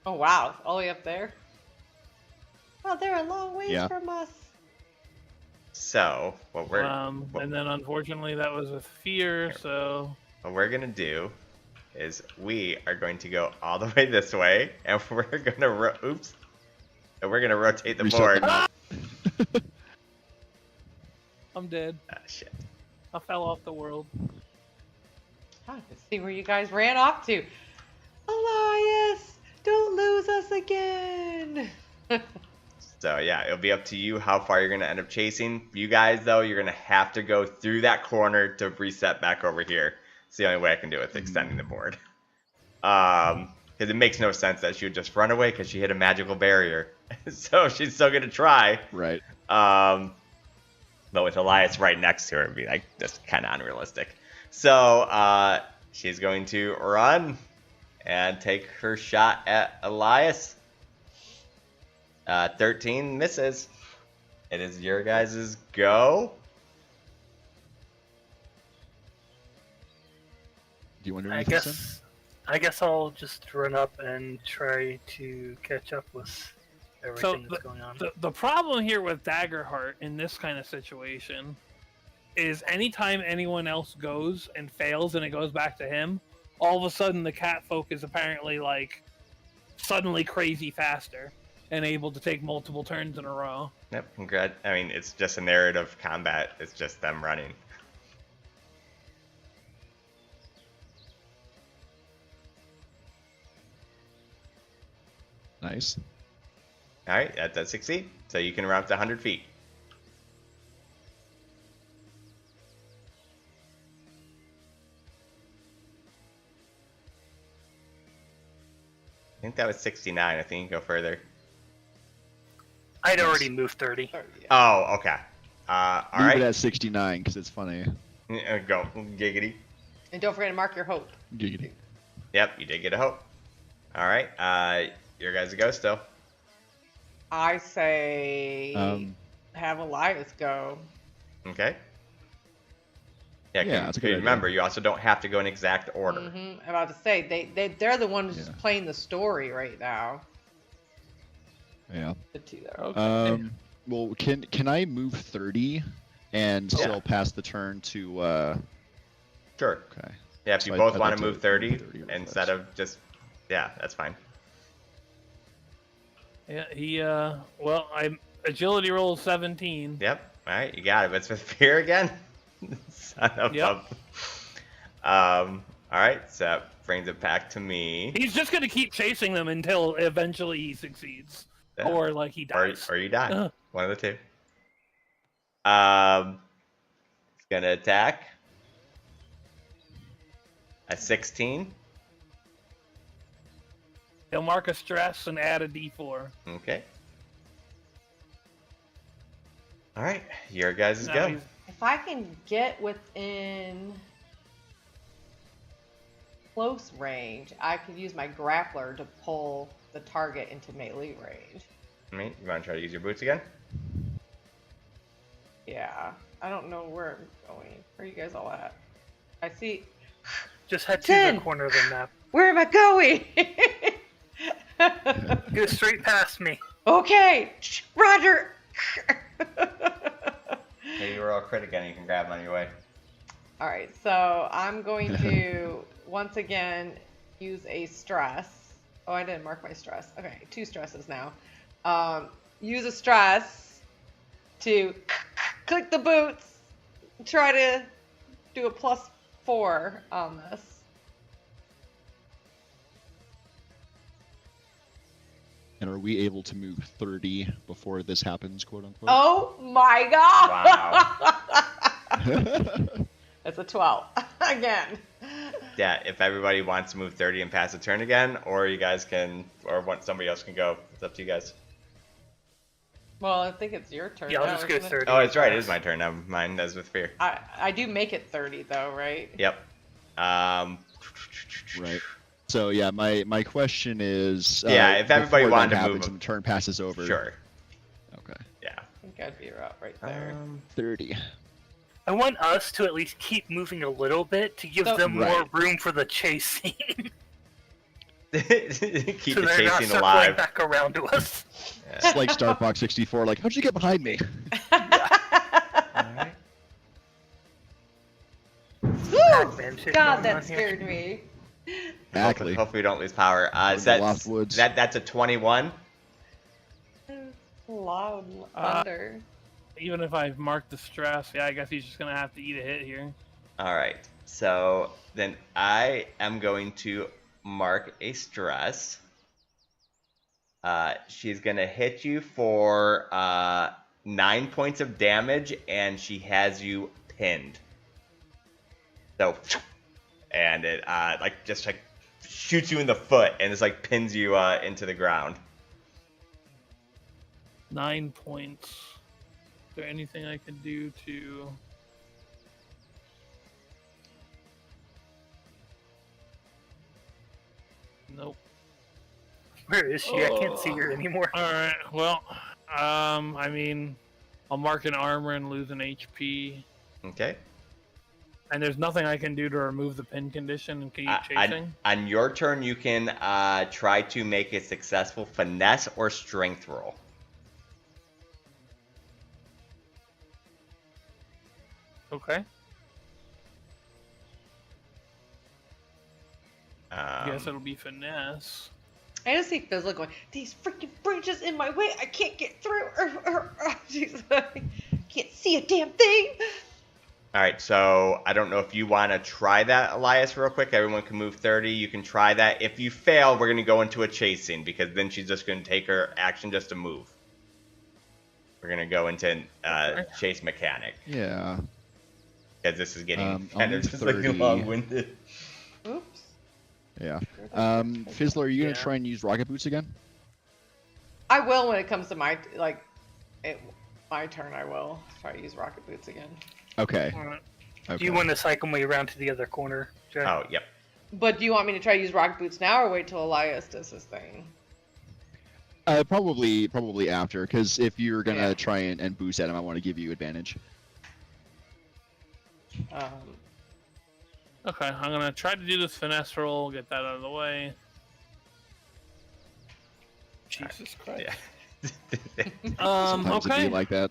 Oh wow, all the way up there. Oh, they're a long ways Yeah. from us. So what we're And then unfortunately that was with fear, so what we're gonna do is we are going to go all the way this way, and we're gonna and we're gonna rotate the Reset board. the I'm dead. Ah, shit. I fell off the world. I can see where you guys ran off to. Elias, don't lose us again. So yeah, it'll be up to you how far you're going to end up chasing. You guys, though, you're going to have to go through that corner to reset back over here. It's the only way I can do it with extending the board. Because it makes no sense that she would just run away because she hit a magical barrier. So she's still going to try. Right. But with Elias right next to her, it'd be like just kind of unrealistic. So she's going to run and take her shot at Elias. 13 misses. It is your guys' go. Do you want to do I anything, Sim? guess I'll just run up and try to catch up with everything that's going on. The problem here with Daggerheart in this kind of situation is anytime anyone else goes and fails and it goes back to him, all of a sudden the cat folk is apparently like suddenly crazy faster and able to take multiple turns in a row. Yep, congrats. I mean, it's just a narrative combat. It's just them running. Nice. All right, that does succeed. So you can run up to 100 feet. I think that was 69. I think you can go further. I'd already moved 30. Oh, okay. All Leave right. it at 69 because it's funny. Go. Giggity. And don't forget to mark your hope. Giggity. Yep, you did get a hope. All right. Your guys' go still. I say have Elias go. Okay. Yeah, Yeah, 'cause that's a good idea. remember, you also don't have to go in exact order. I'm about to say they're the ones Yeah. playing the story right now. Yeah. The two there. Okay. Well, can I move 30 and Yeah. still pass the turn to? Sure. Okay. Yeah, if So you I'd both like want to to move 30 move 30 real instead fast. of just, yeah, that's fine. Yeah, he well, I'm agility roll 17. Yep. All right, you got it. But it's with fear again. Son of Yep. All right, so that brings it back to me. He's just gonna keep chasing them until eventually he succeeds, Yeah. or like he Or, dies. or you die. Uh. One of the two. It's gonna attack. A 16. He'll mark a stress and add a D4. Okay. All right, your guys' Now go. he's- If I can get within close range, I could use my grappler to pull the target into melee range. I mean, you want to try to use your boots again? Yeah. I don't know where I'm going. Where are you guys all at? I see. Just head to 10. the corner of the map. Where am I going? Go straight past me. Okay, Roger. Hey, you roll a crit again. You can grab them on your way. All right, so I'm going to once again use a stress. Oh, I didn't mark my stress. Okay, 2 stresses now. Use a stress to click the boots. Try to do a +4 on this. And are we able to move 30 before this happens, quote unquote? Oh my god! It's a 12 again. Yeah, if everybody wants to move 30 and pass a turn again, or you guys can, or want somebody else can go. It's up to you guys. Well, I think it's your turn. Yeah, I'll now, just go isn't it? 30. Oh, it's right. It is my turn. Never mind. That's with fear. I do make it 30 though, right? Yep. Right. So yeah, my question is. Yeah, if everybody before wanted that to move happens them. and the turn passes over. Sure. Okay. Yeah. I think I'd be right there. 30. I want us to at least keep moving a little bit to give So- them more Right. room for the chase scene. Keep so the they're not chasing circling alive. back around to us. It's like Star Fox 64. Like, how'd you get behind me? Alright. Pac-Man shit God, going on that here. scared me. Exactly. Hopefully we don't lose power. In the Lost Woods. That's a 21. Loud thunder. Even if I mark the stress, yeah, I guess he's just gonna have to eat a hit here. All right. So then I am going to mark a stress. She's gonna hit you for 9 points of damage, and she has you pinned. So, and it just shoots you in the foot, and it's like pins you into the ground. 9 points. Is there anything I can do to? Nope. Where is she? I can't see her anymore. All right. Well, I mean, I'll mark an armor and lose an HP. Okay. And there's nothing I can do to remove the pin condition and keep chasing. On your turn, you can try to make a successful finesse or strength roll. Okay. Guess it'll be finesse. I just see Fizzle going, these freaking branches in my way, I can't get through. She's like, can't see a damn thing. All right, so I don't know if you want to try that, Elias, real quick. Everyone can move 30. You can try that. If you fail, we're going to go into a chase scene, because then she's just going to take her action just to move. We're going to go into chase mechanic. Yeah. Because this is getting I'll kind of move just like 30. long-winded. Oops. Yeah. Fizzler, are you gonna try and use rocket boots again? I will when it comes to my turn. I will try to use rocket boots again. Okay. Do you want to cycle me around to the other corner, Jack? Oh, yep. But do you want me to try to use rocket boots now, or wait till Elias does his thing? Probably after, because if you're gonna try and boost at him, I want to give you advantage. Okay, I'm gonna try to do this finesse roll, get that out of the way. Jesus Christ. Yeah. Sometimes Okay. it be like that.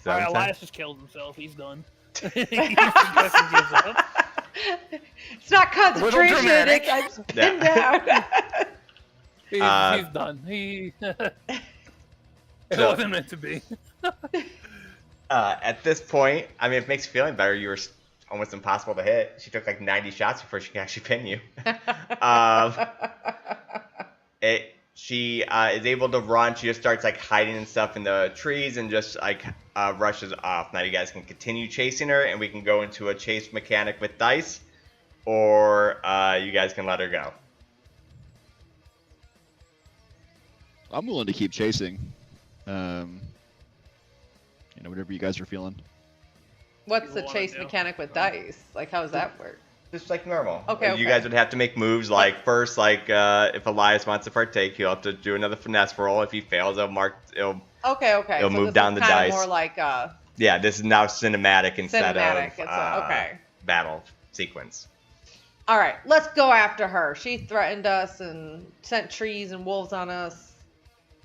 Alright, Elias just killed himself. He's done. He just gives up. It's not concentration. dramatic. It's I'm just pinned down. He's done. It wasn't meant to be. At this point, I mean, if it makes you feeling better, you were almost impossible to hit. She took like 90 shots before she can actually pin you. She is able to run. She just starts like hiding and stuff in the trees and just like rushes off. Now you guys can continue chasing her, and we can go into a chase mechanic with dice, or you guys can let her go. I'm willing to keep chasing. Whatever you guys are feeling. What's You the wanna chase do? mechanic with dice? Like, how does that work? Just like normal. Okay. You guys would have to make moves. Like first, like if Elias wants to partake, he'll have to do another finesse roll. If he fails, it'll Okay. It'll move down the kinda dice. More like Yeah, this is now cinematic instead cinematic. of Okay. battle sequence. All right, let's go after her. She threatened us and sent trees and wolves on us.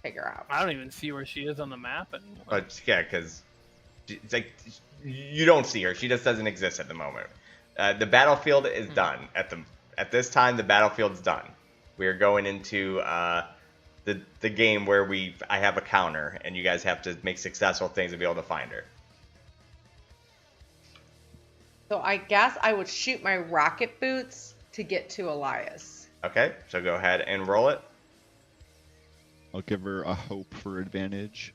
Take her out. I don't even see where she is on the map anymore. But yeah, because it's like you don't see her. She just doesn't exist at the moment. The battlefield is done at this time. The battlefield's done. We are going into the game where I have a counter, and you guys have to make successful things to be able to find her. So I guess I would shoot my rocket boots to get to Elias. Okay, so go ahead and roll it. I'll give her a hope for advantage.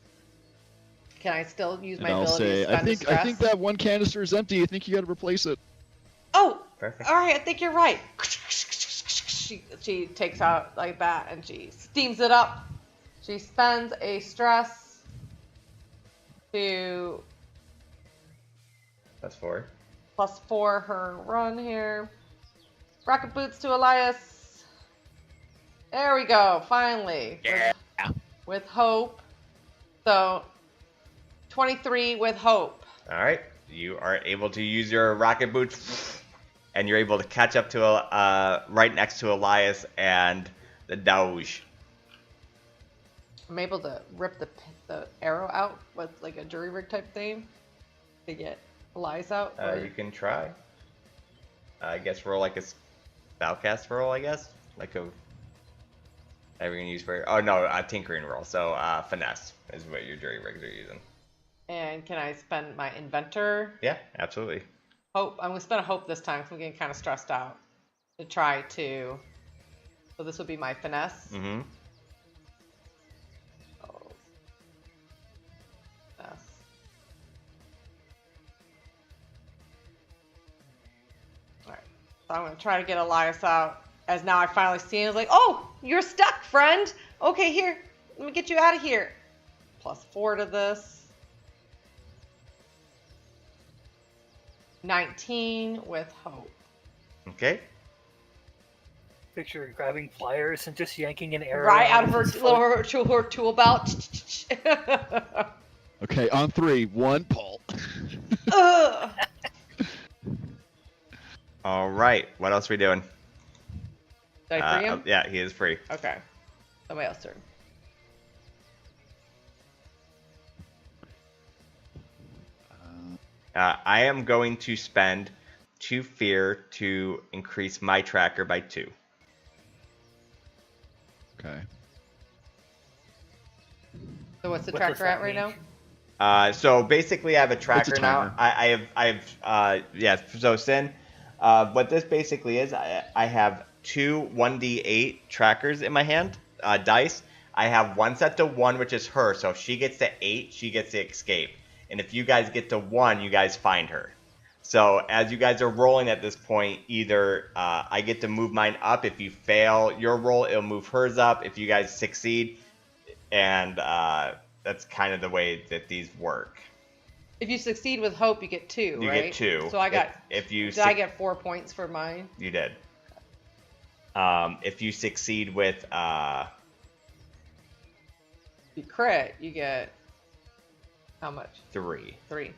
Can I still use my And I'll ability say, to spend I think that one canister is empty. I think you got to replace it. Oh, Perfect. all right. I think you're right. She takes out like that and she steams it up. She spends a stress to That's 4. +4 her run here. Rocket boots to Elias. There we go. Finally. Yeah. With hope. So 23 with hope. All right, you are able to use your rocket boots, and you're able to catch up to right next to Elias and the Doge. I'm able to rip the arrow out with like a jury rig type thing to get Elias out. You can try. I guess roll like a spellcast roll. I guess like a. Whatever you're gonna use for. Oh no, a tinkering roll. So finesse is what your jury rigs are using. And can I spend my inventor Yeah, absolutely. hope? I'm gonna spend a hope this time because I'm getting kind of stressed out to try to. So this would be my finesse. Mm-hmm. So I'm going to try to get Elias out. As now I finally see him. It's like, oh, you're stuck, friend. Okay, here. Let me get you out of here. +4 to this. 19 with hope. Okay. Picture grabbing pliers and just yanking an arrow Right out of her his little tool belt. Okay, on 3. 1, pull. Ugh. All right. What else are we doing? Did I free him? Yeah, he is free. Okay. Somebody else turn. I am going to spend 2 fear to increase my tracker by 2. Okay. So what's the What does tracker that at right mean? now? So basically, I have a tracker now. timer. I have yeah. So Sin, what this basically is, I have 2 1d8 trackers in my hand, dice. I have one set to 1, which is her. So if she gets to 8, she gets to escape. And if you guys get to 1, you guys find her. So as you guys are rolling at this point, either I get to move mine up. If you fail your roll, it'll move hers up. If you guys succeed, and that's kind of the way that these work. If you succeed with hope, you get 2, You right? get 2. So I got. If you Did I get 4 points for mine? You did. If you succeed with You crit, you get how much? 3. 3.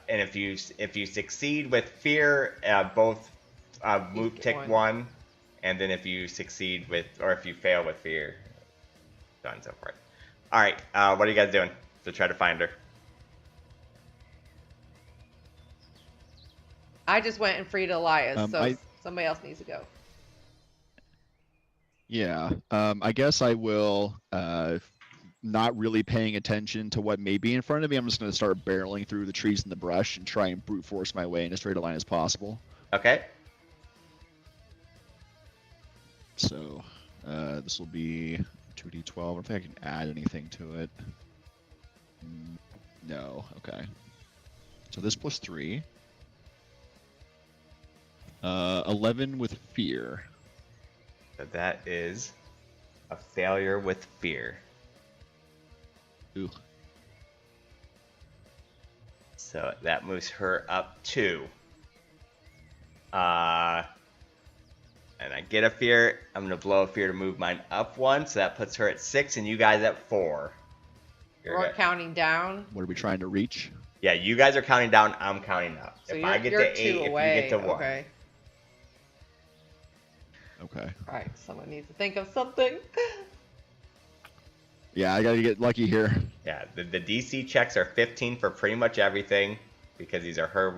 And if you succeed with fear, both move get tick 1. 1, and then if you succeed with, or if you fail with fear, so on and so forth. All right, what are you guys doing to try to find her? I just went and freed Elias, so I- somebody else needs to go. Yeah. I guess I will, not really paying attention to what may be in front of me. I'm just going to start barreling through the trees and the brush and try and brute force my way in as straight a line as possible. Okay. So, this will be 2d12. I don't think I can add anything to it. No. Okay. So this plus 3. 11 with fear. So that is a failure with fear. Ooh. So that moves her up 2. And I get a fear. I'm going to blow a fear to move mine up 1. So that puts her at 6 and you guys at 4. You're We're good. counting down. What are we trying to reach? Yeah, you guys are counting down. I'm counting up. So If I get to 8, if you get to 1. Okay. Okay. All right. Someone needs to think of something. Yeah, I gotta get lucky here. Yeah, the DC checks are 15 for pretty much everything because these are her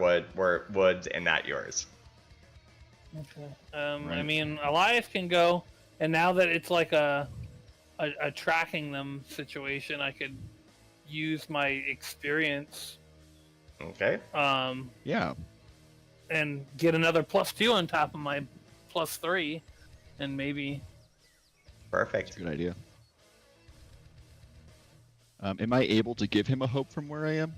woods and not yours. Okay. Right. I mean, Elias can go, and now that it's like a tracking them situation, I could use my experience. Okay. Yeah. And get another +2 on top of my +3, and maybe. Perfect. Good idea. Am I able to give him a hope from where I am?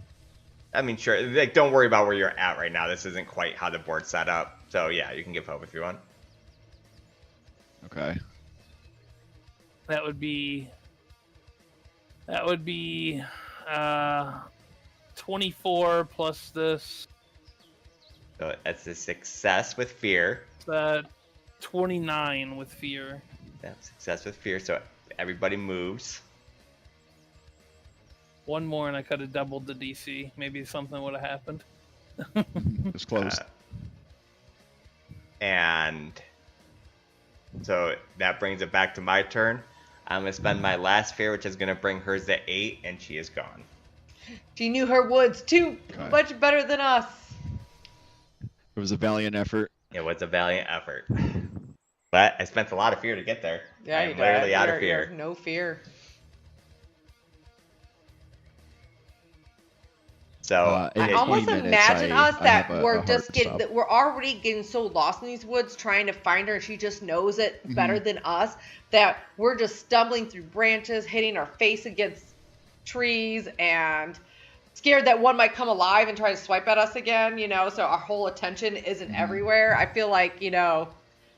I mean, sure. Like, don't worry about where you're at right now. This isn't quite how the board's set up. So yeah, you can give hope if you want. Okay. That would be 24 plus this. So that's a success with fear. 29 with fear. Yeah, success with fear. So everybody moves. One more and I could have doubled the DC. Maybe something would have happened. It's close. And so that brings it back to my turn. I'm going to spend my last fear, which is going to bring hers to 8, and she is gone. She knew her woods too Okay. much better than us. It was a valiant effort. It was a valiant effort. But I spent a lot of fear to get there. Yeah, you I'm literally out of You're fear. no fear. So In I 20 almost minutes, imagine us I that have a we're heart just and getting stuff. that we're already getting so lost in these woods trying to find her, and she just knows it Mm-hmm. better than us. That we're just stumbling through branches, hitting our face against trees, and scared that one might come alive and try to swipe at us again, you know, so our whole attention isn't everywhere. I feel like, you know,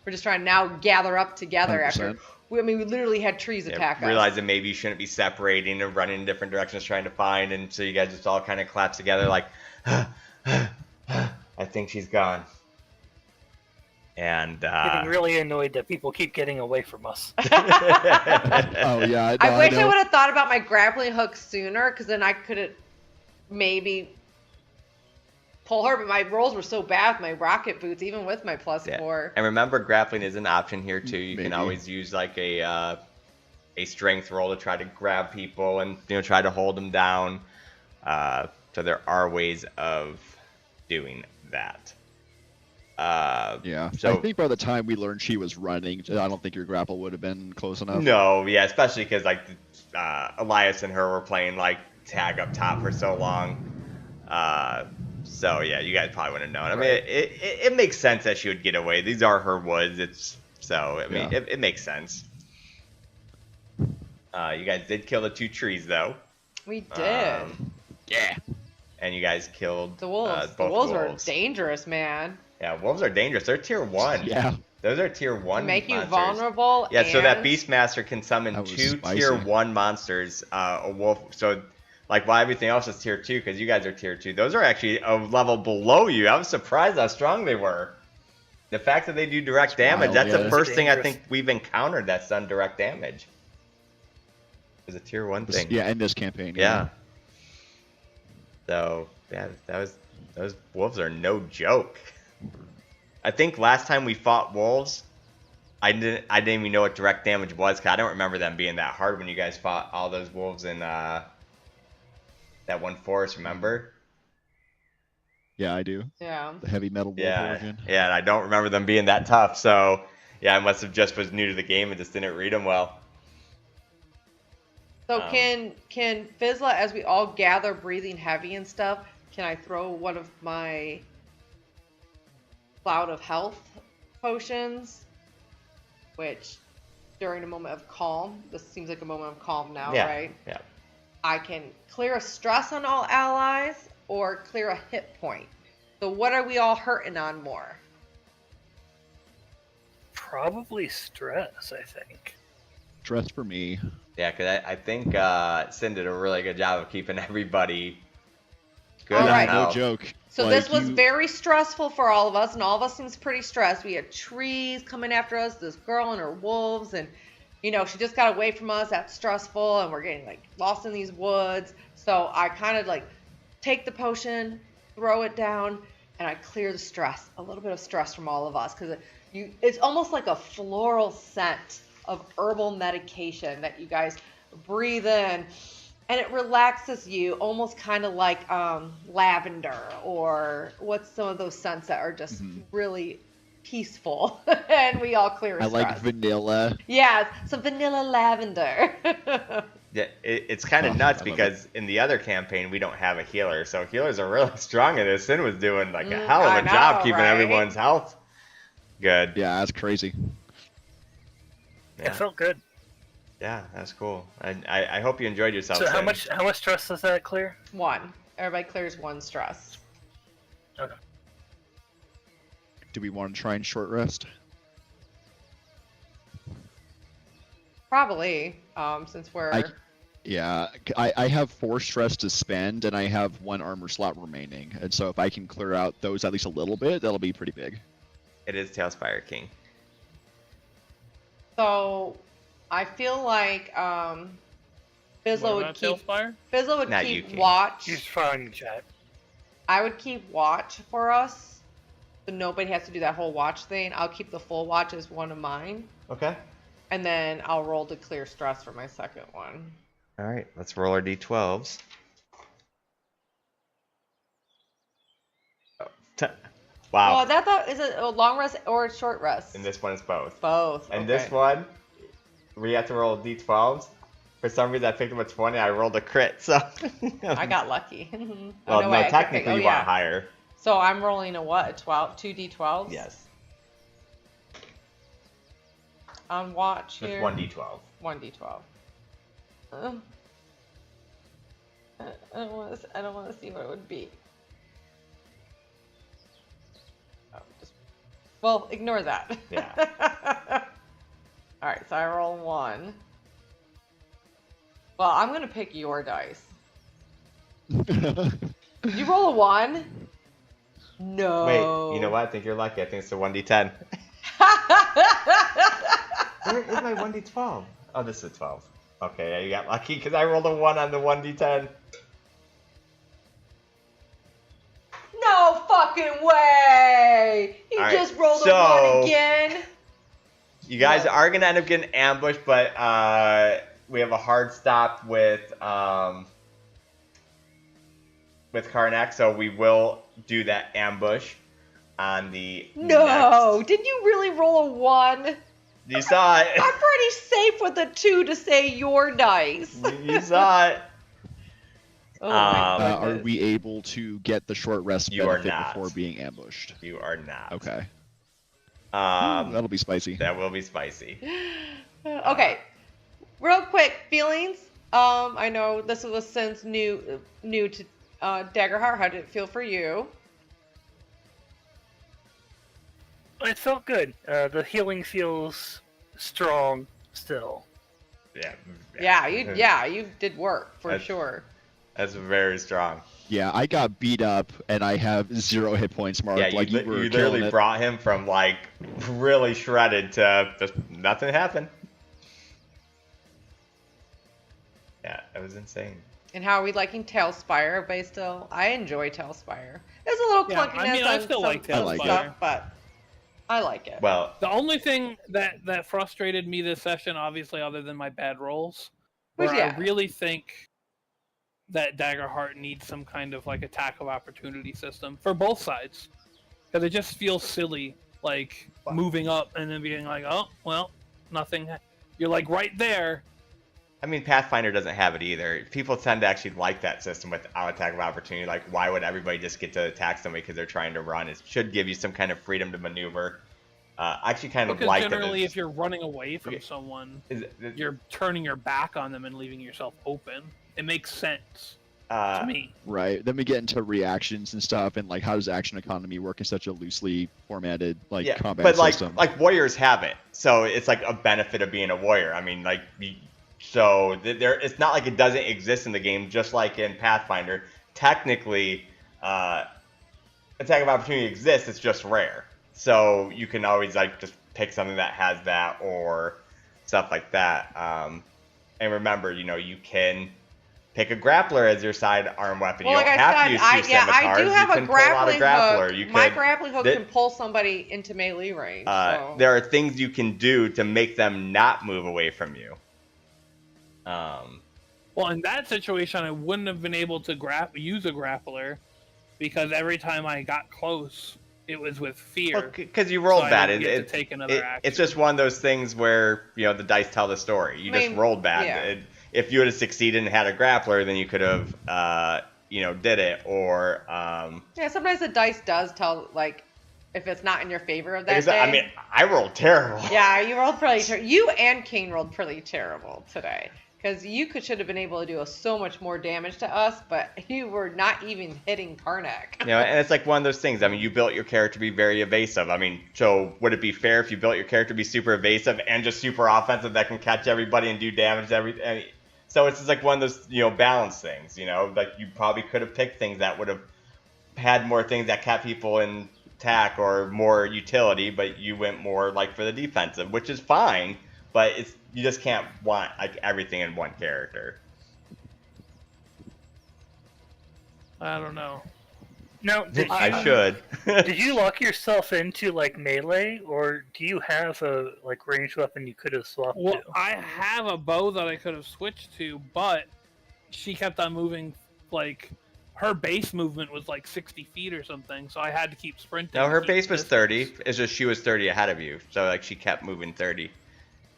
we're just trying to now gather up together 100%. after, we literally had trees attack us. Realizing maybe you shouldn't be separating and running in different directions trying to find, and so you guys just all kind of collapse together like, I think she's gone. And Getting really annoyed that people keep getting away from us. Oh yeah. I wish I know. would have thought about my grappling hook sooner, because then I could have maybe pull her, but my rolls were so bad with my rocket boots, even with my +4. And remember, grappling is an option here too. You can Maybe. always use like a strength roll to try to grab people and, you know, try to hold them down. So there are ways of doing that. Yeah. So I think by the time we learned she was running, I don't think your grapple would have been close enough. no, yeah, especially because like Elias and her were playing like tag up top for so long. So yeah, you guys probably wouldn't have known. I mean, it makes sense that she would get away. These are her woods. I mean, Yeah. it makes sense. You guys did kill the 2 trees though. We did. Yeah. And you guys killed The wolves. both The wolves wolves. are dangerous, man. Yeah, wolves are dangerous. They're tier 1. Yeah. Those are tier 1 Make you monsters. vulnerable. Yeah, so that and- Beastmaster can summon That was 2 spicy. tier 1 monsters. A wolf. So, like, why everything else is tier 2? Because you guys are tier 2. Those are actually a level below you. I was surprised how strong they were. The fact that they do direct damage, wild, that's yeah. the first thing I Dangerous. think we've encountered that's done direct damage. It's a tier 1 thing. Yeah, in this campaign. Yeah. So, yeah, those wolves are no joke. I think last time we fought wolves, I didn't even know what direct damage was, because I don't remember them being that hard when you guys fought all those wolves in that one forest, remember? Yeah, I do. Yeah. The heavy metal wolf Yeah, origin. yeah, and I don't remember them being that tough, so yeah, I must have just was new to the game and just didn't read them well. So can Fizzla, as we all gather breathing heavy and stuff, can I throw one of my Cloud of Health potions? Which, during a moment of calm, this seems like a moment of calm now, Yeah, right? yeah. I can clear a stress on all allies or clear a hit point. So what are we all hurting on more? Probably stress, I think. Dress for me. Yeah, because I think Sin did a really good job of keeping everybody good All on right. No health. joke. So Like, this was you- very stressful for all of us, and all of us seems pretty stressed. We had trees coming after us, this girl and her wolves, and you know, she just got away from us. That's stressful, and we're getting like lost in these woods. So I kind of like take the potion, throw it down, and I clear the stress, a little bit of stress from all of us, because it's almost like a floral scent of herbal medication that you guys breathe in. And it relaxes you, almost kind of like lavender, or what's some of those scents that are just really peaceful, and we all clear I stress. like vanilla. Yeah, some vanilla lavender. Yeah, it's kind of Oh, nuts I love because in the other campaign we don't have a healer, so healers are really strong at this. Sin was doing like a Mm, hell of I a job know, keeping right? everyone's health good. Yeah, that's crazy. It felt good. Yeah, that's cool. I hope you enjoyed yourself. So how Sin. much stress does that clear? 1. Everybody clears 1 stress. Okay. Do we want to try and short rest? Probably, since we're... Yeah, I have 4 stress to spend, and I have 1 armor slot remaining. And so if I can clear out those at least a little bit, that'll be pretty big. It is Tailspire King. So, I feel like What Fizzla would about keep... Tailspire? Fizzla would Not keep you, King. watch. He's fine, chat. I would keep watch for us, so nobody has to do that whole watch thing. I'll keep the full watch as one of mine, Okay. and then I'll roll to clear stress for my second one. All right, let's roll our d12s. Wow. Oh, is it a long rest or a short rest? And this one is both. Both. And okay. this one, we have to roll d12s. For some reason, I picked up a 20. I rolled a crit, so. I got lucky. Well, no, no, way, I could technically pick- you oh, want yeah. higher. So I'm rolling a what? 2 d12s? Yes. On watch Just here. 1d12. 1 d12. I don't want to see what it would be. Oh, well, ignore that. Yeah. All right, so I roll 1. Well, I'm gonna pick your dice. Did you roll a 1? No. Wait, you know what? I think you're lucky. I think it's a 1d10. Where is my 1d12? Oh, this is a 12. Okay, yeah, you got lucky because I rolled a 1 on the 1d10. No fucking way! You All just right, rolled so a 1 again. You guys are gonna end up getting ambushed, but we have a hard stop with Karnak, so we will do that ambush on the No, next. did you really roll a 1? You saw it. I'm pretty safe with a 2 to say your dice. You saw it. Oh my Are goodness. we able to get the short rest You are benefit not. before being ambushed? You are not. Okay. Um, That'll be spicy. that will be spicy. Okay, real quick feelings. I know this was since new to Daggerheart. How did it feel for you? It felt good. The healing feels strong still. Yeah. You did work for That's- sure. That's very strong. Yeah, I got beat up and I have 0 hit points marked. Yeah, like you you were literally killing it. brought him from like really shredded to just nothing happened. Yeah, it was insane. And how are we liking Tailspire? Everybody still? I enjoy Tailspire. There's a little Yeah, clunkiness I mean, I on still some like Tailspire. stuff, but I like it. Well, The only thing that frustrated me this session, obviously, other than my bad rolls, where Yeah. I really think that Daggerheart needs some kind of like attack of opportunity system for both sides, because it just feels silly, like moving up and then being like, oh well, nothing. You're like right there. I mean, Pathfinder doesn't have it either. People tend to actually like that system without attack of opportunity. Like, why would everybody just get to attack somebody because they're trying to run? It should give you some kind of freedom to maneuver. I actually kind of Because like that. generally, if you're running away from someone, you're you're turning your back on them and leaving yourself open. It makes sense to me. Right. Then we get into reactions and stuff, and like how does action economy work in such a loosely formatted combat but system? like warriors have it, so it's like a benefit of being a warrior. I mean, like, there, it's not like it doesn't exist in the game. Just like in Pathfinder, technically, attack of opportunity exists. It's just rare, so you can always like just pick something that has that or stuff like that. And remember, you can pick a grappler as your sidearm weapon. Well, you like don't I have said, to use I scimitars. do have you a can pull out a grappling grappler. hook. You My could, grappling hook that- can pull somebody into melee range. So. There are things you can do to make them not move away from you. Well, in that situation, I wouldn't have been able to use a grappler because every time I got close, it was with fear. Because you rolled So I bad. didn't get to take another action. It's just one of those things where the dice tell the story. You just rolled bad. yeah. If you would have succeeded and had a grappler, then you could have did it. Or Yeah, sometimes the dice does tell, like, if it's not in your favor of that day. I mean, I rolled terrible. Yeah, you rolled pretty terrible. You and Kane rolled pretty terrible today. Because you should have been able to do so much more damage to us, but you were not even hitting Karnak. And it's like one of those things. I mean, you built your character to be very evasive. I mean, so would it be fair if you built your character to be super evasive and just super offensive that can catch everybody and do damage to everything? So it's just like one of those, balance things, Like you probably could have picked things that would have had more things that kept people in attack or more utility, but you went more like for the defensive, which is fine, but you just can't want like everything in one character. I don't know. Now, I should. did you lock yourself into like melee, or do you have a like ranged weapon you could have swapped Well, to? I have a bow that I could have switched to, but she kept on moving. Like her base movement was like 60 feet or something, so I had to keep sprinting. No, her to keep base was distance. 30. It's just she was 30 ahead of you, so like she kept moving 30,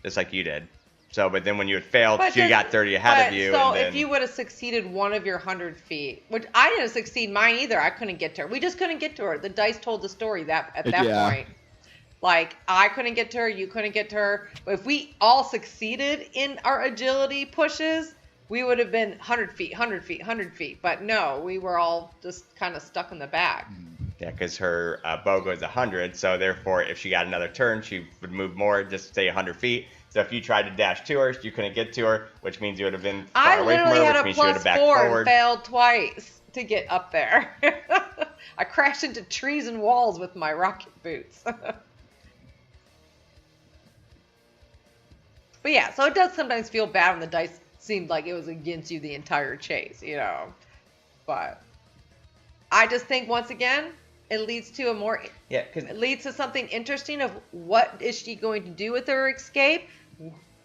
just like you did. So, but then when you had failed, she got 30 ahead of you. So and then, if you would have succeeded one of your 100 feet, which I didn't succeed mine either, I couldn't get to her. We just couldn't get to her. The dice told the story at that Yeah. point. Like, I couldn't get to her, you couldn't get to her. But if we all succeeded in our agility pushes, we would have been 100 feet, 100 feet, 100 feet. But no, we were all just kind of stuck in the back. Yeah, because her bow goes 100, so therefore if she got another turn, she would move more, just say 100 feet. So if you tried to dash to her, you couldn't get to her, which means you would have been far away from her, which means you would have backed forward. I literally had a +4 and failed twice to get up there. I crashed into trees and walls with my rocket boots. But yeah, so it does sometimes feel bad when the dice seemed like it was against you the entire chase, you know. But I just think, once again, it leads to it leads to something interesting of what is she going to do with her escape,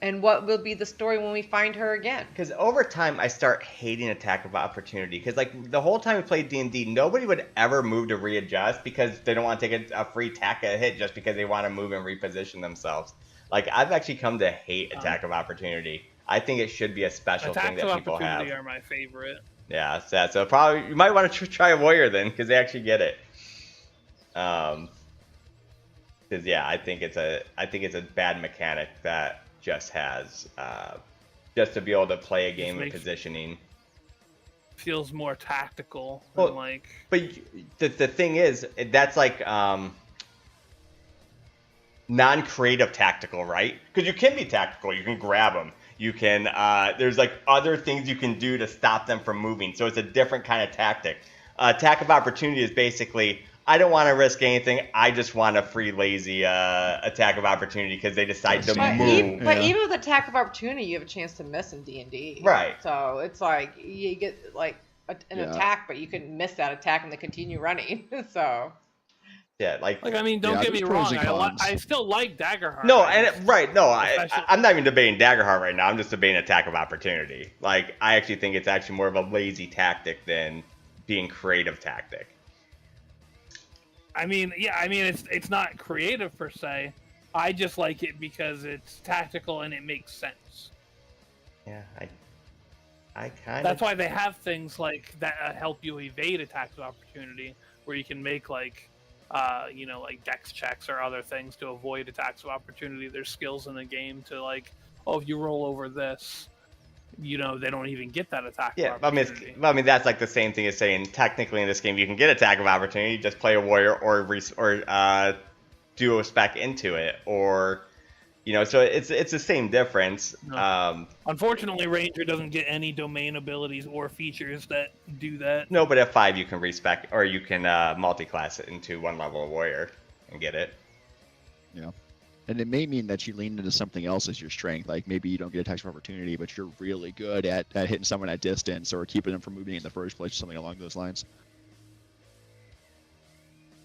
and what will be the story when we find her again. Because over time, I start hating attack of opportunity. Because like the whole time we played D&D, nobody would ever move to readjust because they don't want to take a free attack a hit just because they want to move and reposition themselves. Like, I've actually come to hate attack of opportunity. I think it should be a special thing that people have. Attacks of opportunity are my favorite. Yeah, so probably you might want to try a warrior then, because they actually get it. Because yeah, I think it's a bad mechanic that just has just to be able to play a game of positioning. Feels more tactical. Well, than like. But the thing is, that's like non-creative tactical, right? Because you can be tactical. You can grab them. You can there's like other things you can do to stop them from moving. So it's a different kind of tactic. Attack of opportunity is basically, I don't want to risk anything. I just want a free, lazy attack of opportunity because they decide to move. But even with attack of opportunity, you have a chance to miss in D&D. Right. So it's like you get like an attack, but you can miss that attack and they continue running. So. Yeah, like I mean, don't get me wrong. I still like Daggerheart. No, I'm not even debating Daggerheart right now. I'm just debating attack of opportunity. Like, I actually think it's actually more of a lazy tactic than being creative tactic. I mean, yeah, it's not creative per se. I just like it because it's tactical and it makes sense. Yeah, I kind of. That's why they have things like that help you evade attacks of opportunity, where you can make like dex checks or other things to avoid attacks of opportunity. There's skills in the game to like, if you roll over this, they don't even get that attack of opportunity. I mean, that's like the same thing as saying technically in this game you can get attack of opportunity, just play a warrior or do a spec into it, or so it's the same difference. No. Unfortunately, Ranger doesn't get any domain abilities or features that do that. No, but at 5 you can respec, or you can multi-class it into 1 level of warrior and get it. Yeah. And it may mean that you lean into something else as your strength. Like maybe you don't get attacks of opportunity, but you're really good at hitting someone at distance or keeping them from moving in the first place, something along those lines.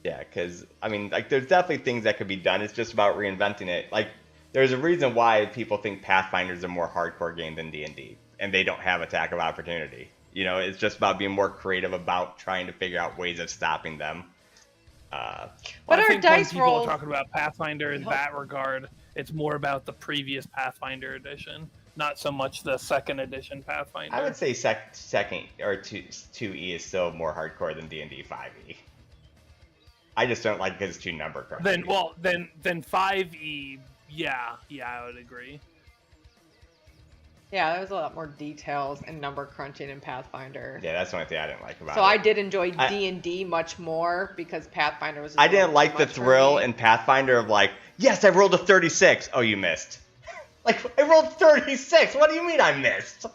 Yeah, because, I mean, like, there's definitely things that could be done. It's just about reinventing it. Like, there's a reason why people think Pathfinder is a more hardcore game than D&D, and they don't have attack of opportunity. It's just about being more creative about trying to figure out ways of stopping them. But I our think dice when rolls. people are talking about Pathfinder in that regard, it's more about the previous Pathfinder edition, not so much the 2nd edition Pathfinder. I would say second or 2E is still more hardcore than D&D 5E. I just don't like it because it's too number crunching. Then 5E. Yeah, I would agree. Yeah, there's a lot more details and number crunching in Pathfinder. Yeah, that's the only thing I didn't like about it. So I did enjoy D&D much more because Pathfinder was. I didn't like the thrill in Pathfinder of like, yes, I rolled a 36. Oh, you missed. Like, I rolled 36. What do you mean I missed?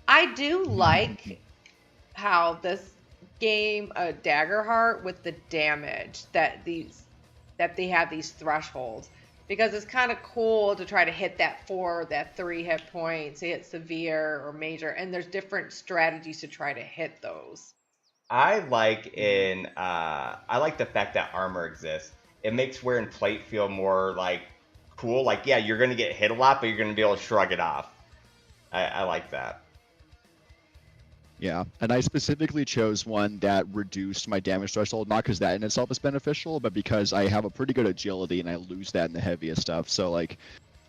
I do like how this game, Daggerheart, with the damage that they have these thresholds. Because it's kind of cool to try to hit that 4 or that 3 hit points, hit severe or major, and there's different strategies to try to hit those. I like the fact that armor exists. It makes wearing plate feel more like cool. Like, yeah, you're gonna get hit a lot, but you're gonna be able to shrug it off. I like that. Yeah, and I specifically chose one that reduced my damage threshold, not because that in itself is beneficial, but because I have a pretty good agility and I lose that in the heaviest stuff. So, like,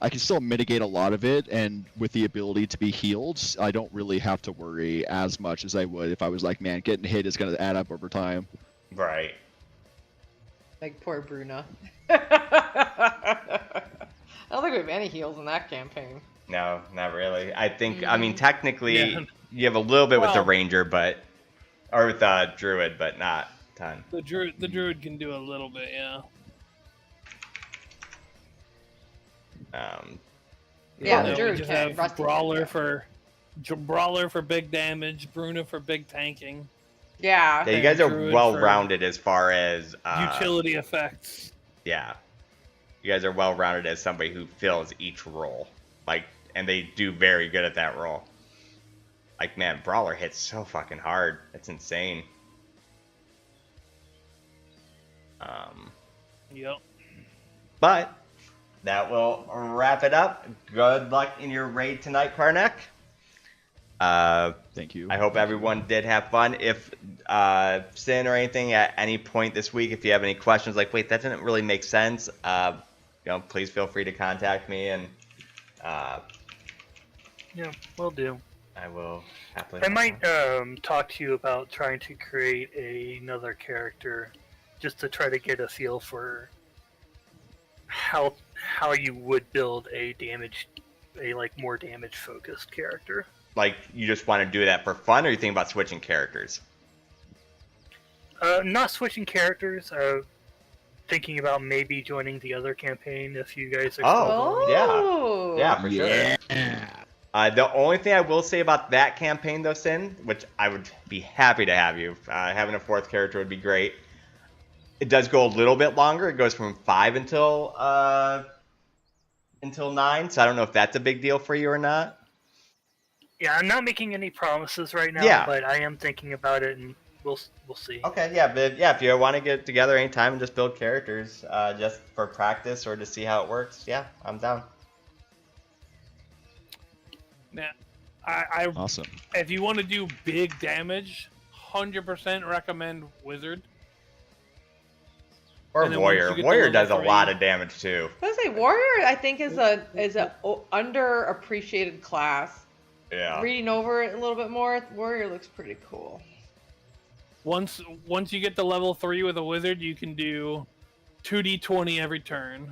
I can still mitigate a lot of it, and with the ability to be healed, I don't really have to worry as much as I would if I was like, man, getting hit is going to add up over time. Right. Like poor Bruna. I don't think we have any heals in that campaign. No, not really. I think, I mean, technically, Yeah. you have a little bit with the Well- ranger, or with druid, but not a ton. The druid can do a little bit, yeah. Yeah, And the then we druid just can. have Rusty can, brawler for big damage, Bruna for big tanking, Yeah, Yeah. you guys are druid well-rounded as far as utility effects. yeah. You guys are well-rounded as somebody who fills each role, and they do very good at that role. Like, man, brawler hits so fucking hard. It's insane. Yep. But that will wrap it up. Good luck in your raid tonight, Karnak. Thank you. I hope everyone did have fun. If Sin or anything at any point this week, if you have any questions, like, wait, that didn't really make sense, please feel free to contact me, and Yeah, will do. I will happily. I might talk to you about trying to create another character, just to try to get a feel for how you would build a more damage focused character. Like, you just want to do that for fun, or you think about switching characters? Not switching characters. Thinking about maybe joining the other campaign if you guys are. Oh. Yeah, for sure. The only thing I will say about that campaign, though, Sin, which I would be happy to have you, having a fourth character would be great. It does go a little bit longer. It goes from 5 until 9, so I don't know if that's a big deal for you or not. Yeah, I'm not making any promises right now, Yeah. but I am thinking about it, and we'll see. Okay, yeah, but yeah, if you want to get together anytime and just build characters, just for practice or to see how it works, yeah, I'm down. Now, I Awesome. if you want to do big damage, 100% recommend wizard. Or And then once warrior. you get to Warrior level does a 3 lot of damage too. I was gonna say warrior. I think is a underappreciated class. Yeah. Reading over it a little bit more, warrior looks pretty cool. Once you get to level 3 with a wizard, you can do 2d20 every turn.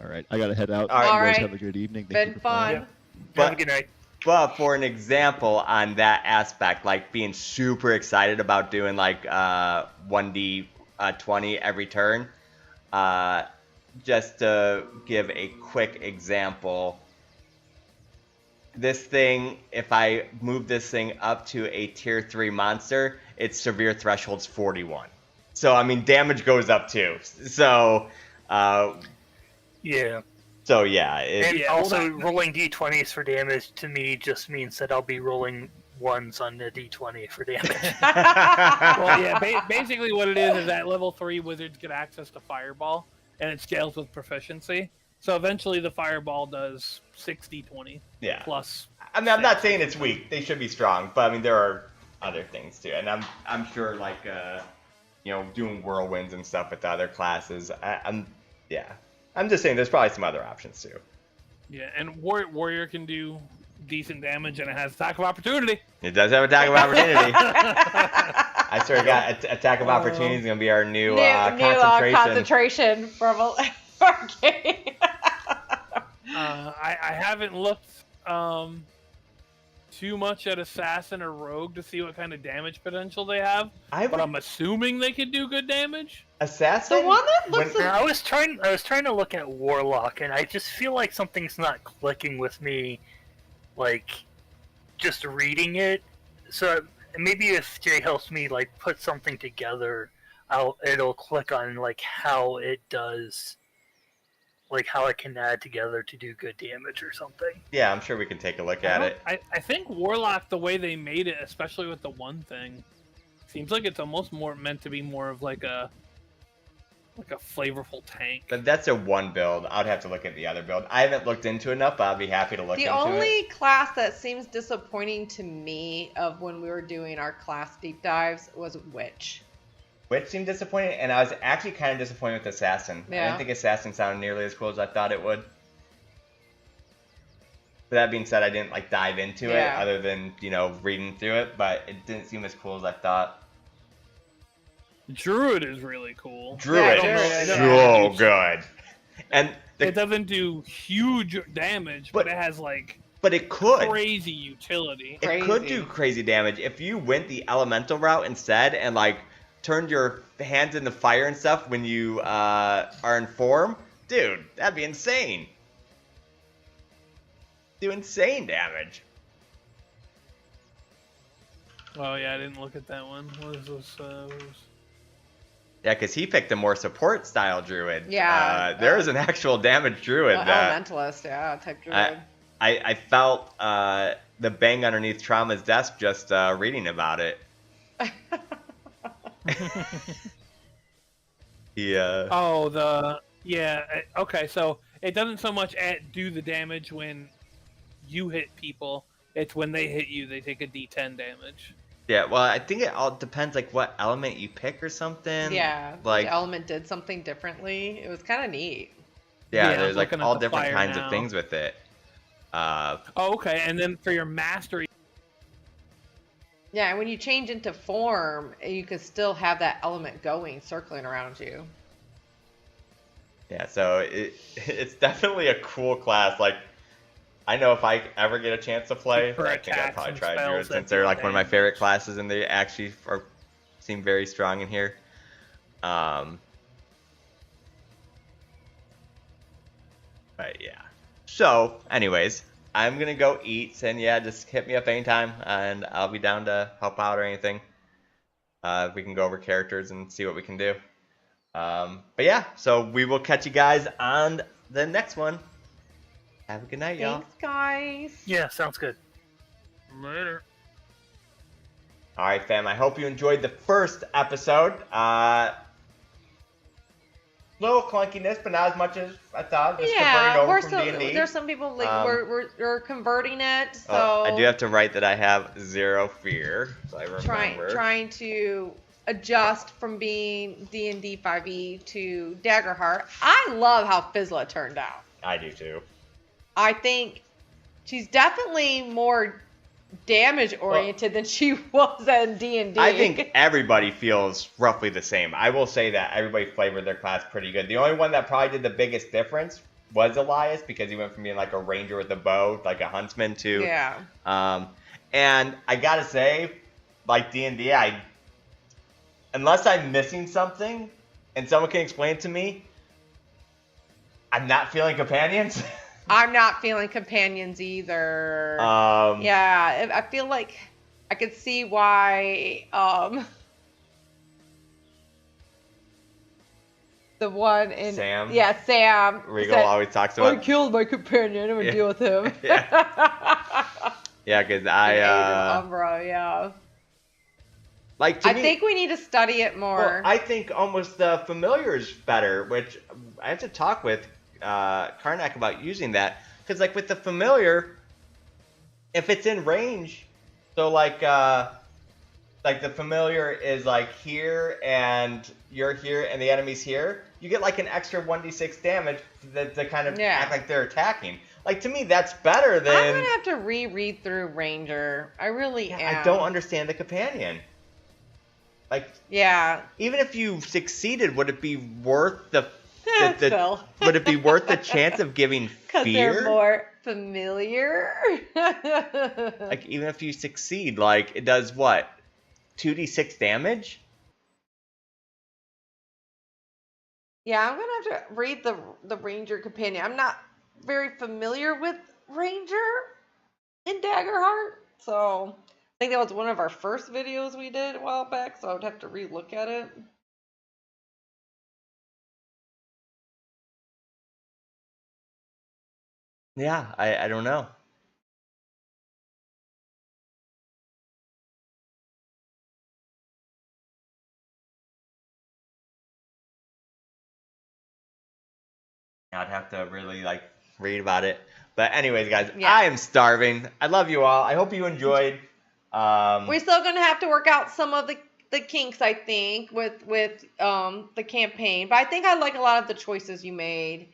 All right, I gotta head out. All You right. guys have a good evening. Thank Been you for playing. fun. But- Have a good night. But for an example on that aspect, like being super excited about doing like 1d20 every turn, just to give a quick example, this thing, if I move this thing up to a tier 3 monster, its severe threshold's 41. So, I mean, damage goes up too. So, Yeah. yeah. And Yeah, also, rolling d20s for damage to me just means that I'll be rolling ones on the d20 for damage. Well, yeah, basically what it is that level 3 wizards get access to fireball, and it scales with proficiency. So eventually the fireball does 60-20 Yeah. plus. I mean, I'm not saying it's weak. They should be strong, but I mean, there are other things too. And I'm sure, like, doing whirlwinds and stuff with the other classes. I'm just saying there's probably some other options too. Yeah, and warrior can do decent damage, and it has attack of opportunity. It does have attack of opportunity. I sort of got attack of opportunity is gonna be our new concentration. Concentration from a game. I haven't looked too much at assassin or rogue to see what kind of damage potential they have, but I'm assuming they could do good damage. Assassin. The one that looks I was trying to look at warlock, and I just feel like something's not clicking with me, like just reading it. So maybe if Jay helps me like put something together, it'll click on like how it does, like how it can add together to do good damage or something. Yeah, I'm sure we can take a look at it. I think warlock, the way they made it, especially with the one thing, seems like it's almost more meant to be more of like a flavorful tank. But that's a one build. I'd have to look at the other build. I haven't looked into it enough, but I'll be happy to look the into it. only class that seems disappointing to me of when we were doing our class deep dives was witch. Witch seemed disappointing, and I was actually kind of disappointed with Assassin. I Yeah. didn't think Assassin sounded nearly as cool as I thought it would. But that being said, I didn't like dive into it Yeah. other than, reading through it, but it didn't seem as cool as I thought. Druid is really cool. Druid Druid, is yeah. so good. And It doesn't do huge damage, but it has like it could crazy utility. It could do crazy damage if you went the elemental route instead and like turned your hands into fire and stuff when you are in form. Dude, that'd be insane. Do insane damage. Oh yeah, I didn't look at that one. What is this? Yeah, because he picked a more support style druid. Yeah. There is an actual damage druid. Elementalist, yeah, type druid. I felt the bang underneath Trauma's desk just reading about it. Yeah. Oh, okay, so it doesn't so much do the damage when you hit people. It's when they hit you, they take a D10 damage. Yeah, well, I think it all depends, like, what element you pick or something. Yeah, like each element did something differently. It was kind of neat. Yeah, there's, like, all different kinds of things with it. Okay, and then for your mastery... Yeah, and when you change into form, you can still have that element going, circling around you. Yeah, so it's definitely a cool class. Like, I know if I ever get a chance to play, I think I'd probably try to do it since they're like one of my favorite classes and they actually seem very strong in here. But yeah. So, anyways, I'm gonna go eat, and yeah, just hit me up anytime, and I'll be down to help out or anything. We can go over characters and see what we can do. But yeah, so we will catch you guys on the next one. Have a good night, y'all. Thanks, guys. Yeah, sounds good. Later. All right, fam. I hope you enjoyed the first episode. Little clunkiness, but not as much as I thought. Just converting over from D&D. There's some people like we're converting it. So I do have to write that I have 0 fear. So I remember trying to adjust from being D&D 5e to Daggerheart. I love how Fizzla turned out. I do too. I think she's definitely more damage oriented than she was in D&D. I think everybody feels roughly the same. I will say that everybody flavored their class pretty good. The only one that probably did the biggest difference was Elias, because he went from being like a ranger with a bow, like a huntsman, to and I gotta say, like D&D, unless I'm missing something and someone can explain it to me, I'm not feeling companions. I'm not feeling companions either. Yeah, I feel like I could see why the one in Sam. Yeah, Sam. Regal always talks about. I killed my companion. I'm gonna deal with him. Yeah, because Umbra, yeah. Like to me, I think we need to study it more. Well, I think almost the familiar is better, which I have to talk with Karnak about using that, because like with the familiar, if it's in range, so like the familiar is like here and you're here and the enemy's here, you get like an extra 1d6 damage to kind of act like they're attacking. Like to me, that's better than. I'm gonna have to reread through Ranger. I really am. I don't understand the companion. Like, even if you succeeded, would it be worth the would it be worth the chance of giving fear? Because they're more familiar. Like, even if you succeed, like, it does what? 2d6 damage? Yeah, I'm going to have to read the Ranger Companion. I'm not very familiar with Ranger in Daggerheart, so I think that was one of our first videos we did a while back, so I would have to re-look at it. Yeah, I don't know. I'd have to really like read about it. But anyways, guys, I am starving. I love you all. I hope you enjoyed. We're still gonna have to work out some of the kinks, I think, with the campaign. But I think I like a lot of the choices you made.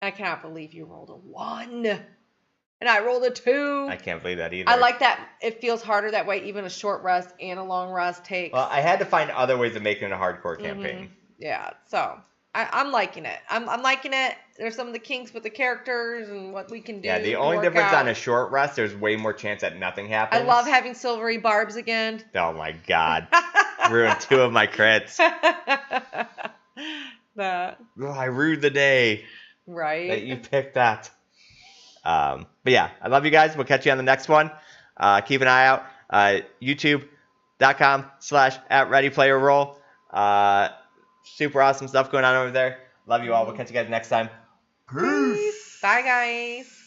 I cannot believe you rolled a 1. And I rolled a 2. I can't believe that either. I like that it feels harder that way. Even a short rest and a long rest takes. Well, I had to find other ways of making it a hardcore campaign. Yeah, so. I'm liking it. I'm liking it. There's some of the kinks with the characters and what we can do. Yeah, the to only work difference out. on a short rest, there's way more chance that nothing happens. I love having silvery barbs again. Oh my god. Ruined 2 of my crits. That. Oh, I ruined the day Right. that you picked that. But yeah, I love you guys. We'll catch you on the next one. Keep an eye out. YouTube.com/@ReadyPlayerRoll. Super awesome stuff going on over there. Love you all. We'll catch you guys next time. Peace. Bye, guys.